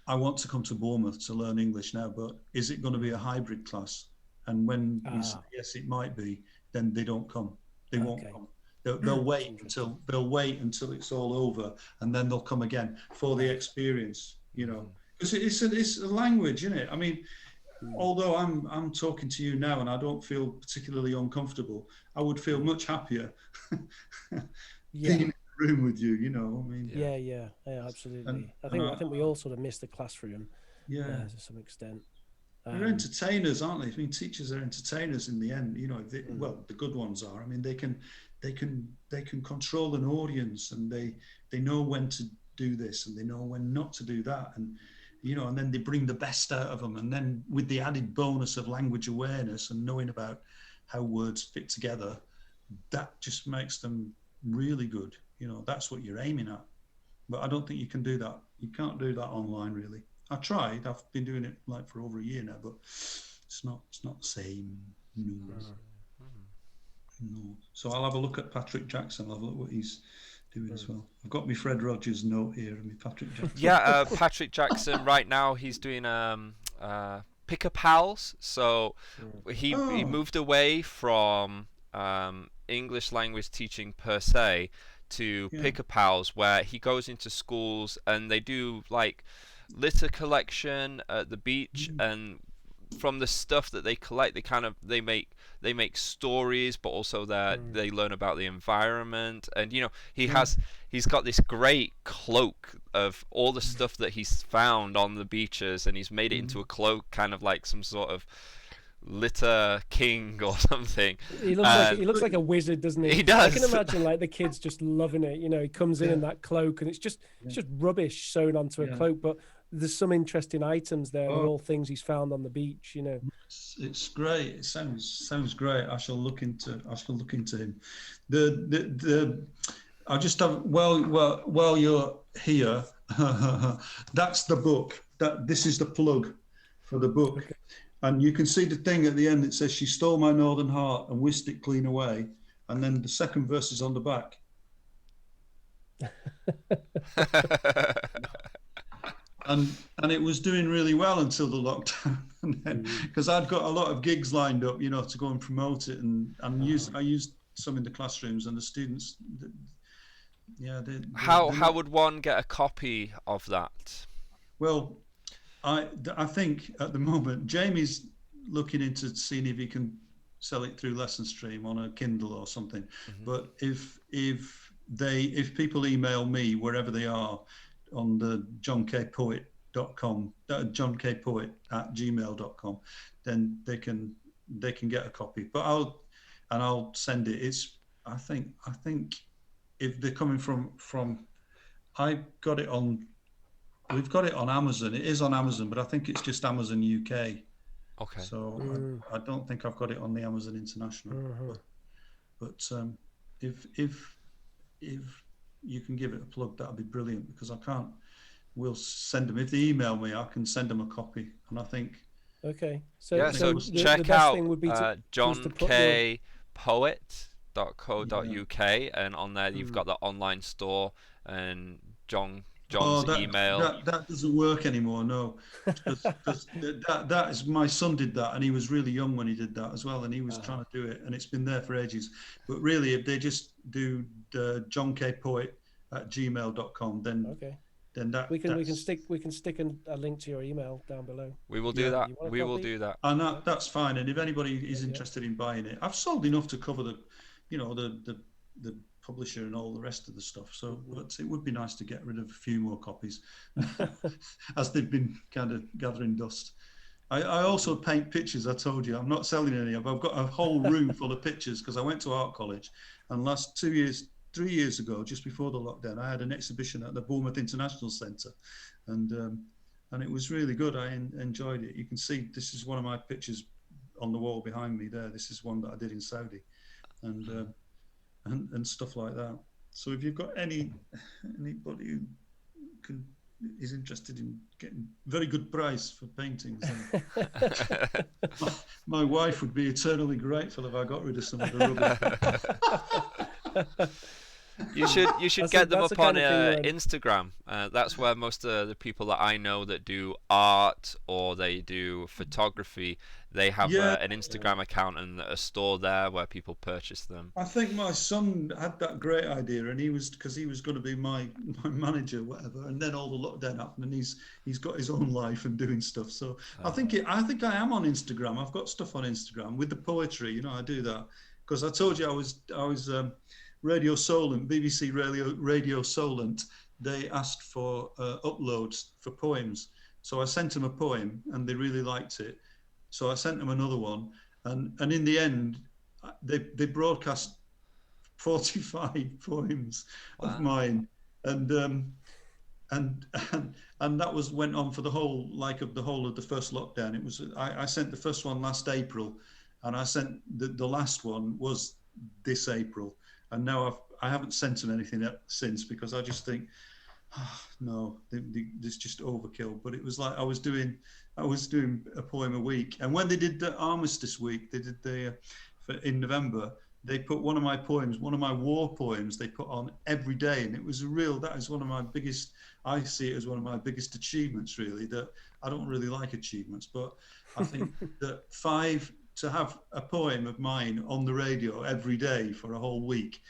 I want to come to Bournemouth to learn English now, but is it going to be a hybrid class? And when you say, yes, it might be, then they don't come. They won't come. They'll wait until it's all over, and then they'll come again for the experience, you know, because it's a language, isn't it? I mean, although I'm talking to you now and I don't feel particularly uncomfortable, I would feel much happier being in the room with you, you know. I mean, yeah, absolutely. I think we all sort of miss the classroom, to some extent. They're entertainers, aren't they? I mean, teachers are entertainers in the end, you know. Well, the good ones are. I mean, they can control an audience, and they know when to do this and they know when not to do that, and you know, and then they bring the best out of them, and then with the added bonus of language awareness and knowing about how words fit together, that just makes them really good. You know, that's what you're aiming at. But I don't think you can do that. You can't do that online, really. I tried. I've been doing it like for over a year now, but it's not the same. No. So I'll have a look at Patrick Jackson. I'll have a look what he's doing as well. I've got my Fred Rogers note here and my Patrick Jackson. Yeah, Patrick Jackson right now he's doing Pick a Pals. So he moved away from English language teaching per se to Pick a Pals, where he goes into schools and they do like litter collection at the beach, and from the stuff that they collect, they make stories, but also they learn about the environment. And you know, he's got this great cloak of all the stuff that he's found on the beaches, and he's made it into a cloak, kind of like some sort of litter king or something. He looks like a wizard, doesn't he? He does. I can imagine like the kids just loving it. You know, he comes in that cloak, and it's just rubbish sewn onto a cloak, but there's some interesting items there. They're Oh. all things he's found on the beach, you know. It's great. It sounds great. I shall look into him. The I just have while you're here, that's the book. This is the plug for the book. Okay. And you can see the thing at the end that says, "She stole my northern heart and whisked it clean away." And then the second verse is on the back. And it was doing really well until the lockdown, and then because I'd got a lot of gigs lined up, to go and promote it, and I used some in the classrooms, and the students, How would one get a copy of that? Well, I think at the moment Jamie's looking into seeing if he can sell it through Lesson Stream on a Kindle or something. But if people email me wherever they are on the johnkpoet.com, johnkpoet@gmail.com, then they can get a copy. But I'll send it. I think if they're coming from we've got it on Amazon. It is on Amazon, but I think it's just Amazon UK. Okay. So I don't think I've got it on the Amazon International. But if you can give it a plug, that'd be brilliant, because I can't. We'll send them, if they email me, I can send them a copy, and I think. Okay. So check best out thing would be johnkpoet.co.uk, and on there you've got the online store and John's email. That doesn't work anymore, no. Because that is, my son did that, and he was really young when he did that as well, and he was trying to do it, and it's been there for ages. But really, if they just do the johnkpoet@gmail.com, then okay. Then we can stick a link to your email down below. We will do that. We will do that. And that's fine. And if anybody is interested in buying it, I've sold enough to cover the publisher and all the rest of the stuff. So but it would be nice to get rid of a few more copies, as they've been kind of gathering dust. I also paint pictures. I told you I'm not selling any of. I've got a whole room full of pictures, because I went to art college, and last 3 years ago, just before the lockdown, I had an exhibition at the Bournemouth International Centre, and it was really good. I enjoyed it. You can see this is one of my pictures on the wall behind me there. This is one that I did in Saudi, and stuff like that. So if you've got anybody who is interested in getting very good price for paintings, my wife would be eternally grateful if I got rid of some of the rubbish. You should get them up on Instagram. That's where most of the people that I know that do art or they do photography, they have an Instagram account and a store there where people purchase them. I think my son had that great idea, and he was going to be my manager, whatever. And then all the lockdown happened, and he's got his own life and doing stuff. So I think I am on Instagram. I've got stuff on Instagram with the poetry. I do that because I told you I was Radio Solent, BBC Radio Solent, they asked for uploads for poems. So I sent them a poem, and they really liked it. So I sent them another one, and in the end, they broadcast 45 poems of mine, and that went on for the whole of the first lockdown. It was I sent the first one last April, and I sent the last one was this April. And now I haven't sent them anything since, because I just think, no, there's just overkill. But it was like I was doing a poem a week. And when they did the Armistice Week, they did in November, they put one of my war poems, they put on every day, and it was that is one of my biggest. I see it as one of my biggest achievements, really. That I don't really like achievements, but I think that to have a poem of mine on the radio every day for a whole week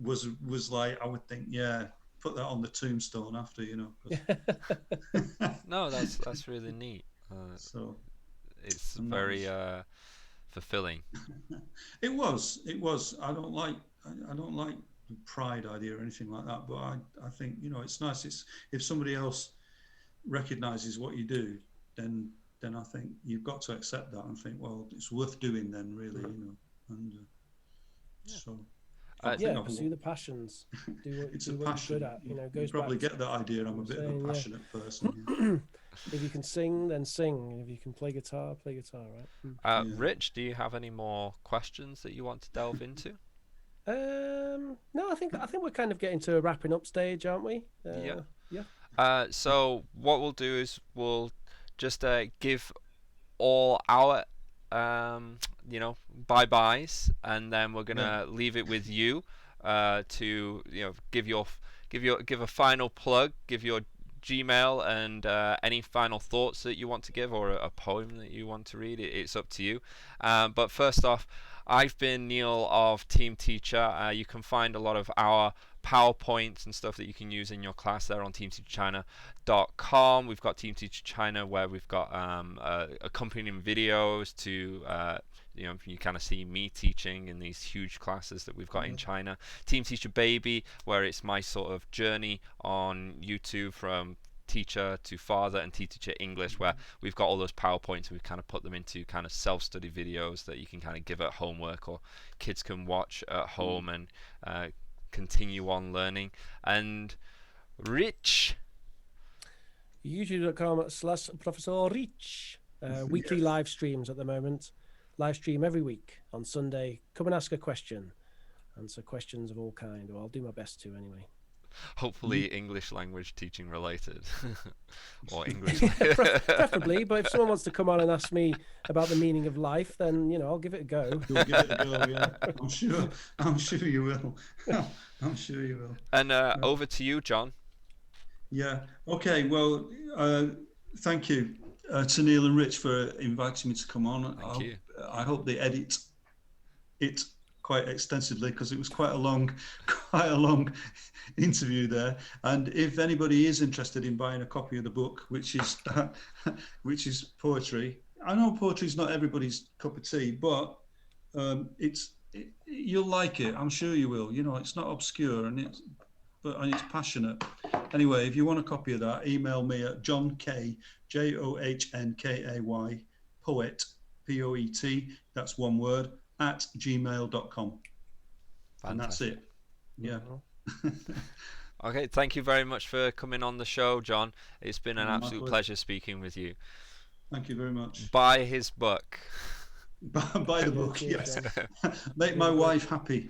was like, I would think, put that on the tombstone after, No, that's really neat. So it's very fulfilling. It was. I don't like the pride idea or anything like that, but I think, it's nice. It's if somebody else recognizes what you do, then I think you've got to accept that and think, well, it's worth doing then, really, and so. pursue the passions. Do what, It's do a what passion. you're good at. You know, You goes probably back get that idea. I'm a bit of a passionate person. Yeah. if you can sing, then sing. If you can play guitar, right? Rich, do you have any more questions that you want to delve into? No, I think we're kind of getting to a wrapping up stage, aren't we? Yeah. So what we'll do is we'll just give all our bye-byes, and then we're gonna leave it with you to give a final plug, give your Gmail, and any final thoughts that you want to give, or a poem that you want to read. It's up to you. But first off, I've been Neil of NeilTEAcher. You can find a lot of our PowerPoints and stuff that you can use in your class there on teamteacherchina.com. We've got TeamTeacher China, where we've got accompanying videos to you kind of see me teaching in these huge classes that we've got in China. TeamTeacher Baby, where it's my sort of journey on YouTube from teacher to father, and TeamTeacher English, where we've got all those PowerPoints and we've kind of put them into kind of self-study videos that you can kind of give at homework, or kids can watch at home and continue on learning. And Rich, youtube.com/ProfesorRich. Weekly live streams at the moment. Live stream every week on Sunday. Come and ask a question. Answer questions of all kind, or I'll do my best to anyway. hopefully English language teaching related. Or English preferably, but if someone wants to come on and ask me about the meaning of life, then I'll give it a go. You'll give it a go, yeah. I'm sure you will. I'm sure you will. And over to you, John. Yeah. Okay. Well, thank you to Neil and Rich for inviting me to come on. Thank you. I hope they edit it quite extensively, because it was quite a long interview there. And if anybody is interested in buying a copy of the book, which is poetry, I know poetry is not everybody's cup of tea, but you'll like it. I'm sure you will. It's not obscure, and it's passionate. Anyway, if you want a copy of that, email me at JohnKay, JohnKay, poet, POET, that's one word, at gmail.com. And that's it. Yeah. Okay, thank you very much for coming on the show, John. It's been an absolute pleasure speaking with you. Thank you very much. Buy his book. Buy the book, yes. Make my wife happy.